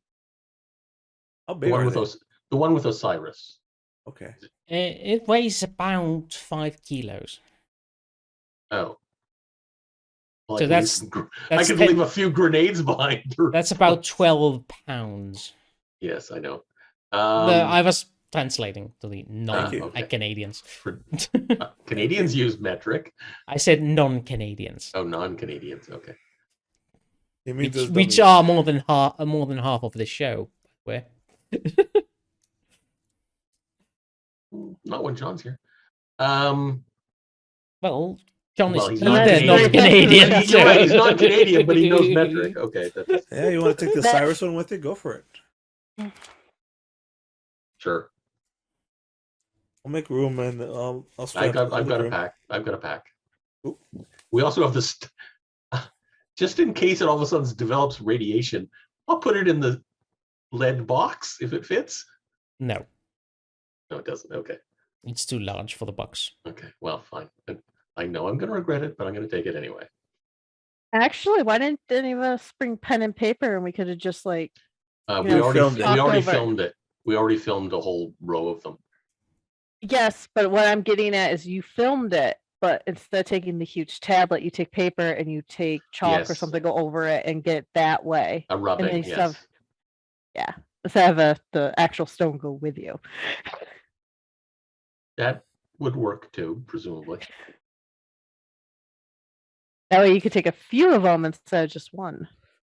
How The big one are with they? the one with Osiris. Okay. It weighs about 5 kilos. Oh. Well, So I that's could 10 leave a few grenades behind. That's about 12 pounds. Yes, I know. I was translating to the Thank you. non-Canadians. Canadians use metric. I said non-Canadians, Oh, non-Canadians. Okay. You mean those which dummies. are more than half of this show. Where? Not when John's here. Well, John Well, is he's either not not Canadian. Canadian. You're right. He's not Canadian, but he knows metric. Okay. Yeah, you want to take the That- Cyrus one with it? Go for it. Sure. I'll make room and I'll I've strap got the a room. pack. I've got a pack. Ooh. We also have this. Just in case it all of a sudden develops radiation, I'll put it in the lead box if it fits. No, No, it doesn't. Okay. it's too large for the box. Okay. Well, fine. I know I'm going to regret it, but I'm going to take it anyway. Actually, why didn't any of us bring pen and paper and we could have just like We know, filmed it. already October. filmed it. We already filmed a whole row of them. yes, but what I'm getting at is you filmed it, but instead of taking the huge tablet, you take paper and you take chalk or Yes. something, go over it and get it that way. A rubbing, then you yes. stuff- Yeah. Instead of the actual stone go with you. That would work too, presumably. That way you could take a few of them instead of just one.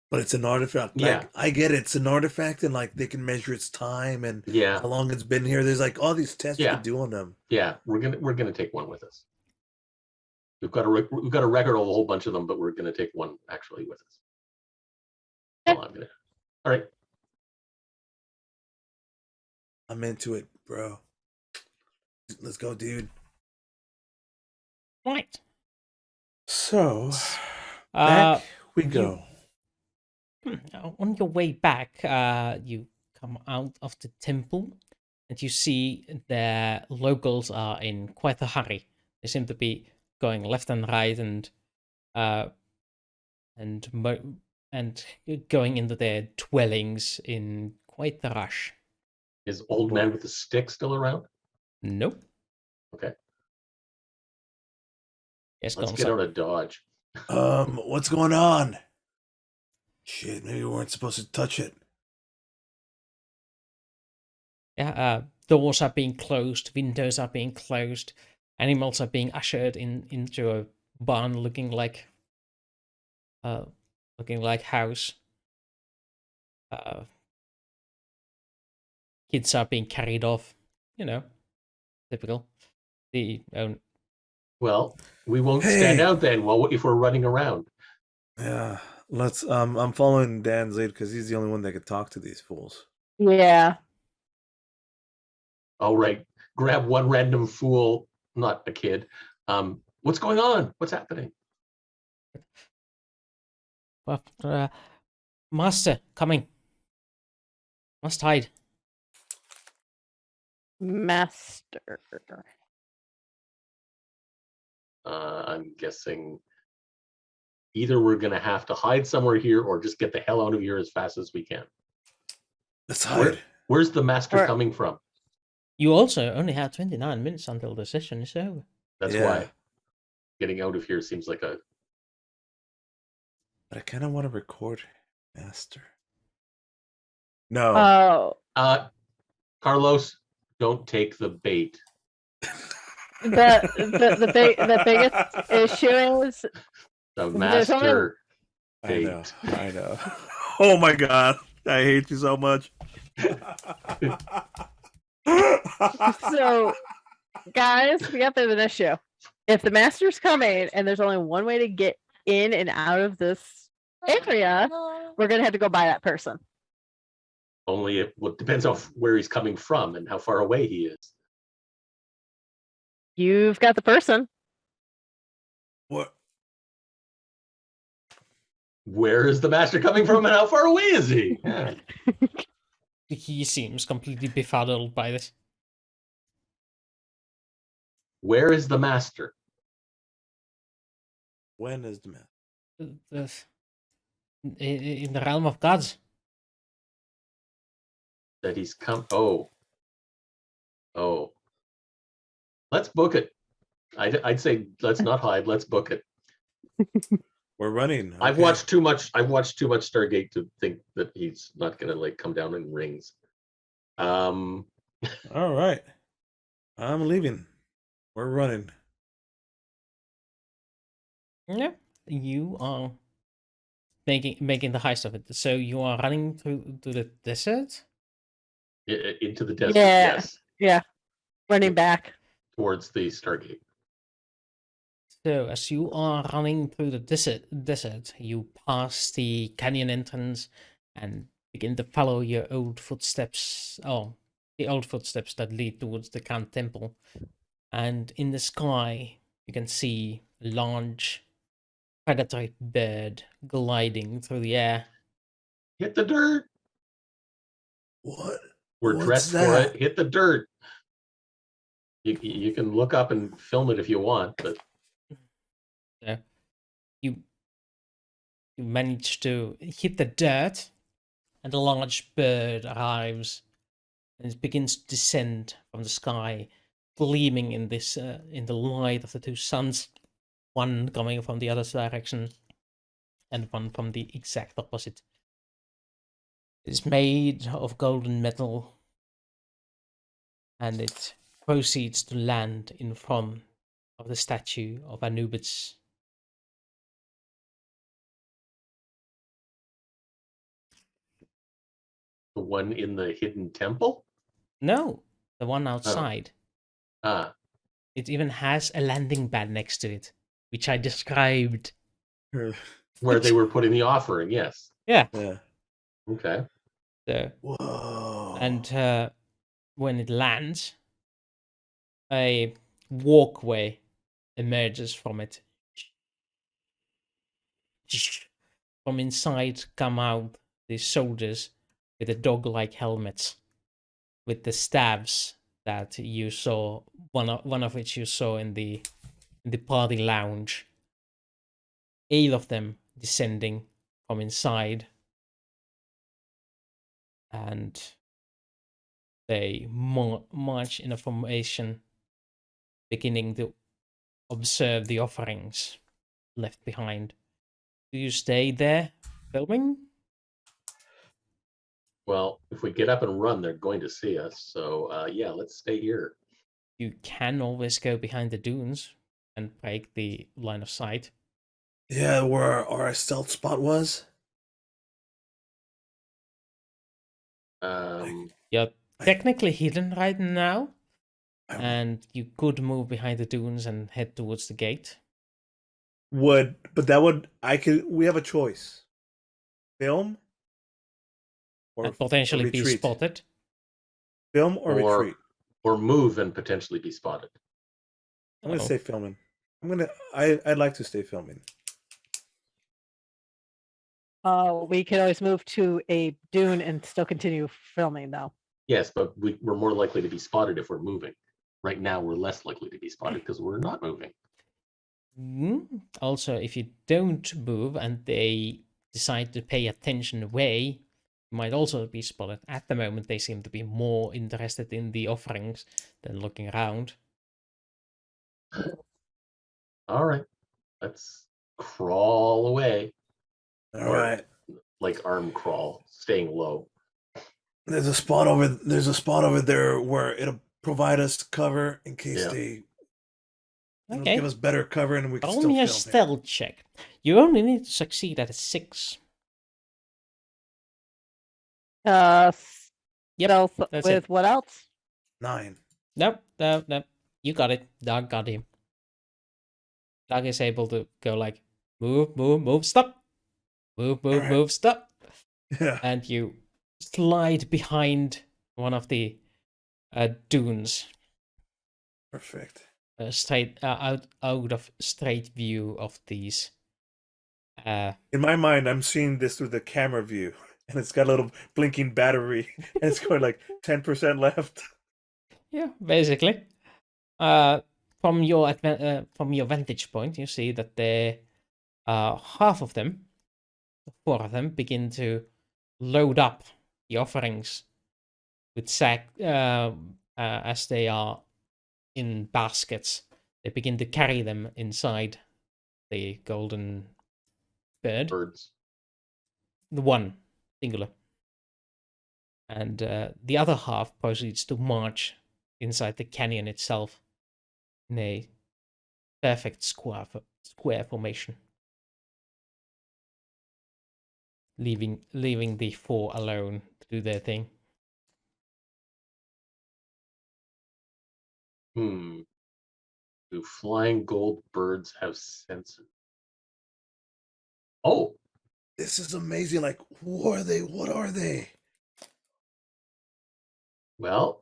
But it's an artifact. Like, Yeah. I get it. It's an artifact, and like they can measure its time and Yeah. how long it's been here. There's like all these tests you Yeah. can do on them. Yeah. We're gonna take one with us. We've got a record of a whole bunch of them, but we're gonna take one actually with us. Okay. Well, all right. I'm into it, bro. Let's go, dude. Right. So Uh, back we go. On your way back, you come out of the temple and you see the locals are in quite a hurry. They seem to be going left and right and going into their dwellings in quite a rush. Is old man with the stick still around? Nope. Okay. Yes, Let's gone. get out of Dodge. What's going on? Shit, maybe we weren't supposed to touch it. Yeah, doors are being closed, windows are being closed, animals are being ushered into a barn looking like house. Kids are being carried off, typical. Well, we won't stand Hey. out then. Well, if we're running around. Yeah, let's. I'm following Dan's lead because he's the only one that could talk to these fools. Yeah. All right. Grab one random fool, not a kid. What's going on? What's happening? Well, master, coming. Must hide. Master. I'm guessing either we're going to have to hide somewhere here or just get the hell out of here as fast as we can. Let's hide. Where's the master Where- coming from? You also only have 29 minutes until the session is over. That's Yeah. why getting out of here seems like a... But I kind of want to record Master. No. Oh, Carlos, don't take the bait. the biggest issue is The There's only- master I know. bait. I know. Oh my god. I hate you so much. so, guys, we got a bit of an issue. If the master's coming and there's only one way to get in and out of this area, we're gonna have to go by that person. Only it depends on where he's coming from and how far away he is. You've got the person. What? Where is the master coming from and how far away is he? Yeah. He seems completely befuddled by this. Where is the master? When is the man? In the realm of gods. That he's come. Oh. Let's book it. I'd say let's not hide. Let's book it. We're running. I've okay. watched too much Stargate to think that he's not gonna like come down in rings. All right. I'm leaving. We're running. Yeah, you are making the heist of it. So you are running through to the desert. Into the desert. Yeah. Yes, Yeah. Running back. towards the Stargate. So as you are running through the desert, you pass the canyon entrance and begin to follow your old footsteps. Oh, the old footsteps that lead towards the Khan Temple. And in the sky, you can see a large predatory bird gliding through the air. Hit the dirt. What? We're What's dressed for that? it. Hit the dirt. You can look up and film it if you want, but You manage to hit the dirt, and a large bird arrives and it begins to descend from the sky, gleaming in this in the light of the two suns, one coming from the other direction and one from the exact opposite. It is made of golden metal, and it proceeds to land in front of the statue of Anubis. the one in the hidden temple. No, the one outside. Ah, It even has a landing pad next to it, which I described. where they were putting the offering. Yes. Yeah. Yeah. Okay. So, Whoa. and when it lands, a walkway emerges from it. From inside come out these soldiers with the dog-like helmets, with the staves that you saw. One of which you saw in the party lounge. 8 of them descending from inside, and they march in a formation, beginning to observe the offerings left behind. Do you stay there filming? Well, if we get up and run, they're going to see us. So yeah, let's stay here. You can always go behind the dunes and break the line of sight. Yeah, where our stealth spot was. You're technically hidden right now, I and you could move behind the dunes and head towards the gate. would, but that would we have a choice. Film And potentially be retreat. spotted. Film or retreat. Or move and potentially be spotted. I'm gonna Oh. stay filming. I'd like to stay filming. We could always move to a dune and still continue filming, though. Yes, but we're more likely to be spotted if we're moving. Right now, we're less likely to be spotted because we're not moving. Also, if you don't move and they decide to pay attention away, you might also be spotted. At the moment, they seem to be more interested in the offerings than looking around. All right, let's crawl away. All right. Like arm crawl, staying low. There's a spot over there where it'll provide us cover in case they Okay. give us better cover and we can Roll still me a film. stealth check. You only need to succeed at a 6. Yep. Yep, that's With it. what else? 9. Nope. You got it. Doug got him. Doug is able to go like, move, stop. Move, stop. Yeah. And you slide behind one of the dunes. Perfect. Straight out of straight view of these. In my mind, I'm seeing this through the camera view, and it's got a little blinking battery, and it's going like 10% left. Yeah, basically. From your vantage point, you see that half of them, 4 of them, begin to load up the offerings with as they are in baskets. They begin to carry them inside the golden bird. Birds. The one, singular. And the other half proceeds to march inside the canyon itself in a perfect square formation, leaving the 4 alone to do their thing. Do flying gold birds have sensors? Oh, This is amazing. Like, who are they? What are they? well,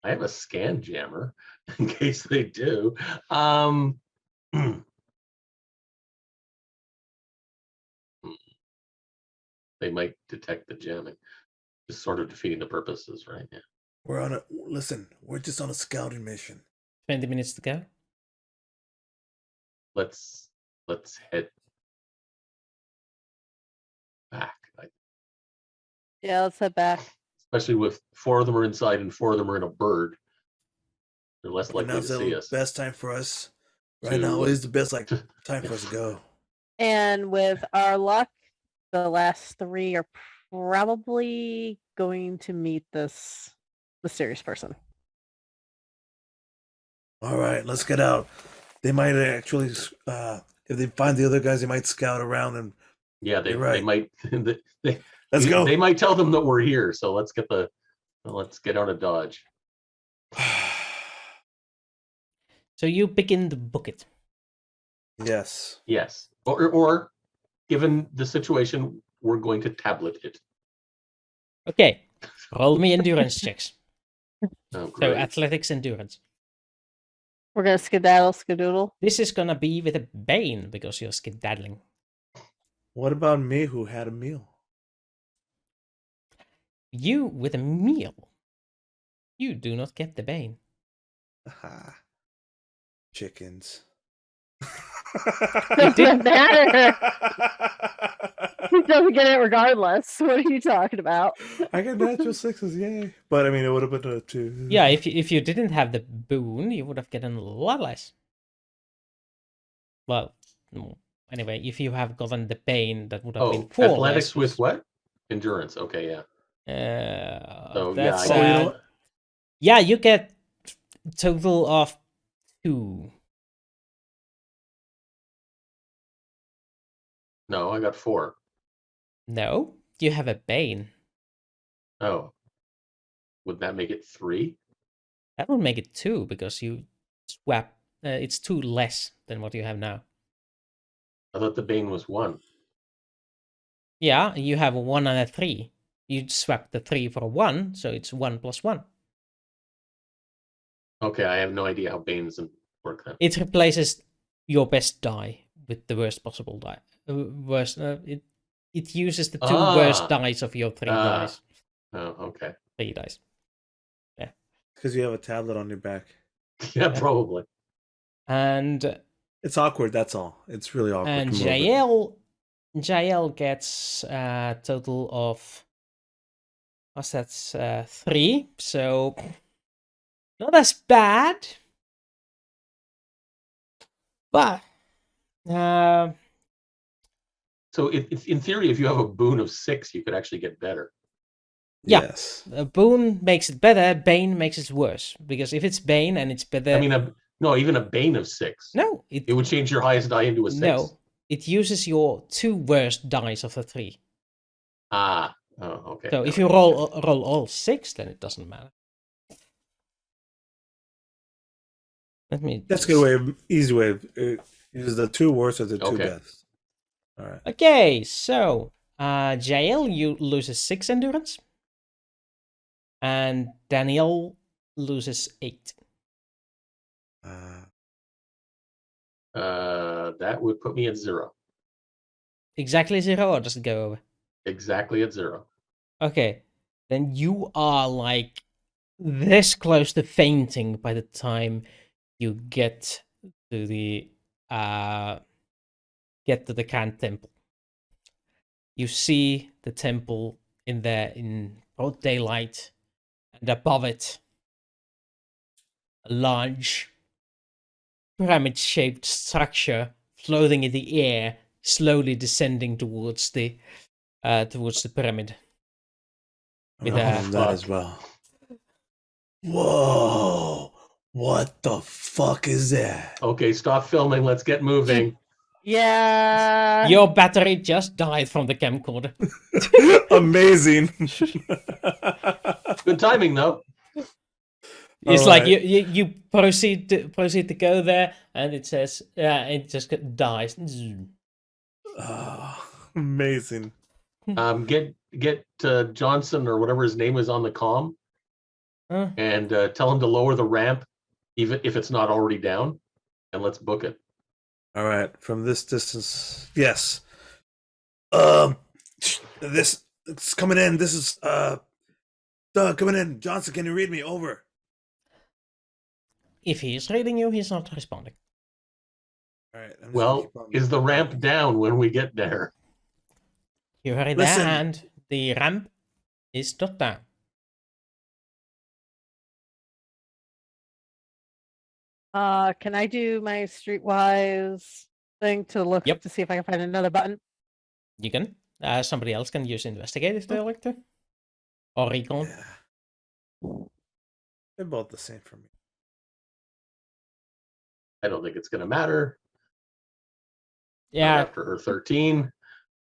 I have a scan jammer in case they do. They might detect the jamming. Just sort of defeating the purposes, right? Yeah. We're just on a scouting mission. 20 minutes to go. Let's head back. Yeah, let's head back. Especially with 4 of them are inside and 4 of them are in a bird. They're less Right likely now's to see the us. best time for us. Right now is the best time for us to go. And with our luck, the last 3 are probably going to meet this mysterious person. All right, let's get out. They might actually, if they find the other guys, they might scout around and. Yeah, they You're right. might. Let's go. They might tell them that we're here. So let's get out of Dodge. So you begin to book it. Yes. Yes, or given the situation, we're going to tablet it. Okay, roll me endurance checks. Oh, So great. athletics, endurance. We're gonna skedaddle. This is gonna be with a bane because you're skedaddling. What about me, who had a meal? You with a meal. You do not get the bane. Aha. Chickens. Doesn't matter. He doesn't get it regardless. What are you talking about? I got natural 6s, yay! But I mean, it would have been a 2. Yeah, if you didn't have the boon, you would have gotten a lot less. Well, anyway, if you have gotten the bane, that would have been 4 athletics less. with what? Endurance. Okay, yeah. So That's, yeah, Oh, you know what? yeah, you get total of 2. No, I got 4. No, you have a bane. Oh, would that make it 3? That would make it 2 because you swap. It's 2 less than what you have now. I thought the bane was 1. Yeah, you have a 1 and a 3. You swap the 3 for a 1, so it's 1 plus 1. Okay, I have no idea how banes work then. It replaces your best die with the worst possible die. It uses the 2 worst dice of your 3 dice. Oh, okay. 3 dice. Yeah. Because you have a tablet on your back. Yeah, probably. And it's awkward. That's all. It's really awkward. And Jaelle gets a total of. What's that? 3. So not as bad. But so in theory, if you have a boon of 6, you could actually get better. Yeah, yes. A boon makes it better. Bane makes it worse because if it's Bane and it's better. I mean, even a bane of 6. No, it would change your highest die into a 6. No, it uses your 2 worst dice of the 3. Oh, okay. So if you roll all 6, then it doesn't matter. That's a good way. Easy way. Is the 2 worst or the 2 best? All right. Okay, so Jaelle, you loses 6 endurance, and Danielle loses 8. That would put me at 0. exactly 0, or does it go over? Exactly at 0. Okay, then you are like this close to fainting by the time you to the uh get to the Khan temple. You see the temple in there in broad daylight, and above it, a large pyramid-shaped structure floating in the air, slowly descending towards the pyramid. I'm With gonna a hold that as Fuck. well. Whoa! What the fuck is that? Okay, stop filming. Let's get moving. Yeah. your battery just died from the camcorder. Amazing. Good timing, though. It's All like right. you proceed to go there, and it says it just dies. Amazing. Get Johnson or whatever his name is on the comm Huh? and tell him to lower the ramp, even if it's not already down, and let's book it. All right. From this distance, yes. This it's coming in. This is Doug coming in. Johnson, can you read me? Over. If he is reading you, he's not responding. All right. I'm just gonna Well, keep on is the ramp talking. down when we get there? You heard that, Listen. and the ramp is not down. Can I do my streetwise thing to look Yep. to see if I can find another button? You can. Somebody else can use investigate if they like to, or recon. Yeah. They're both the same for me. I don't think it's going to matter. Not Yeah. after her 13.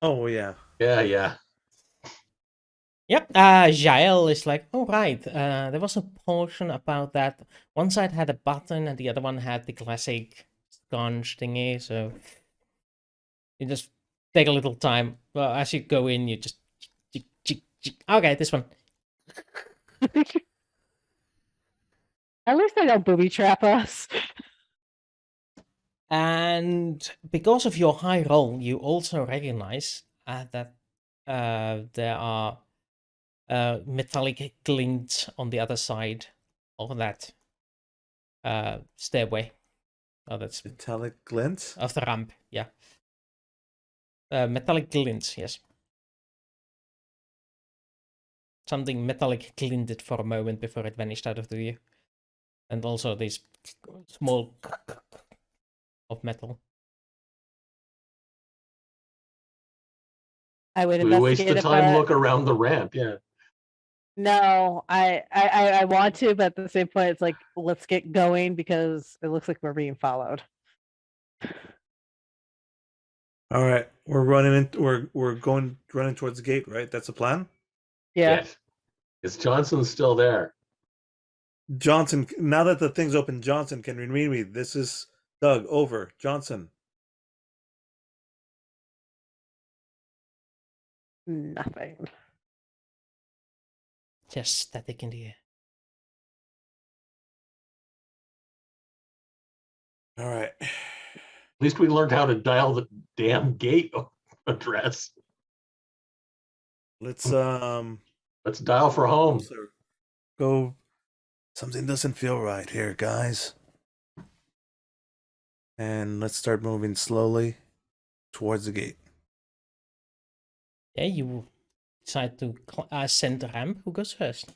Oh yeah. Yeah. Yep. Jaelle is like, oh right. There was a portion about that. One side had a button, and the other one had the classic sconch thingy. So you just take a little time. Well, as you go in, you just okay, this one. At least they don't booby trap us. And because of your high roll, you also recognize that there are metallic glints on the other side of that stairway. Oh, that's Metallic glint. of the ramp. Yeah, metallic glints. Yes, something metallic glinted for a moment before it vanished out of the view, and also this small of metal. I would We waste investigate the it, time, but look around the ramp. Yeah. no, I want to, but at the same point, it's like let's get going because it looks like we're being followed. All right. We're running in. We're going running towards the gate. Right. That's the plan. Yeah. Yes. Is Johnson still there? Johnson. Now that the thing's open, Johnson can you read me. This is Doug. Over. Johnson. Nothing. Just static in the air. All right. At least we learned how to dial the damn gate address. Let's dial for home. Go. Something doesn't feel right here, guys. And let's start moving slowly towards the gate. Yeah, you decide to ascend the ramp. Who goes first?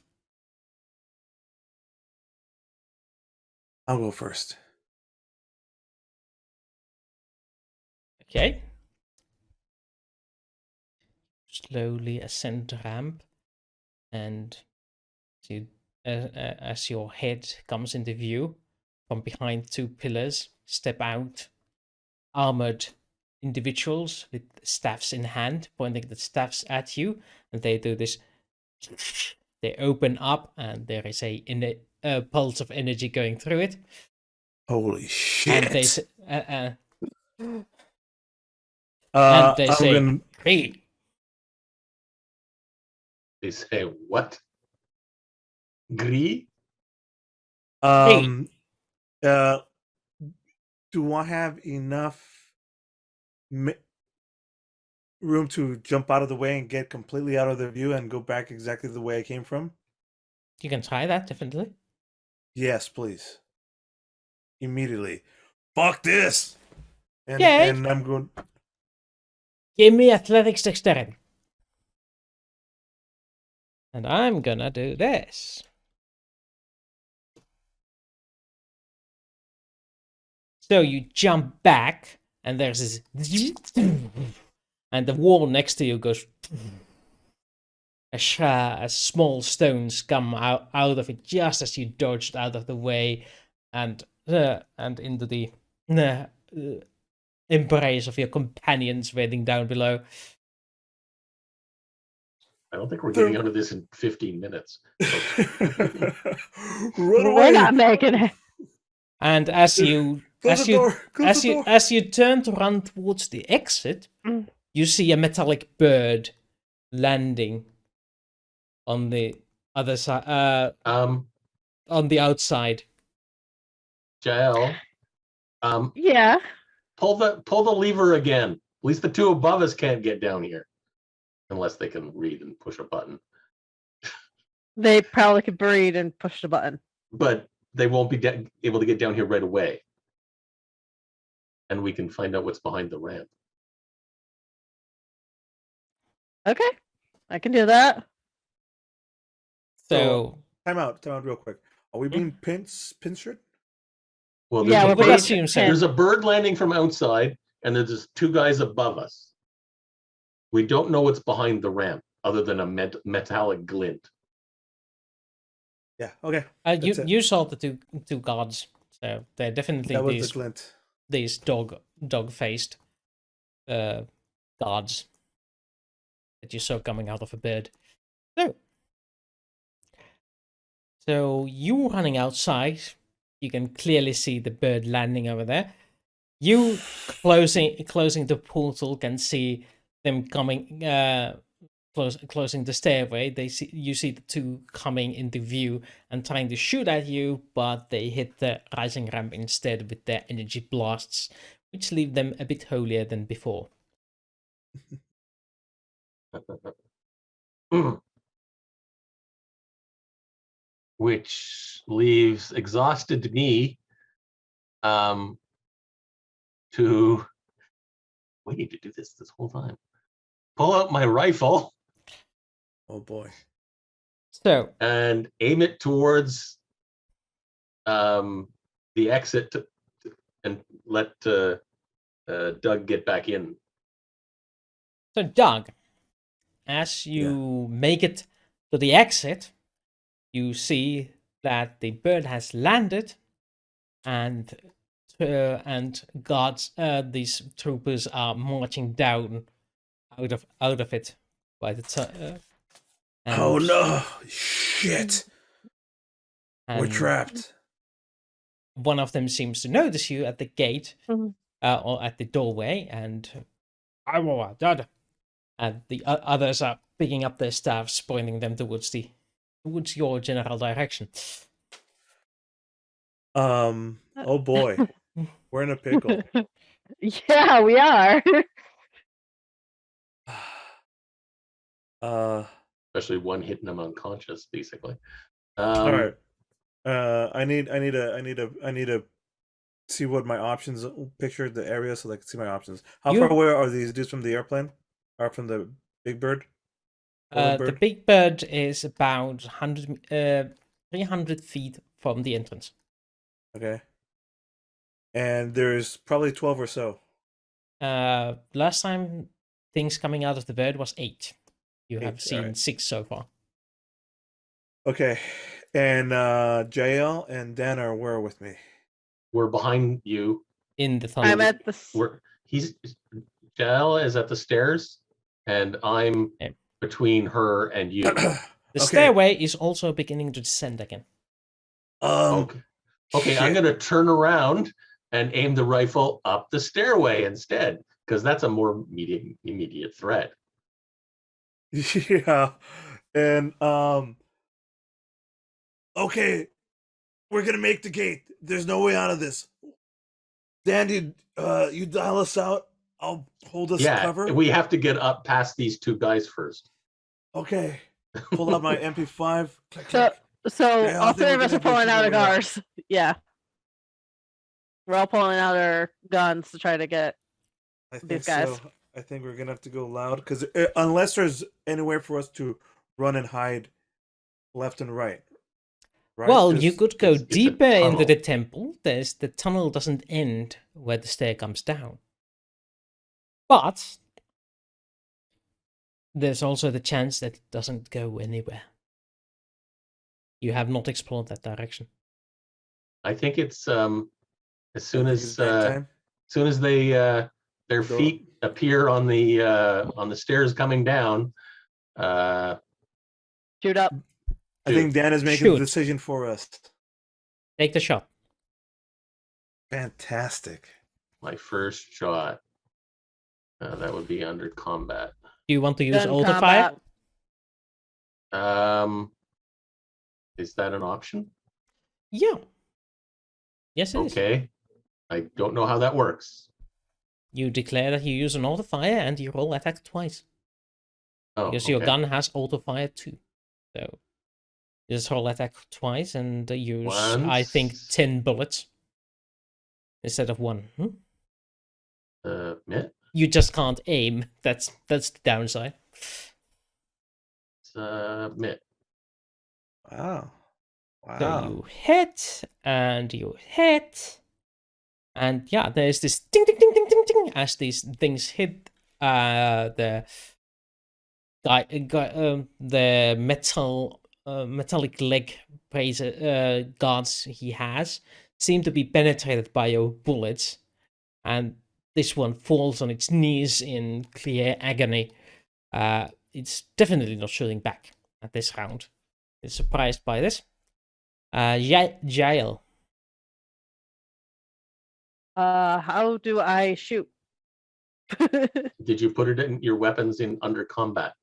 I'll go first. Okay. Slowly ascend the ramp, and as your head comes into view from behind two pillars, step out armored individuals with staffs in hand, pointing the staffs at you, and they do this. They open up, and there is a pulse of energy going through it. Holy shit! And they say, I'm say, gonna. "Hey, They say, what? Gree? Do I have enough room to jump out of the way and get completely out of their view and go back exactly the way I came from? You can try that, definitely. Yes, please. Immediately. Fuck this! Yay! And I'm going. Give me athletics dexterity. And I'm gonna do this. So you jump back, and there's this, and the wall next to you goes. As small stones come out of it just as you dodged out of the way, and into the embrace of your companions waiting down below. I don't think we're getting out of this in 15 minutes. Run We're away! not making it. And as you Close the door! Close the door! as you turn to run towards the exit, Mm. you see a metallic bird landing on the other side, on the outside. Jaelle, Yeah. pull the lever again. At least the two above us can't get down here, unless they can read and push a button. They probably could breathe and push the button. But they won't be able to get down here right away. And we can find out what's behind the ramp. Okay. I can do that. So Time out real quick. Are we being pincered? Well, Yeah, there's, we're a being assume so. there's a bird landing from outside, and there's just two guys above us. We don't know what's behind the ramp, other than a metallic glint. Yeah, okay. you That's it. you saw the two guards, so they're definitely That was these the glint. these dog-faced guards that you saw coming out of a bird. So you running outside, you can clearly see the bird landing over there. You closing the portal can see them coming, closing the stairway. You see the two coming into view and trying to shoot at you, but they hit the rising ramp instead with their energy blasts, which leave them a bit holier than before. Which leaves exhausted me to we need to do this whole time. Pull out my rifle Oh boy. So and aim it towards the exit and let Doug get back in. So, Doug, as you make it to the exit, you see that the bird has landed, and guards, these troopers are marching down out of it by the time. Oh no! Shit! We're trapped. One of them seems to notice you at the gate, Mhm. or at the doorway, and the others are picking up their staffs, pointing them towards your general direction. Oh boy, we're in a pickle. Yeah, we are. Especially one hitting them unconscious, basically. All right. I need to see what my options. Picture the area so I can see my options. How far away are these dudes from the airplane? Or from the big bird? The big bird is about 300 feet from the entrance. Okay. And there's probably 12 or so. Last time things coming out of the bird was 8. You have 8, seen right. 6 so far. Okay. And Jaelle and Dan are where with me? We're behind you. In the tunnel. I'm at the. Jaelle is at the stairs, and I'm Okay. between her and you. The stairway is also beginning to descend again. Okay, I'm gonna turn around and aim the rifle up the stairway instead, because that's a more immediate threat. Yeah. And okay, we're gonna make the gate. There's no way out of this. Dan, you dial us out. I'll hold us Yeah, cover. we have to get up past these two guys first. Okay. Pull out my MP5. Click, So, click. so Yeah, I all think three we're of us gonna are pulling have out to of go way up. ours. Yeah. We're all pulling out our guns to try to get I think these guys. so. I think we're gonna have to go loud because unless there's anywhere for us to run and hide, left and right. Right? Well, you There's- could go it's a deeper into tunnel. the temple. The tunnel doesn't end where the stair comes down. But there's also the chance that it doesn't go anywhere. You have not explored that direction. I think it's as soon I think as it's nighttime. they their feet appear on the stairs coming down. Shoot up. I think Dan is making Shoot. the decision for us. Take the shot. Fantastic. My first shot. That would be under combat. Do you want to use Gun auto fire? combat. Is that an option? Yeah. Yes, it is. Okay. I don't know how that works. You declare that you use an auto fire and you roll attack twice. Oh, Because your okay. gun has auto fire too. So you just roll attack twice and use, I think, Once. 10 bullets instead of 1. Mitt. You just can't aim. That's the downside. Mitt. Wow. Wow. So you hit and you hit. And yeah, there's this ding ding ding ding ding ding as these things hit the metallic leg guards he has seem to be penetrated by your bullets, and this one falls on its knees in clear agony. It's definitely not shooting back at this round. It's surprised by this. Jaelle. How do I shoot? Did you put it in your weapons in under combat?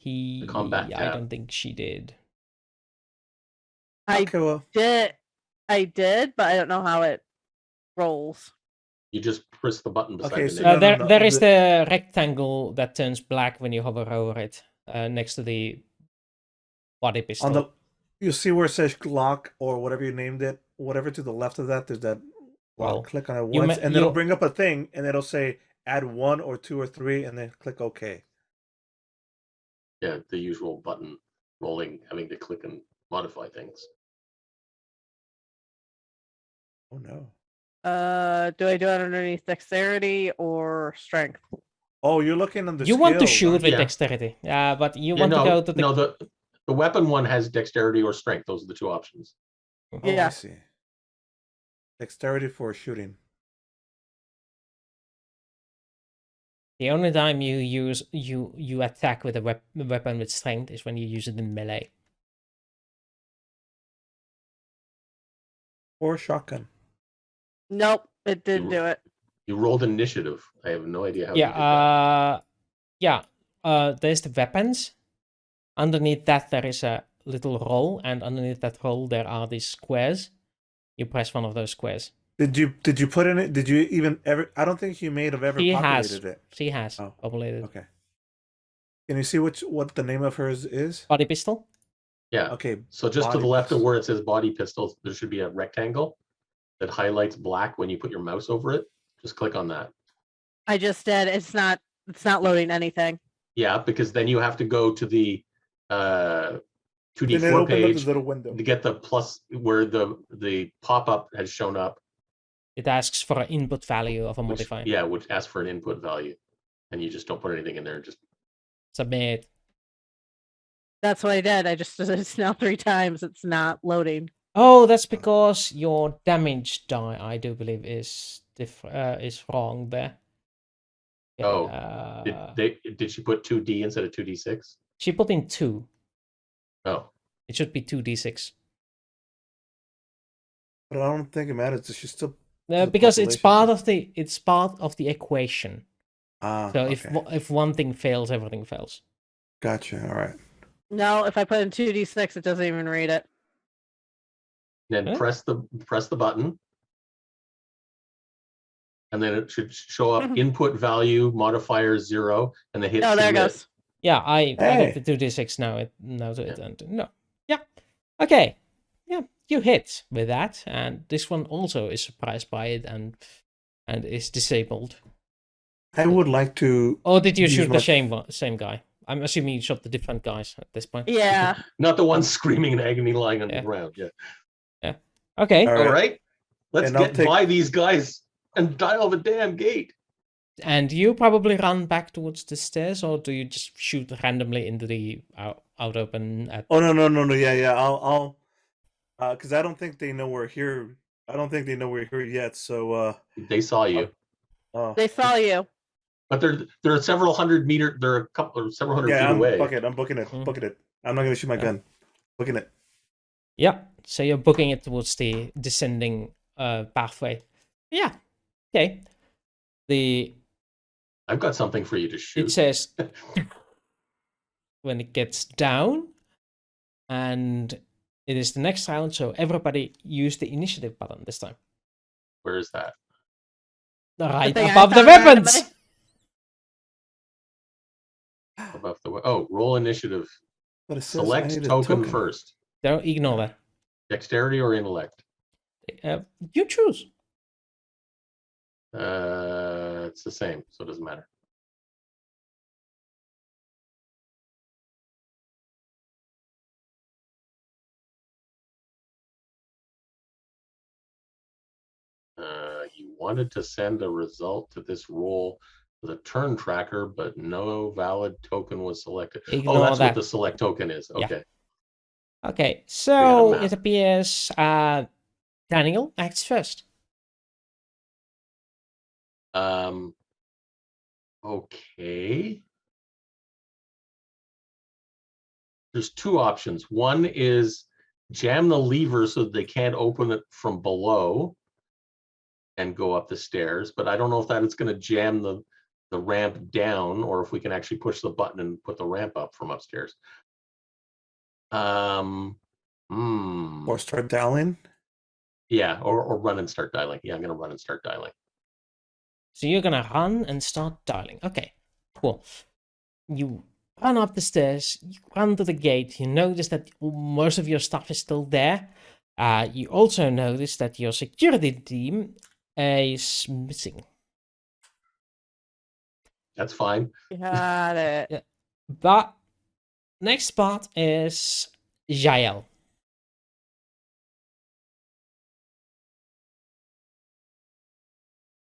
The combat I tab. don't think she did. I Okay, well, did, but I don't know how it rolls. You just press the button beside Okay, the so name. no, There is the rectangle that turns black when you hover over it, next to the body pistol. on the you see where it says Glock or whatever you named it, whatever to the left of that, there's that Glock. Well, Click on it you once, ma- and it'll you- bring up a thing, and it'll say add 1 or 2 or 3, and then click OK. Yeah, the usual button rolling, having to click and modify things. Oh no. Do I do it underneath dexterity or strength? Oh, you're looking on the You want to skills, shoot aren't with Yeah. dexterity, but you Yeah, want no, to go to the. no, the weapon one has dexterity or strength. Those are the two options. Oh, Yeah. I see. Dexterity for shooting. The only time you attack with a weapon with strength is when you use it in melee. Or shotgun. Nope, it didn't do it. You rolled initiative. I have no idea how you did that. There's the weapons. Underneath that there is a little roll, and underneath that roll there are these squares. You press one of those squares. Did you put in it? Did you even ever? I don't think you may have ever She populated has. it. She has Oh, populated. Okay. Can you see what the name of hers is? Body pistol. Yeah. Okay. So just to body the left of pistol. where it says body pistol, there should be a rectangle that highlights black when you put your mouse over it. Just click on that. I just did. It's not loading anything. Yeah, because then you have to go to the Then it 2D4 opened up page this little window. to get the plus where the pop-up has shown up. It asks for an input value of a Which, modifier. yeah, which asks for an input value. And you just don't put anything in there. Just Submit. That's what I did. It's now 3 times. It's not loading. Oh, that's because your damage die, I do believe, is wrong there. did she put 2D instead of 2D6? She put in 2. Oh, It should be 2d6. But I don't think it matters. She's still Because it's population part of the equation. So okay. if one thing fails, everything fails. Gotcha. All right. No, if I put in 2d6, it doesn't even read it. then Huh? press the button. and then it should show up input value modifier 0, and the hit. Oh, there it submit. goes. Yeah, I Hey. got the 2d6 now to it. And no. Yeah. Okay. Yeah, you hit with that, and this one also is surprised by it and is disabled. I would like to. Or did you use shoot my- the same guy? I'm assuming you shot the different guys at this point. Yeah. Not the one screaming in agony lying on Yeah. the ground. Yeah. Okay. All All right. right. Let's And I'll get take- by these guys and dial the damn gate. And you probably run back towards the stairs, or do you just shoot randomly into the out open? Oh no! Yeah. I'll. Because I don't think they know we're here. I don't think they know we're here yet. So. They saw you, Oh. They saw you. but they're several hundred meter. They're a couple or several hundred Yeah, feet I'm away. booking it. Hmm. Booking it. I'm not gonna shoot my Yeah. gun. Booking it. Yeah. So you're booking it towards the descending pathway. Yeah. Okay. I've got something for you to shoot. It says when it gets down, and it is the next round. So everybody use the initiative button this time. Where is that? Right thing I above the found weapons. randomly. Above the roll initiative. But it says I Select need a token first. Don't ignore that. Dexterity or intellect? You choose. It's the same, so it doesn't matter. You wanted to send a result to this roll with a turn tracker, but no valid token was selected. Ignore Oh, that's that. what the select token is. Yeah. Okay. Okay, so map. it appears Daniel acts first. Okay. There's two options. One is jam the lever so that they can't open it from below and go up the stairs, but I don't know if that is going to jam the ramp down, or if we can actually push the button and put the ramp up from upstairs. Or start dialing. Yeah, or run and start dialing. Yeah, I'm going to run and start dialing. So you're gonna run and start dialing. Okay, cool. You run up the stairs, you run to the gate, you notice that most of your stuff is still there. You also notice that your security team is missing. That's fine. Got it. But next spot is Jaelle.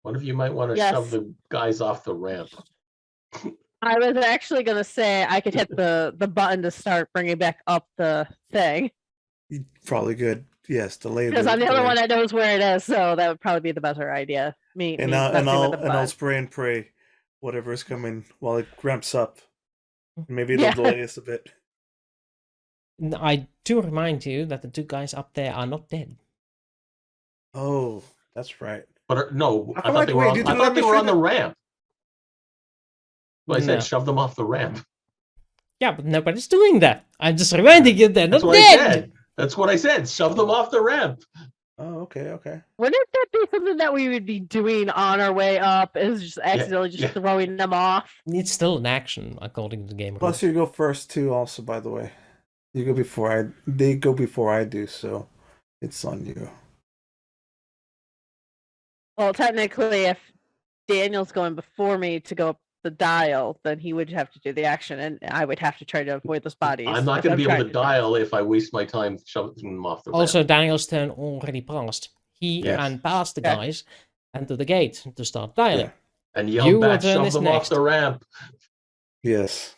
One of you might want to Yes. shove the guys off the ramp. I was actually gonna say I could hit the button to start bringing back up the thing Probably good. Yes, delay. because I'm the only one that knows where it is, so that would probably be the better idea. And me I'll messing with the I'll button. spray and pray whatever is coming while it ramps up. Maybe it'll Yeah. delay us a bit. I do remind you that the two guys up there are not dead. Oh, that's right. But no, How I come thought I- they were wait, on, did I you thought let they me were on shoot the it? ramp. Well, I No. said shove them off the ramp. Yeah, but nobody's doing that. I'm just reminding you they're That's not what dead. I said. That's what I said. Shove them off the ramp. Oh, okay. Wouldn't that be something that we would be doing on our way up? Is just accidentally just yeah. throwing them off? It's still an action according to the game Plus, rules. you go first too. Also, by the way, you go before I. They go before I do, so it's on you. Well, technically, if Daniel's going before me to go up the dial, then he would have to do the action, and I would have to try to avoid those bodies. I'm not if going to be able trying to dial if I waste my time shoving them off the Also, ramp. Daniel's turn already passed. He Yes. ran past the Okay. guys and to the gate to start dialing. Yeah. And yell Your back, turn shove is them next. off the ramp. Yes.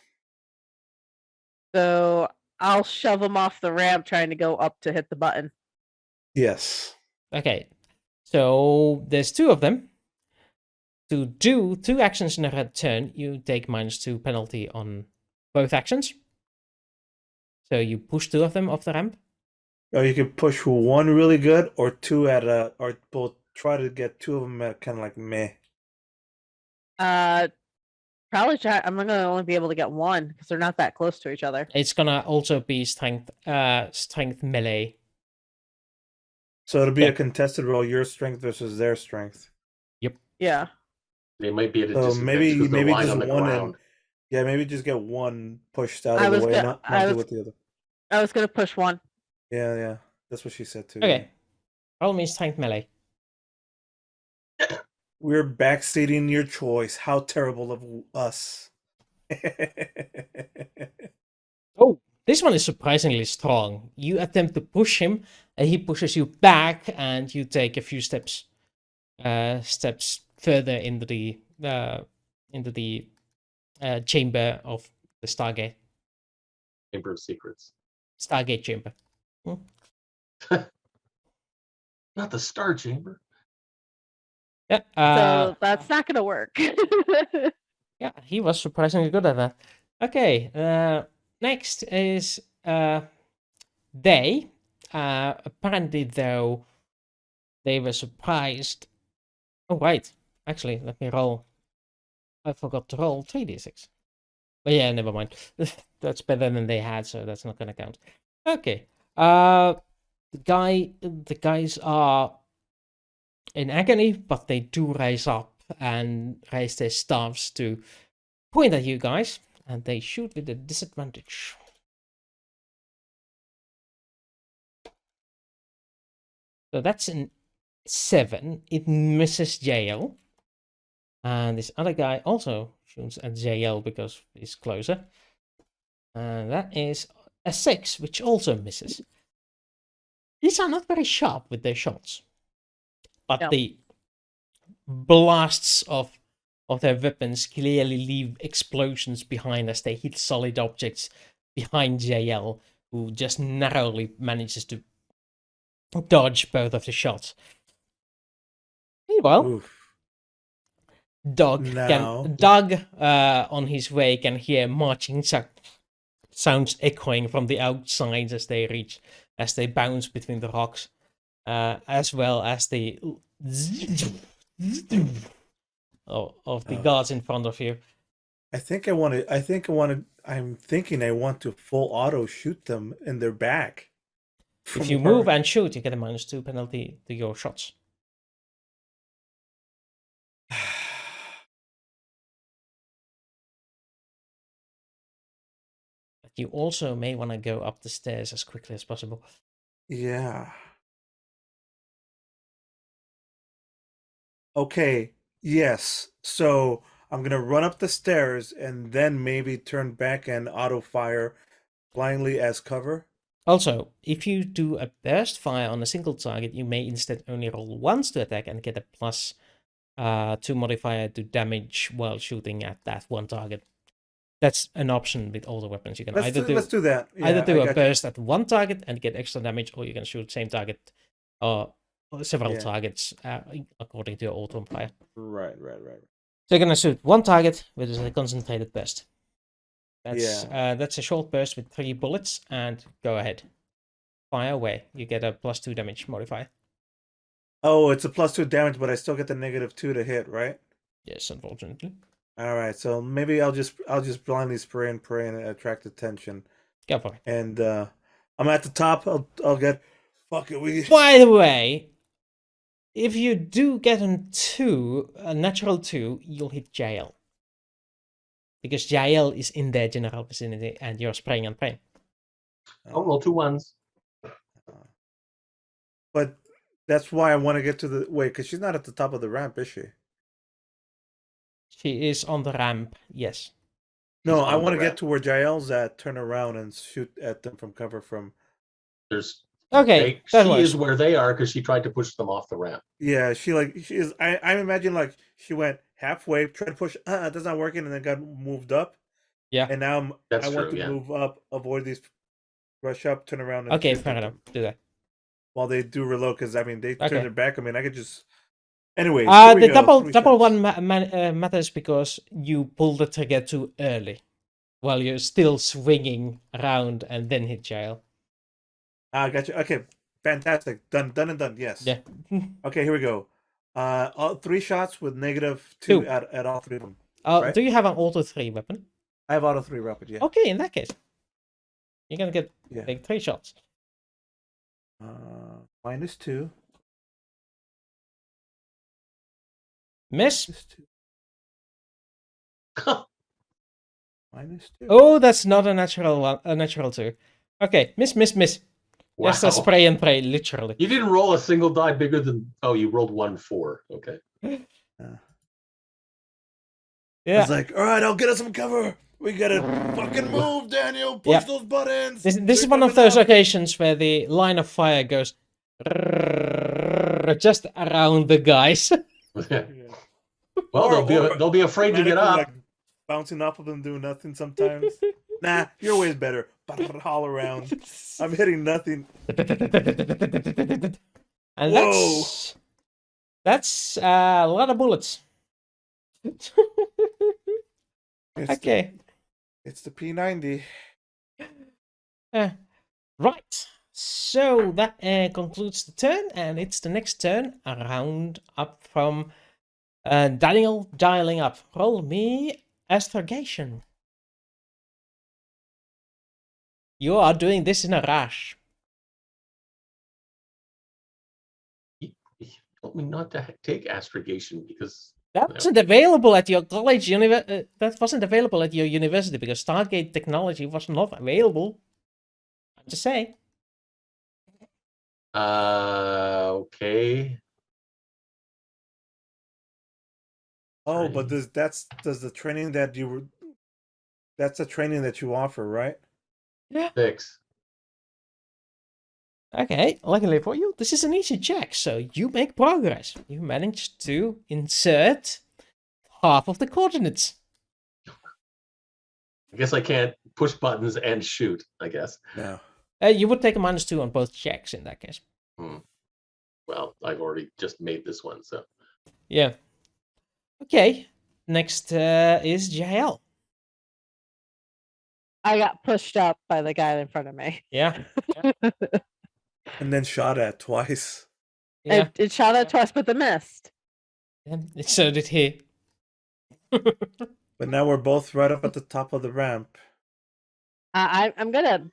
So I'll shove them off the ramp, trying to go up to hit the button. Yes. Okay, so there's two of them. To do two actions in a red turn, you take -2 penalty on both actions. So you push two of them off the ramp. Or you can push one really good, or two at a, or both. Try to get two of them at kind of like meh. Probably try. I'm gonna only be able to get one because they're not that close to each other. It's gonna also be strength melee. So it'll be Yeah. a contested roll. Your strength versus their strength. Yeah. They might be at a So disadvantage because they're maybe lying just on the one ground. yeah, maybe just get one pushed out I of the was way, go- not I deal was with the other. I was gonna push one. Yeah, that's what she said too. Okay. Roll me strength melee. We're backstating your choice. How terrible of us. Oh, this one is surprisingly strong. You attempt to push him, and he pushes you back, and you take a few steps further into the chamber of the Stargate. Chamber of Secrets. Stargate chamber. Not the Star Chamber. Yeah. So that's not gonna work. Yeah, he was surprisingly good at that. Okay. Next is they. Apparently, though, they were surprised. Oh, right. Actually, let me roll. I forgot to roll 3d6. But yeah, never mind. That's better than they had, so that's not gonna count. Okay. The guys are in agony, but they do rise up and raise their staffs to point at you guys, and they shoot with a disadvantage. So that's an 7. It misses Jaelle. And this other guy also shoots at Jaelle because he's closer. And that is a 6, which also misses. These are not very sharp with their shots. But No. the blasts of their weapons clearly leave explosions behind as they hit solid objects behind Jaelle, who just narrowly manages to dodge both of the shots. Meanwhile, Oof. Doug Now- on his way can hear marching sounds echoing from the outside as they bounce between the rocks, as well as the of the guards in front of you. I'm thinking I want to full auto shoot them in their back. If you move and shoot, you get a -2 penalty to your shots. But you also may want to go up the stairs as quickly as possible. Yeah. Okay. Yes. So I'm gonna run up the stairs and then maybe turn back and auto fire blindly as cover. Also, if you do a burst fire on a single target, you may instead only roll once to attack and get a +2 modifier to damage while shooting at that one target. That's an option with all the weapons. You can Let's do that. either Yeah, do I a got you. burst at one target and get extra damage, or you can shoot same target or several Yeah. targets according to your auto fire. Right. So you're gonna shoot one target with a concentrated burst. That's a short burst with 3 bullets, and go ahead. Fire away. You get a +2 damage modifier. Oh, it's a +2 damage, but I still get the -2 to hit, right? Yes, unfortunately. All right, so maybe I'll just blindly spray and pray and attract attention. Go for it. And I'm at the top. I'll get. Fuck it. By the way, if you do get a natural 2, you'll hit Jaelle. Because Jaelle is in their general vicinity and you're spraying and praying. I'll roll 2 1s. But that's why I want to get to the because she's not at the top of the ramp, is she? She is on the ramp, yes. No, She's I on want the to ramp. get to where Jaelle's at, turn around and shoot at them from cover from. There's Okay, that she works. is where they are because she tried to push them off the ramp. Yeah, she is. I imagine like she went halfway, tried to push, that's not working, and then got moved up. Yeah. And now That's I want true, to yeah. move up, avoid these, rush up, turn around. And Okay, shoot fair them enough. Do that. while they do reload, because I mean they Okay. turn their back. I mean I could just. Anyways, The double 3 double shots. one matters because you pull the trigger too early, while you're still swinging around and then hit Jaelle. I got you. Okay, fantastic. Done and done. Yes. Yeah. Okay, here we go. All 3 shots with -2 Two. at all 3 of them. Right? Do you have an auto 3 weapon? I have auto 3 rapid. Yeah. Okay, in that case, you're gonna get Yeah. like 3 shots. -2. Miss. -2. Oh, that's not a natural one. A natural 2. Okay, miss. Wow. Yes, that's spray and pray, literally. You didn't roll a single die bigger than. Oh, you rolled 1 4. Okay. Yeah. It's like, all right, I'll get us some cover. We gotta fucking move, Daniel. Push Yep. those buttons. This is They're one of coming those up. occasions where the line of fire goes just around the guys. Well, they'll be afraid to get Automatically, up. like, bouncing off of them, doing nothing sometimes. Nah, your way's better. All around. I'm hitting nothing. And Whoa. that's a lot of bullets. Okay. It's the P90. Right. So that concludes the turn, and it's the next turn around up from Daniel dialing up. Roll me astrogation. You are doing this in a rush. He told me not to take astrogation because That wasn't available at your college. That wasn't available at your university because Stargate technology was not available. I'm just saying. Okay. Oh, but does the training that you were? That's the training that you offer, right? Yeah. 6. Okay, luckily for you, this is an easy check, so you make progress. You managed to insert half of the coordinates. I guess I can't push buttons and shoot, I guess. No. You would take a -2 on both checks in that case. Well, I've already just made this one, so. Yeah. Okay, next is Jaelle. I got pushed up by the guy in front of me. Yeah. And then shot at twice. Yeah. It shot at twice, but the missed. And so did he. But now we're both right up at the top of the ramp. I'm gonna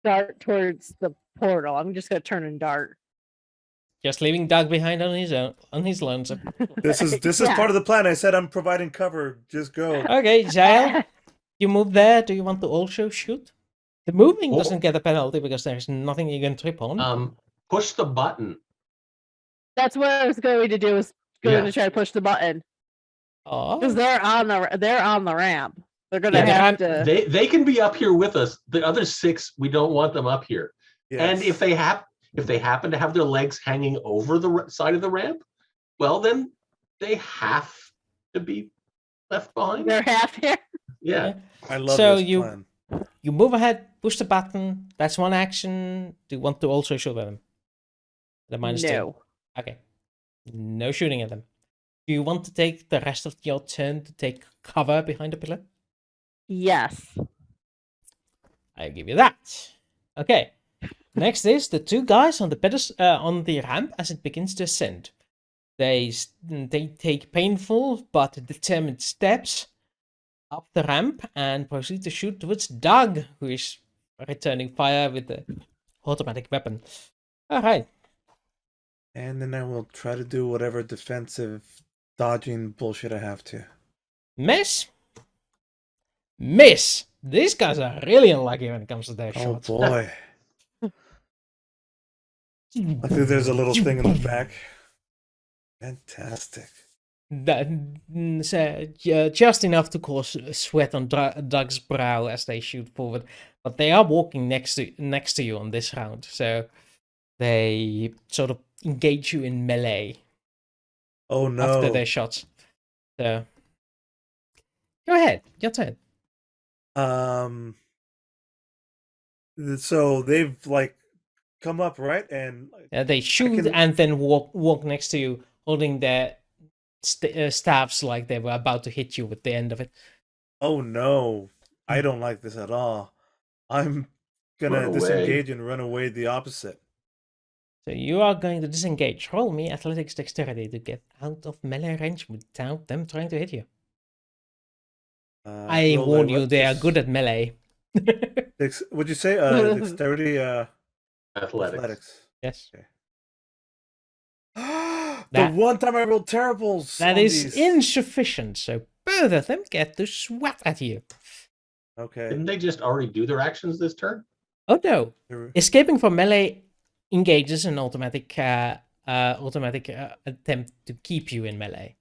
dart towards the portal. I'm just gonna turn and dart. Just leaving Doug behind on his own, on his lonesome. This is Yeah. part of the plan. I said I'm providing cover. Just go. Okay, Jaelle, you move there. Do you want to also shoot? The moving doesn't get a penalty because there's nothing you can trip on. Push the button. That's what I was going to do. Was going Yeah. to try to push the button because Oh, they're on the ramp. They're gonna Yeah, the have ramp- to. They can be up here with us. The other 6, we don't want them up here. Yes. And if they happen to have their legs hanging over the side of the ramp, well, then they have to be left behind. They're half here. Yeah. I love So this you- plan. you move ahead, push the button. That's one action. Do you want to also shoot at them? The -2. No. Okay. No shooting at them. Do you want to take the rest of your turn to take cover behind the pillar? Yes. I give you that. Okay. Next is the 2 guys on the ramp as it begins to ascend. They take painful but determined steps up the ramp and proceed to shoot towards Doug, who is returning fire with the automatic weapon. All right. And then I will try to do whatever defensive dodging bullshit I have to. Miss. These guys are really unlucky when it comes to their Oh shots. boy. I think there's a little thing in the back. Fantastic. Just enough to cause sweat on Doug's brow as they shoot forward, but they are walking next to you on this round, so they sort of engage you in melee Oh no. after their shots. So go ahead, your turn. So they've like come up, right? And They shoot can- and then walk next to you, holding their staffs like they were about to hit you with the end of it. oh no, I don't like this at all. I'm gonna Run away. disengage and run away the opposite. So you are going to disengage. Roll me athletics dexterity to get out of melee range without them trying to hit you. I roll warn my you, what? they are good at melee. Would you say dexterity? Athletics. Yes. The That, one time I rolled terribles. that on is these. insufficient, so both of them get to swat at you. Okay. Didn't they just already do their actions this turn? Oh no. Here- Escaping from melee engages an automatic attempt to keep you in melee.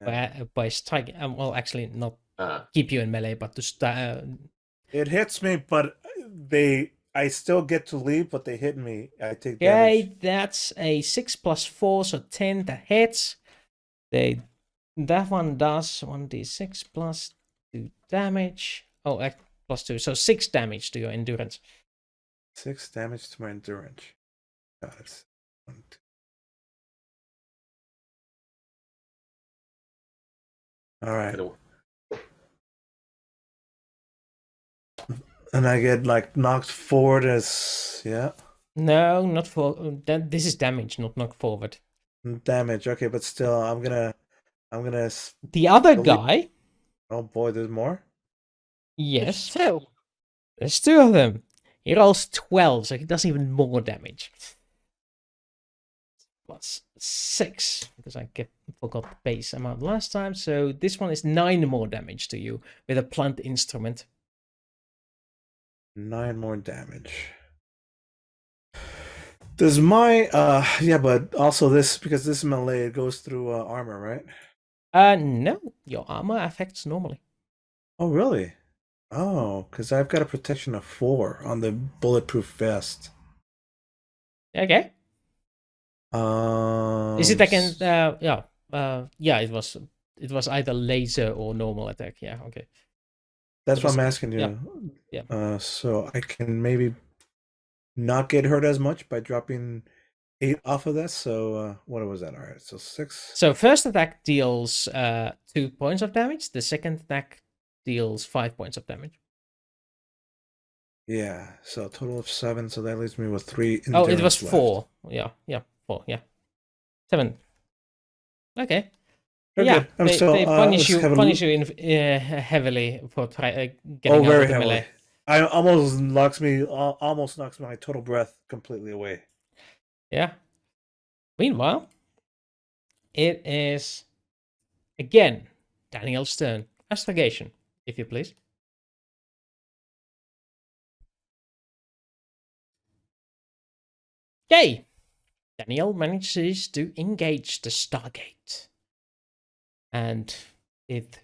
By striking, well, actually, not keep you in melee, but to It hits me, but I still get to leave, but they hit me. I take Okay, damage. that's a 6 plus 4, so 10 that hits. That one does 1d6 plus 2 damage. Oh, plus 2, so 6 damage to your endurance. 6 damage to my endurance. Got it. 1, 2. All right. And I get like knocked forward as No, not for this is damage, not knock forward. damage. Okay, but still, I'm gonna. The other delete- guy, Oh boy, there's more. yes, There's 2. there's 2 of them. He rolls 12, so he does even more damage. Plus 6, because I forgot the base amount last time. So this one is 9 more damage to you with a blunt instrument. 9 more damage. Does my yeah, but also this, because this is melee, it goes through armor, right? No, your armor affects normally. Oh really? Oh, because I've got a protection of 4 on the bulletproof vest. Okay. Is it against? Yeah. Yeah. It was either laser or normal attack. Yeah. Okay. That's It what was- I'm asking you. Yeah. So I can maybe not get hurt as much by dropping 8 off of that. So what was that? All right, so 6. So first attack deals 2 points of damage. The second attack deals 5 points of damage. Yeah, so a total of 7. So that leaves me with 3. Oh, it was endurance left. 4. Yeah. 4. Yeah. 7. Okay. Very Yeah, good. I'm they still punish you let's heavily for getting Oh, out very of the heavily. melee. I almost knocks my total breath completely away. Yeah. Meanwhile, it is again Daniel's turn. Astrogation, if you please. Okay. Daniel manages to engage the Stargate. And it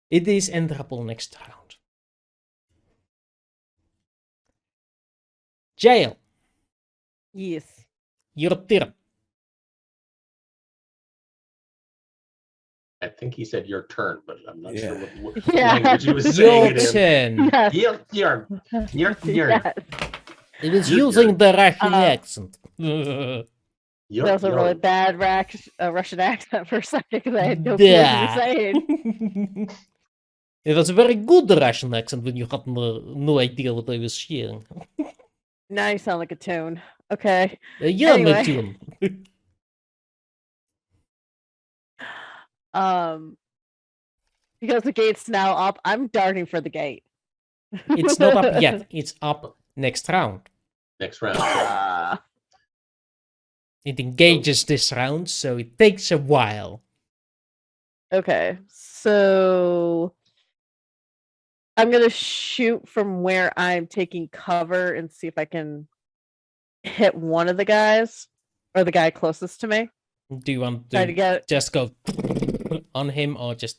it is enterable next round. Jaelle, Yes. your turn. I think he said your turn, but I'm not sure Yeah. what Yeah. language he was Your saying it in. turn. Yes. Your Yes. It was Your using turn. the Russian Uh, accent. your, That was a your- really bad Russian accent for a second because I had no clue what you were saying. It was a very good Russian accent when you had no idea what I was saying. Now you sound like a tune. Okay. Yeah, Anyway. my tune. Because the gate's now up, I'm darting for the gate. It's not up yet. It's up next round. next round. It engages this round, so it takes a while. Okay, so I'm gonna shoot from where I'm taking cover and see if I can hit one of the guys or the guy closest to me. Do you want Try to to get just go on him or just...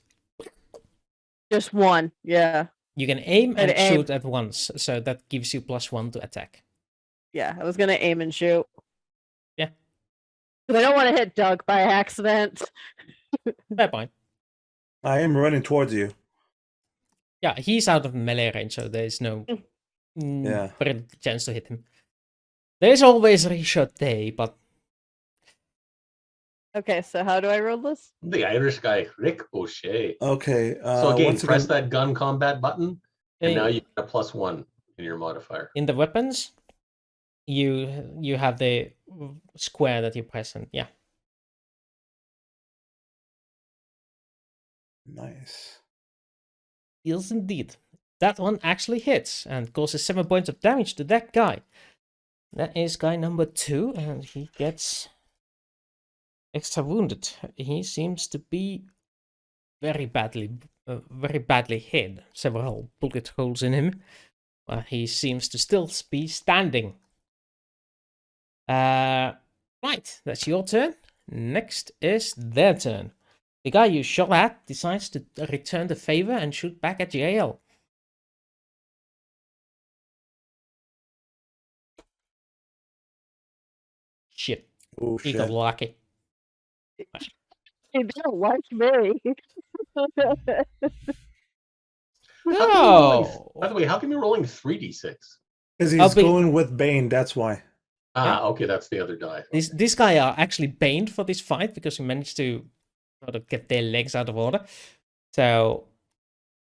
just one. Yeah, You can aim Try and to aim. shoot at once, so that gives you +1 to attack. yeah. I was gonna aim and shoot. Yeah. Because I don't want to hit Doug by accident. Fair point. I am running towards you. Yeah, he's out of melee range, so there's no Yeah. chance to hit him. There's always Richotté, but Okay, so how do I roll this? The Irish guy, Rick O'Shea. Okay. So again, once press that gun combat button, and now you get a +1 in your modifier. in the weapons, you have the square that you press, and yeah. Nice. Yes, indeed. that one actually hits and causes 7 points of damage to that guy. That is guy number 2, and he gets extra wounded. He seems to be very badly hit. Several bullet holes in him. He seems to still be standing. Right, that's your turn. Next is their turn. The guy you shot at decides to return the favor and shoot back at Jaelle. Shit, Oh he shit! got lucky. You don't like me. No! By the way, how come you're rolling 3d6? Because I'll he's be- going with Bane. That's why. Ah, okay, that's the other die. This guy are actually baned for this fight because he managed to sort of get their legs out of order. So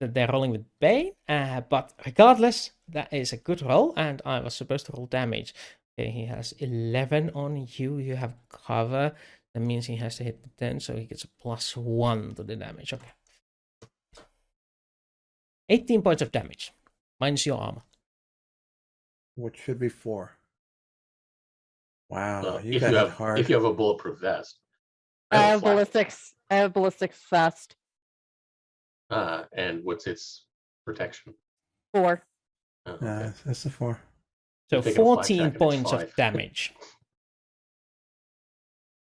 they're rolling with Bane. But regardless, that is a good roll, and I was supposed to roll damage. Okay, he has 11 on you. You have cover. That means he has to hit the 10, so he gets a +1 to the damage. Okay. 18 points of damage. Minus your armor. Which should be 4. Wow, Well, you got it hard. if you have a bulletproof vest. I have flat- ballistics. I have ballistics vest. And what's its protection? 4. Oh, okay. Yeah, that's a 4. So You're taking a 14 flak jack and it's points 5. of damage.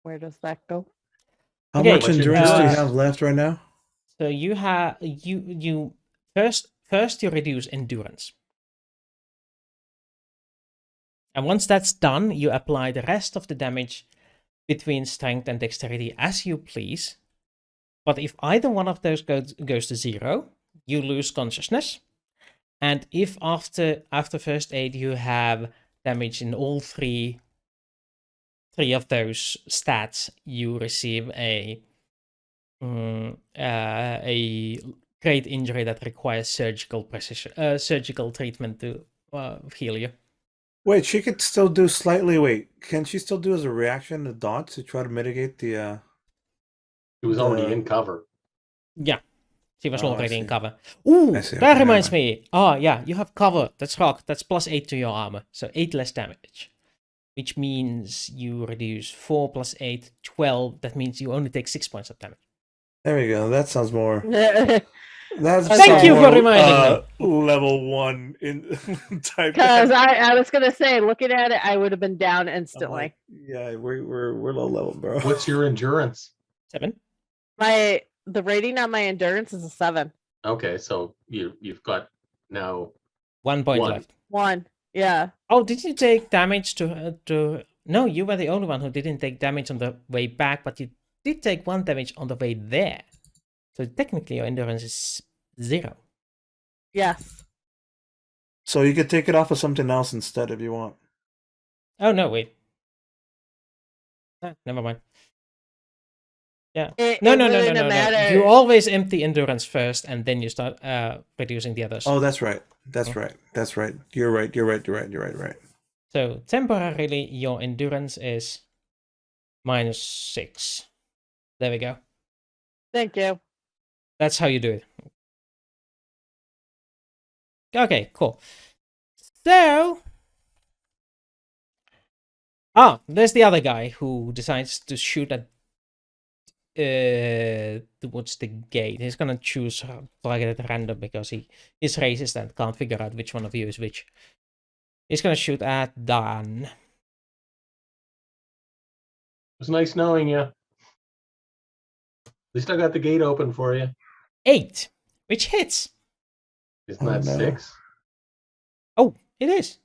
Where does that go? How Okay, much what's your endurance do you endurance? have left right now? So you have you first you reduce endurance. And once that's done, you apply the rest of the damage between strength and dexterity as you please. But if either one of those goes to 0, you lose consciousness. And if after first aid you have damage in all three of those stats, you receive a great injury that requires surgical treatment to heal you. Wait, she could still do slightly. Wait, can she still do as a reaction a dodge to try to mitigate the? It was already The- in cover. Yeah, she was Oh, I already in see. cover. Ooh, I see, that okay, reminds never me. Oh yeah, you have cover. That's rock. That's +8 to your armor, so 8 less damage. Which means you reduce 4 + 8, 12. That means you only take 6 points of damage. There we go. That sounds more. Because That's Thank you more, for reminding level 1 in type. I was gonna say, looking at it, I would have been down I'm instantly. like, yeah, we're low level, bro. What's your endurance? 7. The rating on my endurance is a 7. Okay, so you've got now 1 point 1. left. 1. Yeah. Oh, did you take damage to? No, you were the only one who didn't take damage on the way back, but you did take 1 damage on the way there. So technically, your endurance is 0. Yes. So you could take it off of something else instead if you want. Oh no, wait. Never mind. Yeah. It No. wouldn't matter. You always empty endurance first, and then you start reducing the others. Oh, that's right. That's Oh. right. That's right. You're right. So temporarily, your endurance is -6. There we go. Thank you. That's how you do it. Okay, cool. So, there's the other guy who decides to shoot at towards the gate. He's gonna choose target at random because he's racist and can't figure out which one of you is which. He's gonna shoot at Dan. It was nice knowing you. At least I got the gate open for you. 8, which hits. Isn't Oh, that no. 6? Oh, it is.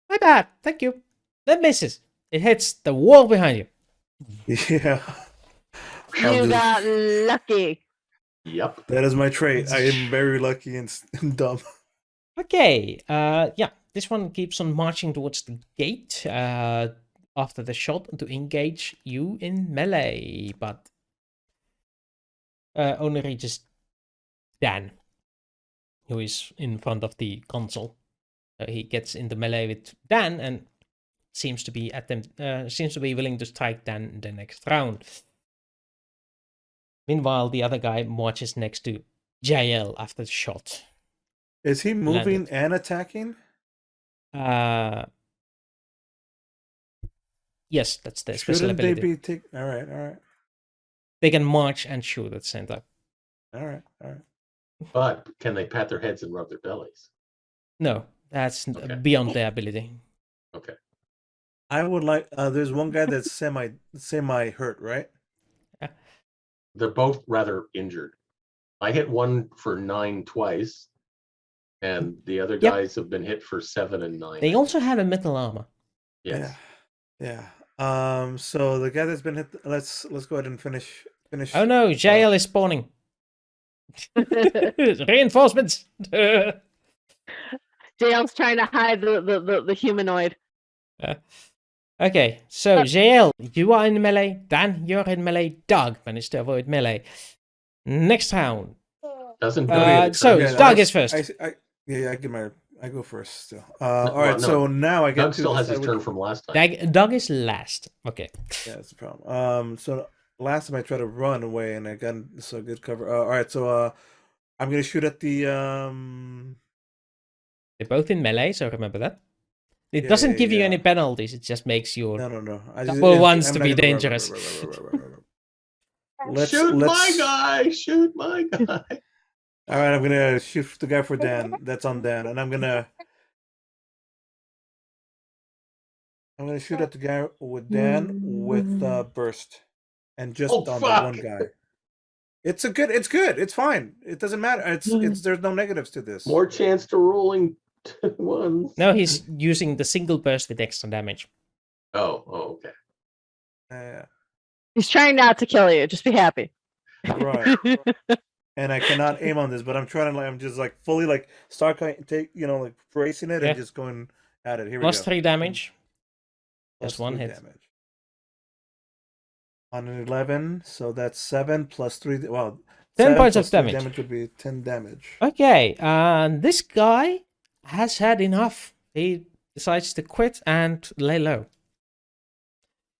My bad. Thank you. That misses. It hits the wall behind you. Yeah. You got lucky. Yep. That is my trait. I am very lucky and dumb. Okay. Yeah. This one keeps on marching towards the gate. After the shot to engage you in melee, but only reaches Dan, who is in front of the console. He gets into melee with Dan and seems to be willing to strike Dan in the next round. Meanwhile, the other guy marches next to Jaelle after the shot. Is he moving landed. and attacking? Yes, that's their special Shouldn't they ability. be take? All right, all right, They can march and shoot at the same time. all right, all right. But can they pat their heads and rub their bellies? No, that's Okay. beyond their ability. Okay. I would like. There's one guy that's semi hurt, right? They're both rather injured. I hit one for 9 twice, and the other Yep. guys have been hit for 7 and 9. They also have a metal armor. Yes. Yeah. So the guy that's been hit. Let's go ahead and finish. Oh no, Jaelle is spawning. Reinforcements. Jaelle's trying to hide the humanoid. Okay, so Jaelle, you are in melee. Dan, you're in melee. Doug managed to avoid melee. Next round. Doesn't So Okay, Doug is first. I go first still. All right. no. So now I get Doug to still has decide his which- turn from last time. Doug is last. Okay. Yeah, that's the problem. So last time I tried to run away and I got so good cover. All right. So I'm gonna shoot at the They're both in melee, so remember that. It Yeah, doesn't give you yeah. any penalties. It just makes your No. Couple ones to be dangerous. Shoot my guy! Shoot my guy! All right, I'm gonna shoot the guy for Dan. That's on Dan, and I'm gonna shoot at the guy with Dan with burst, and just Oh, on the fuck. one guy. It's good. It's fine. It doesn't matter. It's there's no negatives to this. More chance to rolling ones. No, he's using the single burst with extra damage. Oh, okay. Yeah. He's trying not to kill you. Just be happy. Right. And I cannot aim on this, but I'm trying to I'm just like fully like start take like bracing it Yeah. and just going at it. Here Plus we go. 3 damage. Plus Just one 3 hit. damage. On an 11, so that's 7 plus 3. Well, 10 7 points plus of 3 damage. damage would be 10 damage. Okay, and this guy has had enough. He decides to quit and lay low.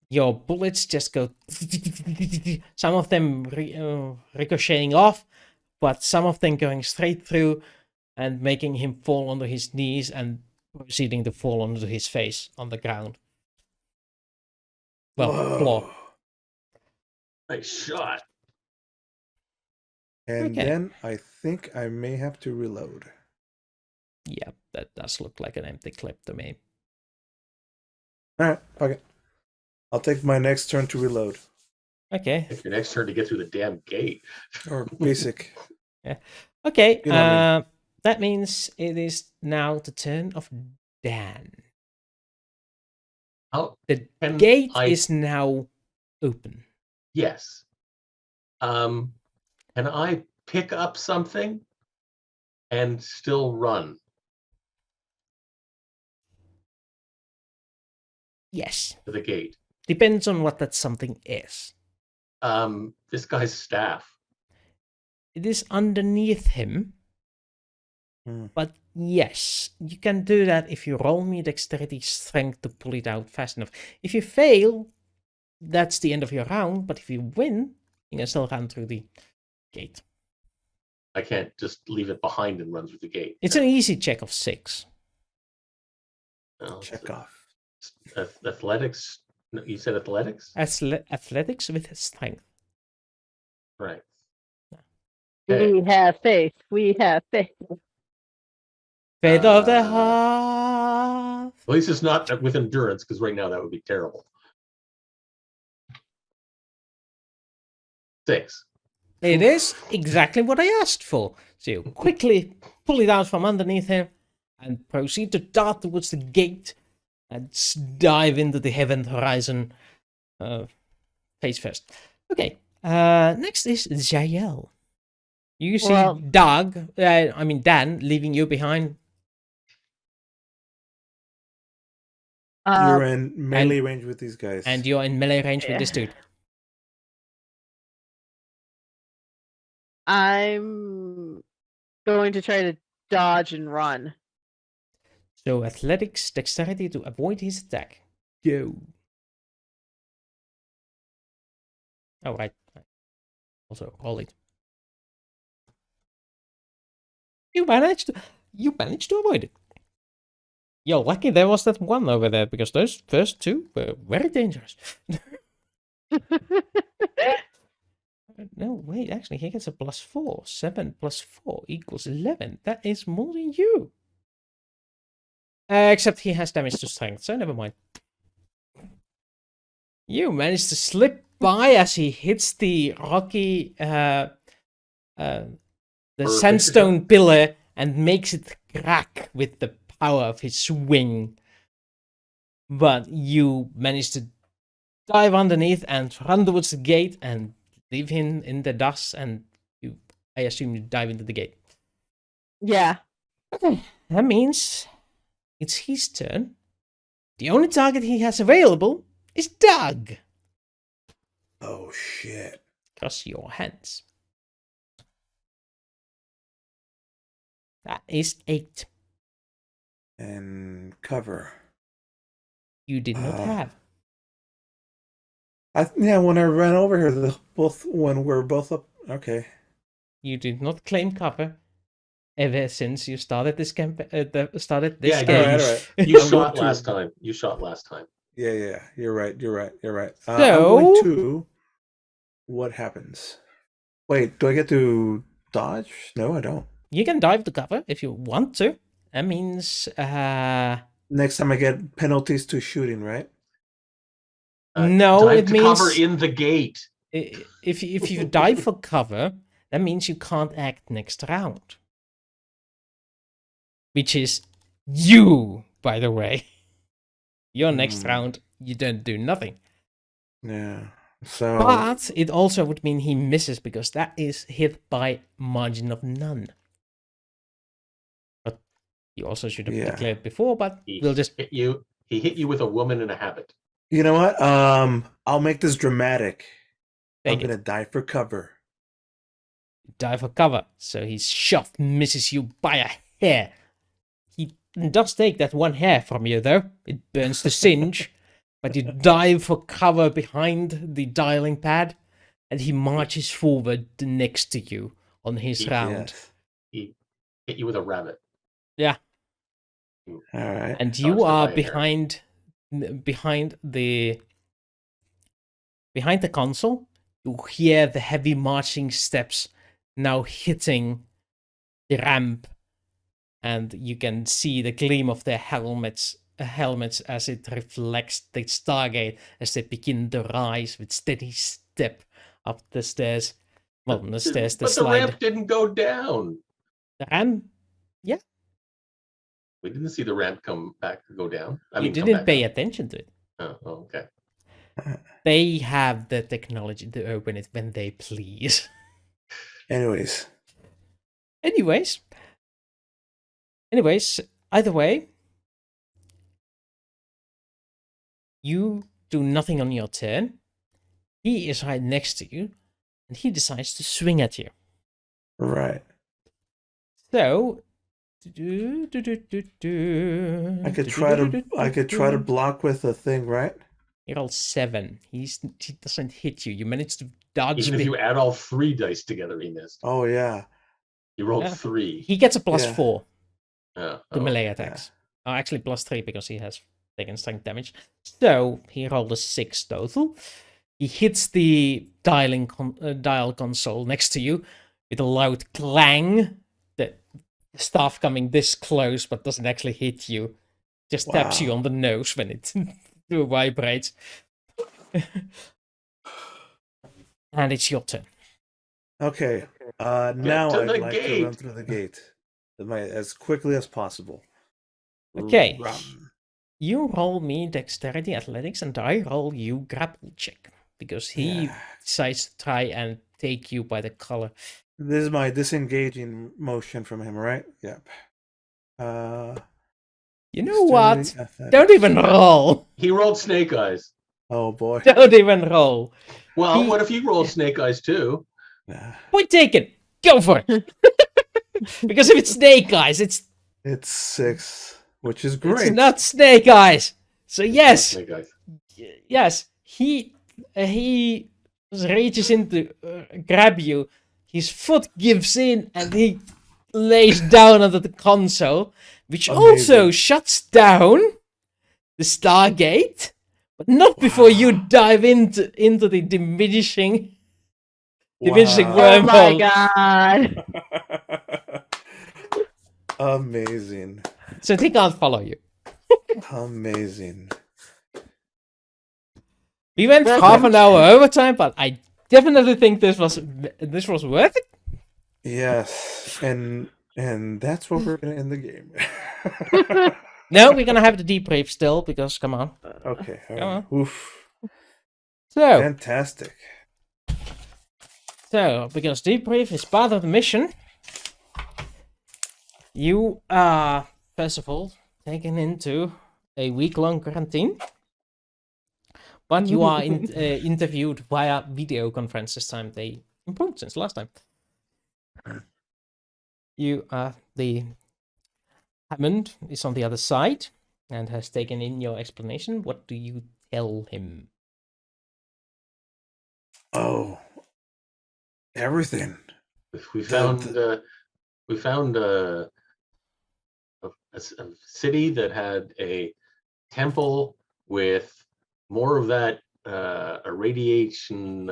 Your bullets just go. Some of them ricocheting off, but some of them going straight through and making him fall onto his knees and proceeding to fall onto his face on the ground. Well, floor. Whoa. Nice shot. And Okay. then I think I may have to reload. Yeah, that does look like an empty clip to me. All right, okay. I'll take my next turn to reload. Okay. Take your next turn to get through the damn gate. Or basic. Okay, You know what I mean. that means it is now the turn of Dan. Oh, The can gate I- is now open. yes. Can I pick up something and still run? Yes. To the gate. Depends on what that something is. This guy's staff. It is underneath him. Hmm. But yes, you can do that if you roll me dexterity strength to pull it out fast enough. If you fail, that's the end of your round. But if you win, you can still run through the gate. I can't just leave it behind and run through the gate. It's an easy check of 6. No, it's Check off. athletics. No, you said athletics? Athletics with strength. Right. Okay. We have faith. We have faith. Fate of the Uh, heart. At least it's not with endurance, because right now that would be terrible. 6. It is exactly what I asked for. So you quickly pull it out from underneath him and proceed to dart towards the gate and dive into the heaven horizon face first. Okay, next is Jaelle. You see Well- Dan leaving you behind. You're in melee range with these guys. And you're in melee range with Yeah. this dude. I'm going to try to dodge and run. So athletics, dexterity to avoid his attack. Go. Oh, right. Also roll it. You managed. you managed to avoid it. You're lucky there was that one over there, because those first two were very dangerous. No, wait, actually, he gets a +4. 7 plus 4 equals 11. That is more than you. Except he has damage to strength, so never mind. You managed to slip by as he hits the rocky, the sandstone pillar and makes it crack with the power of his swing. But you managed to dive underneath and run towards the gate and leave him in the dust, and I assume you dive into the gate. Yeah. Okay, that means it's his turn. The only target he has available is Doug. Oh shit. Cross your hands. That is 8. And cover. You did not have. Yeah, when I ran over here, when we're both up. Okay. You did not claim cover ever since you started this game. Started this Yeah, game. All right. You I'm shot going last to- time. You shot last time. Yeah. You're right. I'm So- going to. What happens? Wait, do I get to dodge? No, I don't. You can dive to cover if you want to. That means Next time I get penalties to shooting, right? no. Dive It to means cover in the gate. if you dive for cover, that means you can't act next round. Which is you, by the way. Your next round, you don't do nothing. Yeah. So. But it also would mean he misses, because that is hit by margin of none. But you also should have declared before, but we'll just... He hit you with a woman in a habit. You know what? I'll make this dramatic. I'm gonna dive for cover. Dive for cover. So his shot misses you by a hair. He does take that one hair from you, though. It burns the singe. But you dive for cover behind the dialing pad, and he marches forward next to you on his round. Yes. He hit you with a rabbit. Yeah. All right. And you Dodged it are by a behind the console. You hear the heavy marching steps now hitting the ramp, and you can see the gleam of their helmets as it reflects the Stargate as they begin to rise with steady step up the stairs. Well, the stairs, the But the slide. ramp didn't go down. The ramp, yeah. We didn't see the ramp come go down. You didn't pay attention to it. Oh, okay. They have the technology to open it when they please. Anyways, either way, you do nothing on your turn. He is right next to you, and he decides to swing at you. right. So, I could try to block with a thing, right? He rolls 7. He doesn't hit you. You manage to dodge. Even if you add all 3 dice together, he missed. Oh yeah. He rolled 3. He gets a +4 Yeah. to melee attacks. Oh, actually +3 because he has taken strength damage. So he rolled a 6 total. He hits the dial console next to you with a loud clang. The staff coming this close but doesn't actually hit you. Just taps you on the nose when it vibrates. And it's your turn. Okay. Now to I'd the like gate. to run through the gate as quickly as possible. Okay. Run. You roll me dexterity, athletics, and I roll you grapple check. Because he decides to try and take you by the collar. This is my disengaging motion from him, right? Yep. You know what? Athletics. Don't even roll. He rolled snake eyes. Oh boy. Don't even roll. Well, what if he rolled snake eyes too? Point taken. Go for it. Because if it's snake eyes, it's 6, which is great. It's not snake eyes. So yes, Snake eyes. yes, he reaches in to grab you. His foot gives in, and he lays down under the console, which also Amazing. shuts down the Stargate, but not before you Wow. dive into the diminishing Wow. Oh my wormhole. god. Amazing. So they can't follow you. Amazing. We went Well, half an hour overtime, but I definitely think this was worth it. Yes. And that's what we're gonna end the game. No, we're gonna have the debrief still because come on. Okay. All Come right. on. Oof. So Fantastic. because debrief is part of the mission, you are first of all taken into a week-long quarantine. But you are interviewed via video conference this time. They improved since last time. The Hammond is on the other side and has taken in your explanation. What do you tell him? Oh. Everything. We found a city that had a temple with more of that irradiation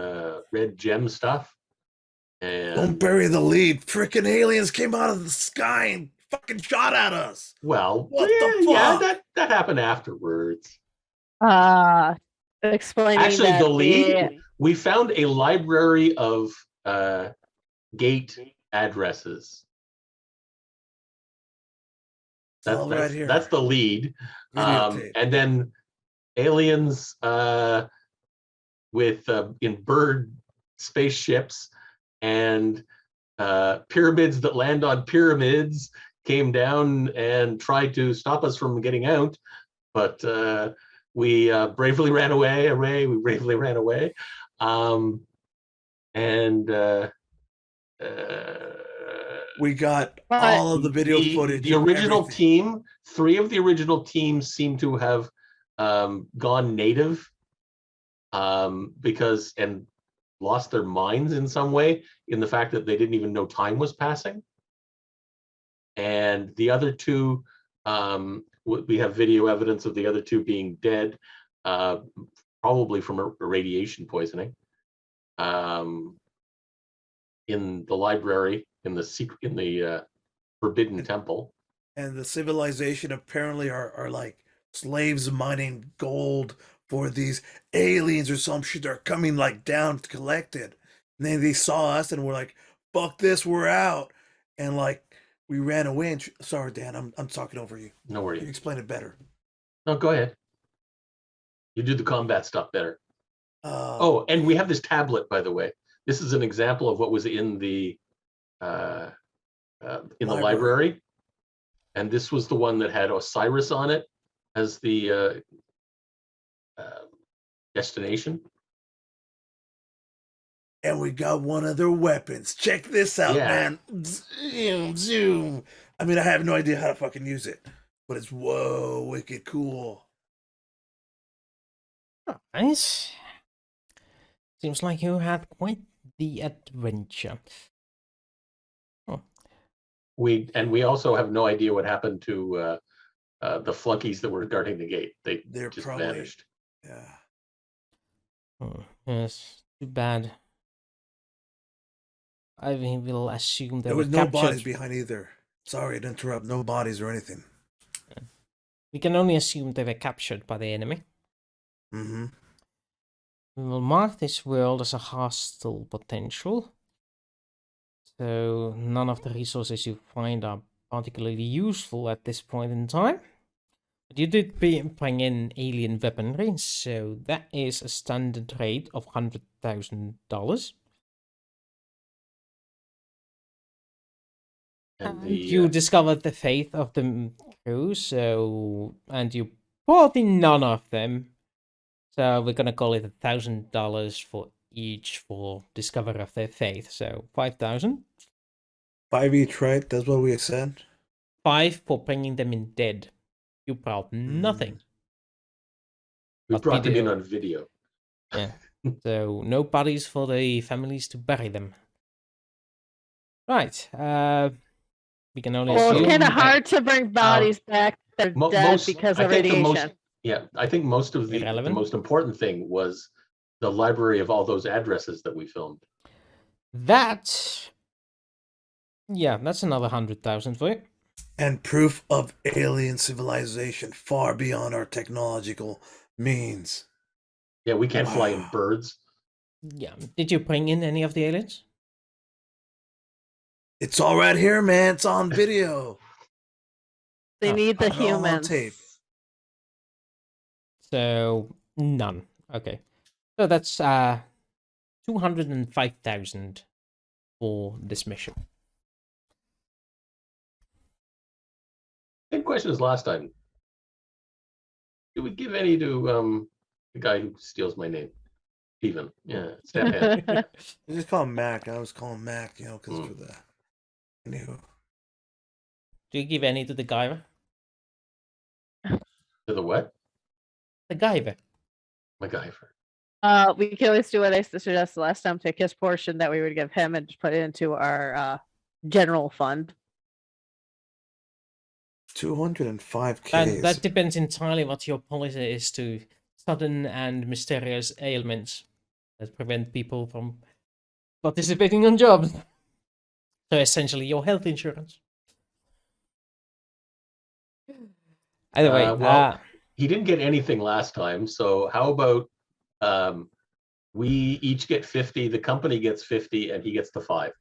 red gem stuff. And Don't bury the lead. Freaking aliens came out of the sky and fucking shot at us. well, What the yeah, fuck? that happened afterwards. Explaining Actually, that the lead, we found a library of gate addresses. All right here. That's the lead. Videotape. And then aliens with in bird spaceships and pyramids that land on pyramids came down and tried to stop us from getting out, but we bravely ran away. We bravely ran away, and we got all of the video footage. The of original everything. team, 3 of the original teams seem to have gone native because and lost their minds in some way in the fact that they didn't even know time was passing. And the other 2, we have video evidence of the other 2 being dead, probably from radiation poisoning. In the library, in the Forbidden Temple. And the civilization apparently are like slaves mining gold for these aliens or some shit. They're coming like down to collect it. And then they saw us and we're like, fuck this, we're out. And like we ran away and sorry, Dan, I'm talking over you. No worries. You explain it better. No, go ahead. You do the combat stuff better. Oh, and we have this tablet, by the way. This is an example of what was in the library. And this was the one that had Osiris on it as the destination. And we got one of their weapons. Check this out, Yeah. man. Zoom, zoom. I mean, I have no idea how to fucking use it, but it's whoa, wicked cool. Nice. Seems like you had quite the adventure. We also have no idea what happened to the flunkies that were guarding the gate. They're just probably vanished. Yeah. Yes, too bad. I will assume There were was no captured. bodies behind either. Sorry to interrupt. No bodies or anything. We can only assume they were captured by the enemy. Mm-hmm. We will mark this world as a hostile potential. So none of the resources you find are particularly useful at this point in time. But you did bring in alien weaponry, so that is a standard rate of $100,000. And you discovered the faith of the crew, and you brought in none of them. So we're gonna call it $1,000 for each for discovery of their faith. So 5,000. 5 each, right? That's what we said. 5 for bringing them in dead. You brought nothing. We But brought them in video. on video. Yeah. So no bodies for the families to bury them. Right. We can only Well, it's assume. kind of that, hard to bring bodies back. They're dead because of radiation. I think most of the Irrelevant. most important thing was the library of all those addresses that we filmed. That. Yeah, that's another 100,000 for you. And proof of alien civilization far beyond our technological means. Yeah, we can't fly in Wow. birds. Yeah. Did you bring in any of the aliens? It's all right here, man. It's on video. They Oh, need the I've got it all on humans. tape. So none. Okay. So that's 205,000 for this mission. Same question as last time. Do we give any to the guy who steals my name? Steven. Yeah, step in. I just call him Mac. I always call him Mac, because for the. Anywho. Do you give any to the Guyver? To the what? The Guyver. MacGyver. We can always do what I suggested last time. Take his portion that we would give him and just put it into our general fund. 205K. And that depends entirely what your policy is to sudden and mysterious ailments that prevent people from participating on jobs. So essentially your health insurance. Either way, Well, he didn't get anything last time, so how about we each get 50, the company gets 50, and he gets the 5.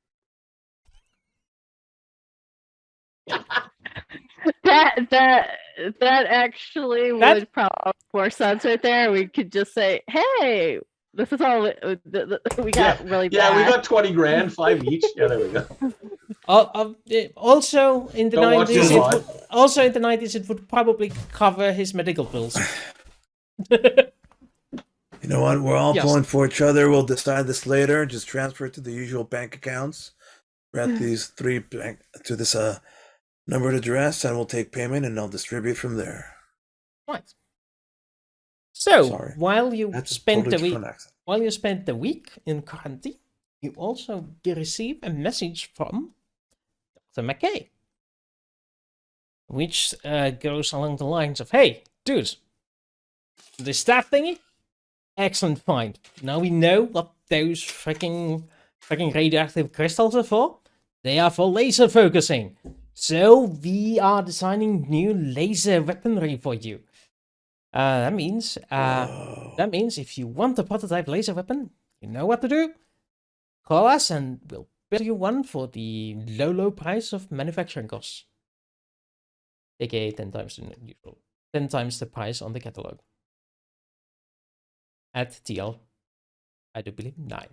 That actually would probably more sense right there. We could just say, "Hey, this is all we got." Really bad. Yeah, we got 20 grand, 5 each. Yeah, there we go. Also in the Don't watch 90s, this one. also in the 90s, it would probably cover his medical bills. You know what? We're all Yes. pulling for each other. We'll decide this later. Just transfer it to the usual bank accounts. We're at these three to this numbered address, and we'll take payment, and I'll distribute from there. Right. So Sorry. while you That's a spent totally the week, different accent. while you spent the week in quarantine, you also receive a message from Dr. McKay, which goes along the lines of, "Hey, dudes, the staff thingy, excellent find. Now we know what those freaking radioactive crystals are for. They are for laser focusing. So we are designing new laser weaponry for you. That means if you want a prototype laser weapon, you know what to do. Call us and we'll build you one for the low price of manufacturing costs. AKA 10 times the usual. 10 times the price on the catalog. At TL, I do believe 9.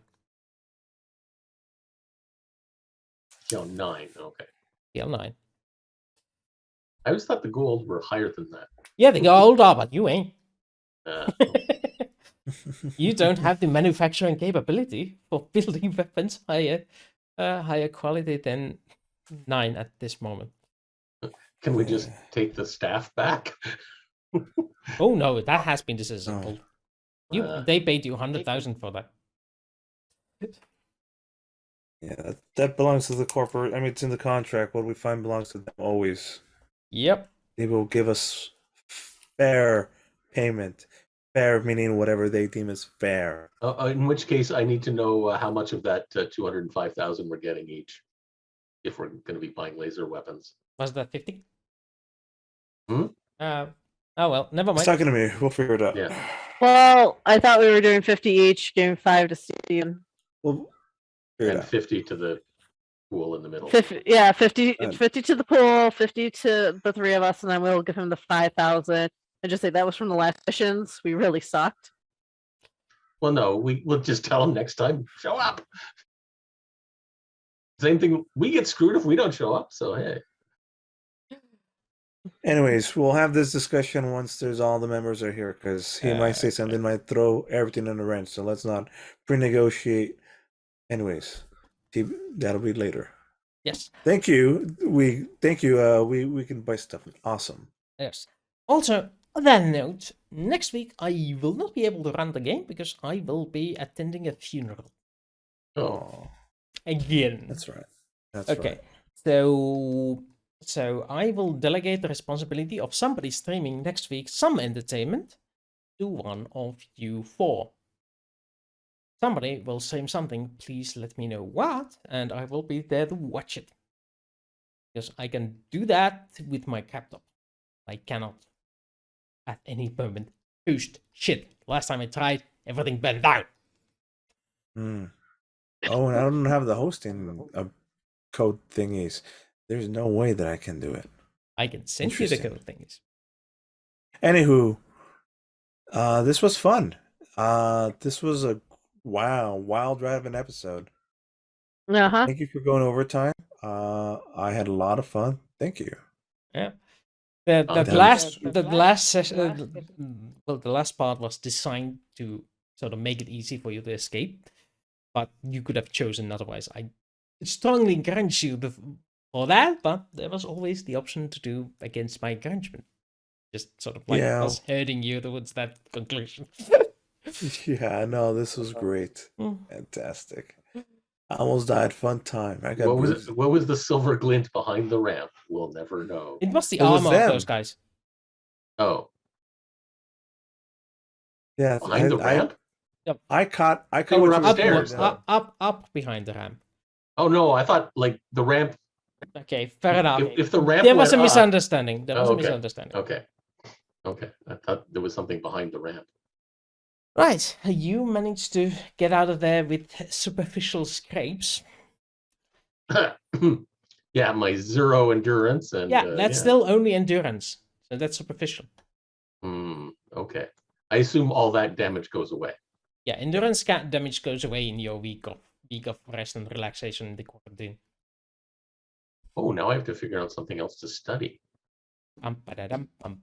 No, 9. Okay. TL 9. I always thought the gold were higher than that. Yeah, they go older, but you ain't. Uh, You don't have the manufacturing capability for building weapons higher quality than 9 at this moment. can we just take the staff back? Oh no, that has been disassembled. They paid you 100,000 for that. Yeah, that belongs to the corporate. I mean, it's in the contract. What we find belongs to them always. Yep. They will give us fair payment. Fair meaning whatever they deem as fair. In which case, I need to know how much of that 205,000 we're getting each, if we're going to be buying laser weapons. Was that 50? Hmm? Oh well, never It's mind. talking to me. We'll figure it out. Yeah. Well, I thought we were doing 50 each, giving 5 to Steven. We'll figure it And out. 50 to the pool in the middle. 50 to the pool, 50 to the 3 of us, and then we'll give him the 5,000. And just say that was from the last missions. We really sucked. Well, no, we'll just tell them next time, show up. Same thing, we get screwed if we don't show up, so hey. Anyways, we'll have this discussion once there's all the members are here, because he might say something, might throw everything in the wrench. So let's not pre-negotiate. Anyways, that'll be later. Yes. Thank you. We can buy stuff. Awesome. Yes. Also, on that note, next week I will not be able to run the game because I will be attending a funeral. Oh, Again. That's right. That's Okay. right. So I will delegate the responsibility of somebody streaming next week some entertainment to one of you four. Somebody will stream something, please let me know what, and I will be there to watch it. Because I can do that with my laptop. I cannot at any moment host shit. Last time I tried, everything went down. Oh, and I don't have the hosting code thingies. There's no way that I can do it. I can send you the Interesting. code things. Anywho, this was fun. This was a wild ride of an episode. Uh-huh. Thank you for going overtime. I had a lot of fun. Thank you. Yeah. The last part was designed to sort of make it easy for you to escape, but you could have chosen otherwise. I strongly encourage you for that, but there was always the option to do against my encouragement. Just sort of like us herding you towards that conclusion. Yeah, no, this was great. Fantastic. I almost died. Fun time. I got What was the silver glint behind the ramp? We'll never know. It was the It was armor of them. those guys. Oh, Yeah, behind the ramp? I caught were what you were upstairs, doing. Up behind the ramp. Oh no, I thought like the ramp. Okay, fair enough. If the ramp There was a went up- misunderstanding. There was Oh, a okay. misunderstanding. Okay. I thought there was something behind the ramp. Right, you managed to get out of there with superficial scrapes. Yeah, my 0 endurance and That's still only endurance, so that's superficial. Okay. I assume all that damage goes away. Yeah, endurance damage goes away in your week of rest and relaxation in the quarantine. Oh, now I have to figure out something else to study.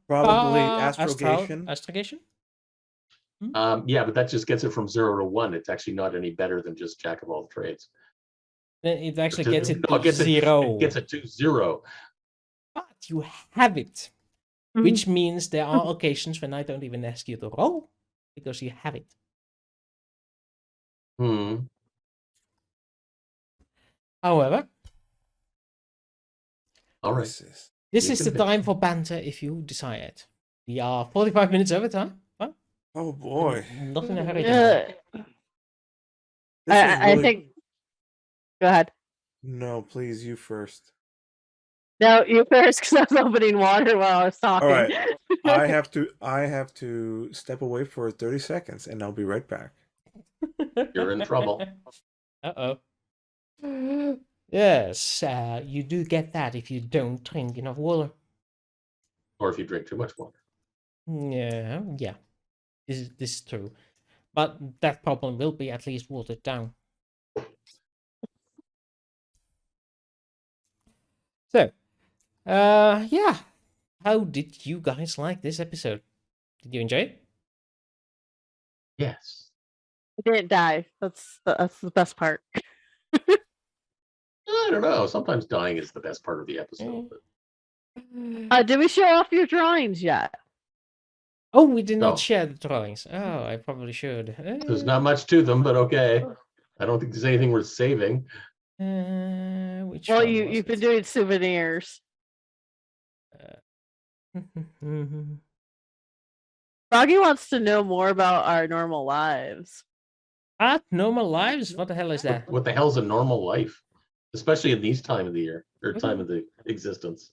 Probably astrogation. Astrogation? Yeah, but that just gets it from 0 to 1. It's actually not any better than just jack of all trades. It actually gets it No, to 0. It gets it to 0. But you have it. Which means there are occasions when I don't even ask you to roll, because you have it. However, all right. This is the time for banter if you desire it. We are 45 minutes over time. Well, Oh boy. not in a hurry. I think. Go ahead. No, please, you first. No, you first, because I was opening water while I was talking. All right. I have to step away for 30 seconds, and I'll be right back. You're in trouble. Uh-oh. Yes, you do get that if you don't drink enough water. Or if you drink too much water. Yeah. This is true. But that problem will be at least watered down. So, yeah. How did you guys like this episode? Did you enjoy it? Yes. I didn't die. That's the best part. I don't know. Sometimes dying is the best part of the episode. But... Did we show off your drawings yet? Oh, we did not No. share the drawings. Oh, I probably should. There's not much to them, but okay. I don't think there's anything worth saving. Which Well, one you've was been it? doing souvenirs. Froggy wants to know more about our normal lives. Normal lives? What the hell is that? What the hell's a normal life? Especially in these time of the year, or time of the existence.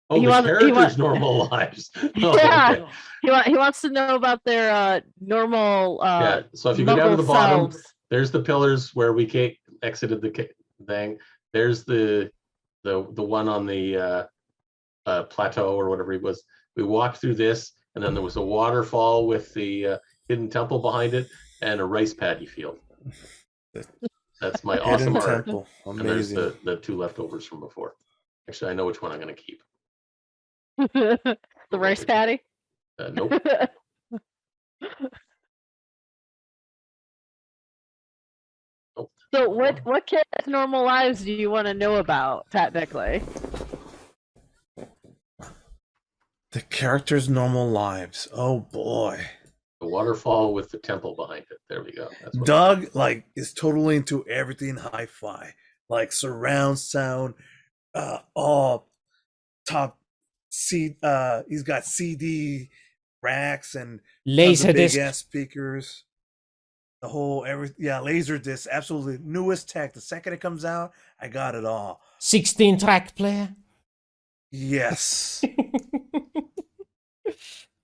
Oh, the characters' normal lives. Oh, Yeah. okay. He wants to know about their normal Yeah, so if you go down to the muggle bottom, selves. there's the pillars where we exited the thing. There's the one on the plateau or whatever it was. We walked through this, and then there was a waterfall with the hidden temple behind it, and a rice paddy field. That's my awesome Hidden art. temple. And there's Amazing. the 2 leftovers from before. Actually, I know which one I'm going to keep. The rice paddy. Nope. Nope. So what kids' normal lives do you want to know about, technically? The characters' normal lives. Oh boy. The waterfall with the temple behind it. There we go. That's what Doug is totally into everything hi-fi, like surround sound, all top he's got CD racks and tons of big Laserdisc. ass speakers. The whole laser disc, absolutely newest tech. The second it comes out, I got it all. 16-track player. Yes.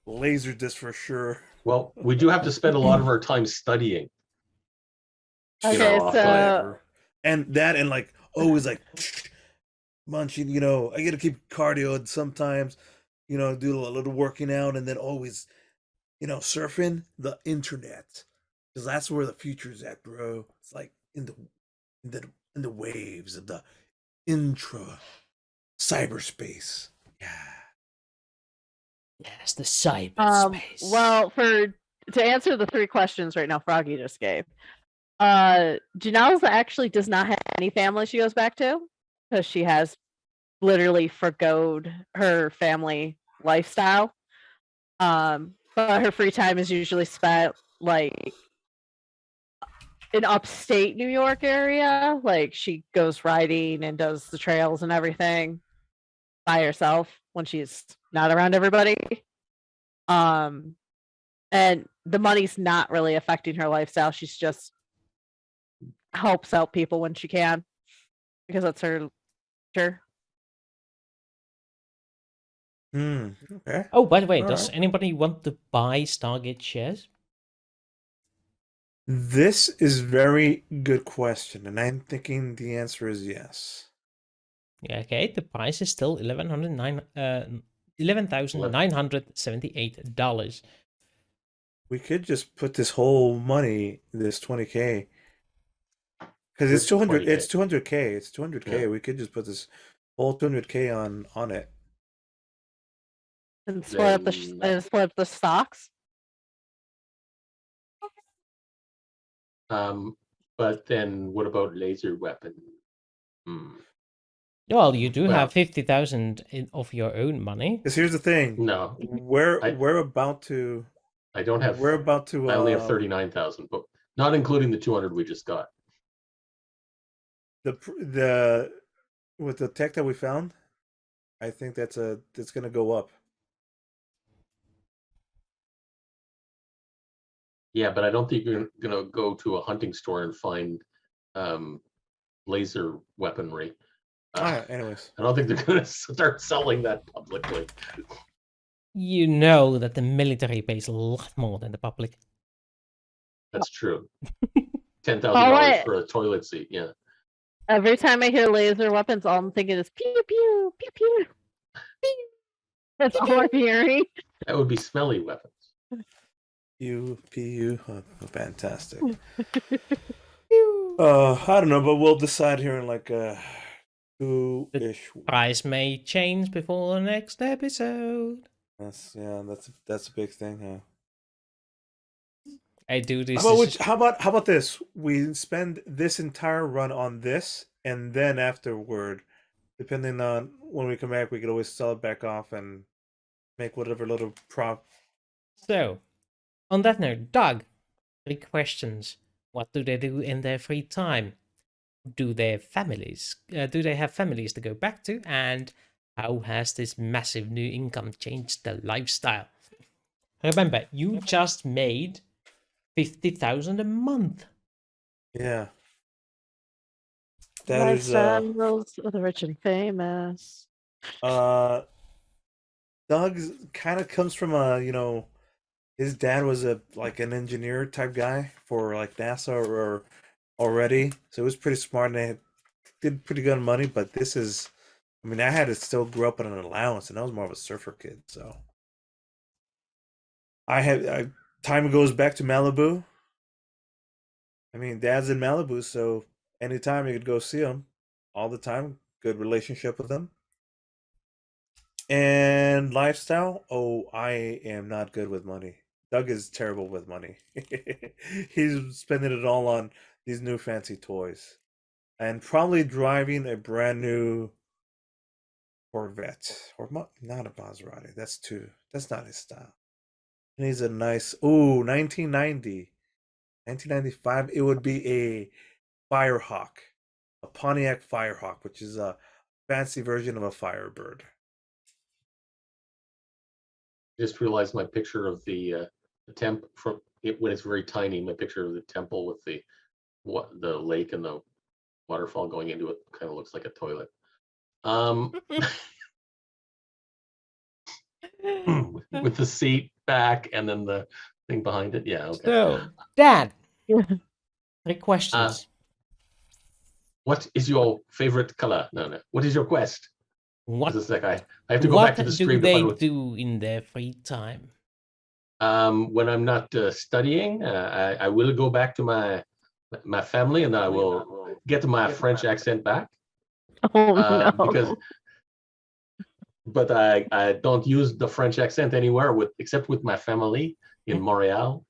Laser disc for sure. Well, we do have to spend a lot of our time studying. Okay, so Whatever. And that and like always like munching, I gotta keep cardio and sometimes, do a little working out and then always, surfing the internet. Because that's where the future's at, bro. It's like in the waves of the intra cyberspace. Yeah. Yes, the cyberspace. well, to answer the 3 questions right now Froggy just gave, Janelle actually does not have any family she goes back to because she has literally forgoed her family lifestyle. But her free time is usually spent like in upstate New York area. Like she goes riding and does the trails and everything by herself when she's not around everybody. And the money's not really affecting her lifestyle. She's just helps out people when she can because that's her nature. Okay. Oh, by the way, All does right. anybody want to buy Stargate shares? This is very good question, and I'm thinking the answer is yes. Yeah, okay, the price is still $11,978. We could just put this whole money, this 20K, because it's Which 200. 20K? It's 200K. It's 200K. Yeah. We could just put this whole 200K on it. And split up the stocks. But then what about laser weapon? Well, you do Well- have 50,000 of your own money. Because here's the thing. No, We're about to. I don't have. We're about to. I only have 39,000, but not including the 200 we just got. The with the tech that we found, I think that's gonna go up. Yeah, but I don't think you're gonna go to a hunting store and find laser weaponry. Anyways, I don't think they're gonna start selling that publicly. You know that the military pays a lot more than the public. That's true. $10,000 wait. for a toilet seat. Yeah. Every time I hear laser weapons, all I'm thinking is pew pew pew pew. Pew. That's all I'm hearing. That would be smelly weapons. PU, fantastic. I don't know, but we'll decide here in like 2-ish. Price may change before the next episode. That's a big thing, huh? I do this. How about this? We spend this entire run on this, and then afterward, depending on when we come back, we could always sell it back off and make whatever little prop. So, on that note, Doug, 3 questions. What do they do in their free time? Do they have families? Do they have families to go back to? And how has this massive new income changed their lifestyle? Remember, you just made 50,000 a month. Yeah. That is Lifestyles of the rich and famous. Doug's kind of comes from his dad was an engineer type guy for like NASA or already, so it was pretty smart and they did pretty good money. But this is, I had to still grow up on an allowance, and I was more of a surfer kid, so time goes back to Malibu. Dad's in Malibu, so anytime you could go see him, all the time. Good relationship with him. And lifestyle, I am not good with money. Doug is terrible with money. He's spending it all on these new fancy toys. And probably driving a brand new Corvette. Or not a Maserati. That's not his style. And he's a nice, 1990. 1995, it would be a Firehawk. A Pontiac Firehawk, which is a fancy version of a Firebird. Just realized my picture of the temp from it when it's very tiny. My picture of the temple with the lake and the waterfall going into it kind of looks like a toilet. With the seat back and then the thing behind it. Yeah. Okay. So, Dad, 3 questions. What is your favorite color? No. What is your quest? What This is like I have to go back to the stream do to they find what. do in their free time? When I'm not studying, I will go back to my family and I will get my French accent back. Oh no. But I don't use the French accent anywhere except with my family in Montreal.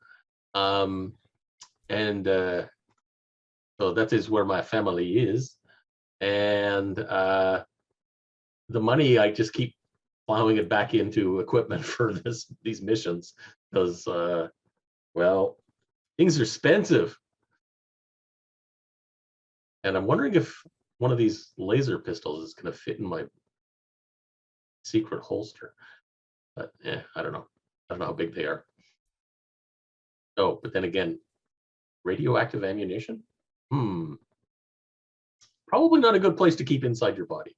And so that is where my family is. And the money, I just keep plowing it back into equipment for these missions because, well, things are expensive. And I'm wondering if one of these laser pistols is going to fit in my secret holster. But I don't know. I don't know how big they are. Oh, but then again, radioactive ammunition? Probably not a good place to keep inside your body.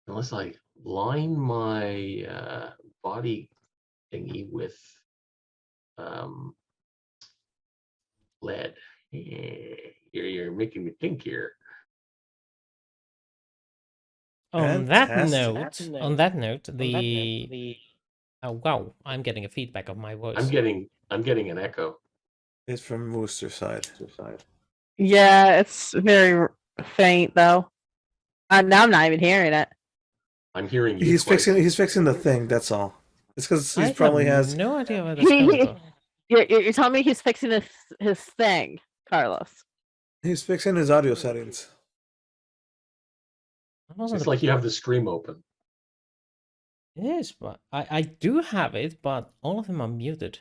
Unless I line my body thingy with lead. You're making me think here. On that Fantastic. note, oh wow, I'm getting a feedback of my voice. I'm getting an echo. It's from Wooster side. Yeah, it's very faint though. Now I'm not even hearing it. I'm hearing you. He's twice. fixing the thing. That's all. It's because I he probably have has. no idea where that's coming from. You're telling me he's fixing his thing, Carlos. He's fixing his audio settings. It's like you have the stream open. It is, but I do have it, but all of them are muted.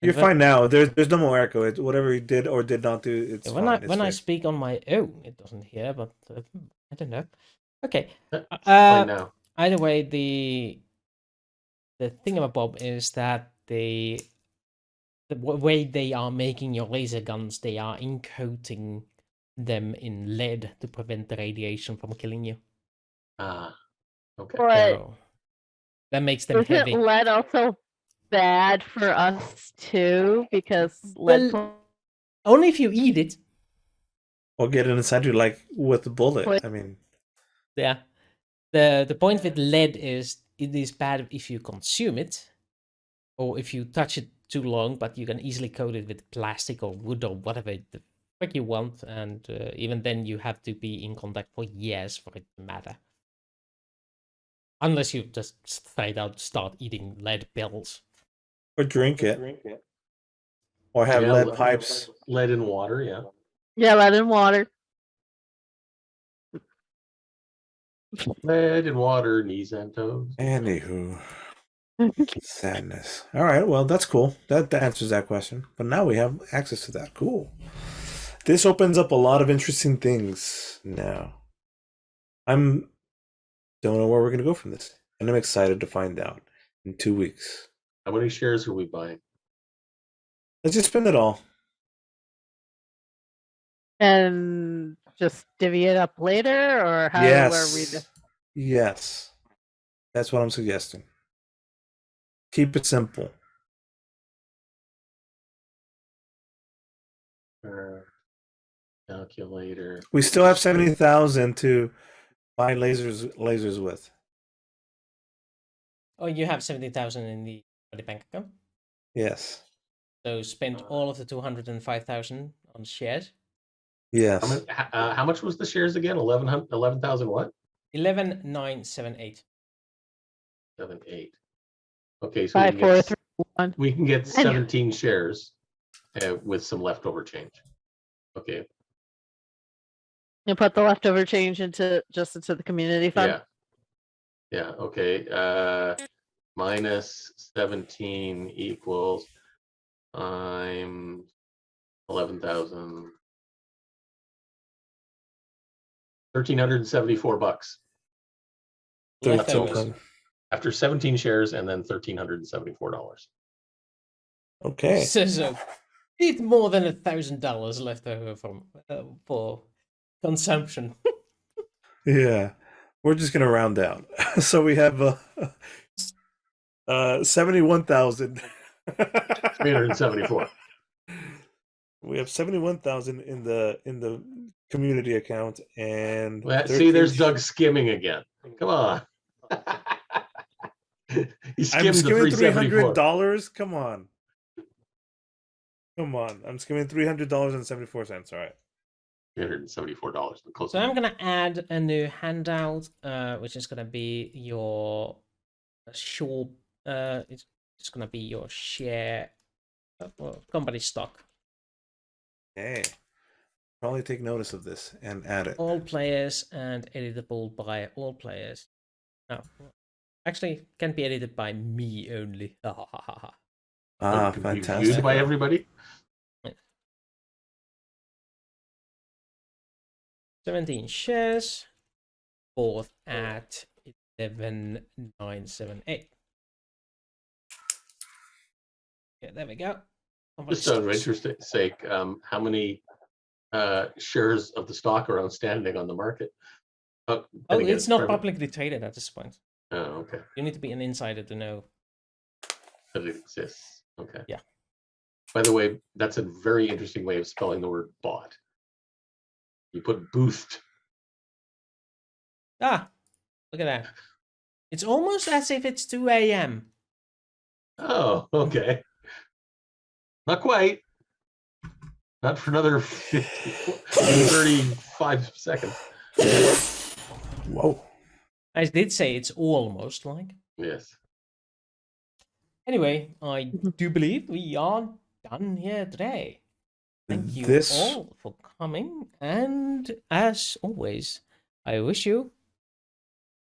You're fine now. There's no more echo. Whatever he did or did not do, it's when fine. I speak on my own, it doesn't hear, but I don't know. Okay. Fine now. Either way, the thingamabob is that the way they are making your laser guns, they are encoding them in lead to prevent the radiation from killing you. Okay. But So that makes them heavy. isn't lead also bad for us too? Because lead. Well, only if you eat it. Or get it inside you, like with the bullet. I mean, yeah. The point with lead is it is bad if you consume it, or if you touch it too long. But you can easily coat it with plastic or wood or whatever the frick you want, and even then you have to be in contact for years for it to matter. Unless you just straight out start eating lead pills. or drink it. Or have lead pipes. Lead in water, yeah. Yeah, lead in water. Lead in water, knees and toes. Anywho. Sadness. All right, well, that's cool. That answers that question. But now we have access to that. Cool. This opens up a lot of interesting things now. Don't know where we're going to go from this. And I'm excited to find out in 2 weeks. How many shares are we buying? Let's just spend it all. And just divvy it up later, or how? Yes. Yes. That's what I'm suggesting. Keep it simple. Calculator. We still have 70,000 to buy lasers with. Oh, you have 70,000 in the bank account? Yes. So spend all of the 205,000 on shares? Yes. How much was the shares again? 11,000 what? 11,978. 78. Okay, so we can get 3, 1. 17 shares with some leftover change. Okay. You put the leftover change into the community fund. Yeah. Okay. Minus 17 equals times 11,000. $1,374 Leftovers. $1,300. after 17 shares, and then $1,374. Okay. So bit more than $1,000 left over from for consumption. Yeah. We're just gonna round down. So we have 71,000. 374. We have 71,000 in the community account, and See, there's 13 Doug skimming again. Come on. He I'm skimmed the skimming $374. $300. Come on. I'm skimming $300.74. All right. $374. Close So enough. I'm gonna add a new handout, which is gonna be your short. It's gonna be your share, company stock. Okay. Probably take notice of this and add it. All players and editable by all players. No, actually, can be edited by me only. Ah, Can be fantastic. viewed by everybody. 17 shares, bought at 11,978. Yeah, there we go. Just out of interest's sake, how many shares of the stock are outstanding on the market? Oh, then again, it's not private. publicly traded at this point. Oh, okay. You need to be an insider to know. That it exists. Okay. Yeah. By the way, that's a very interesting way of spelling the word bought. You put boost. Ah, look at that. It's almost as if it's 2 a.m. Oh, okay. Not quite. Not for another 35 seconds. Whoa. I did say it's almost like. Yes. Anyway, I do believe we are done here today. Thank you This- all for coming, and as always, I wish you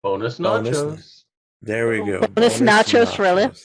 Bonus Bonus. nachos. There we go. Bonus nachos, really? nachos.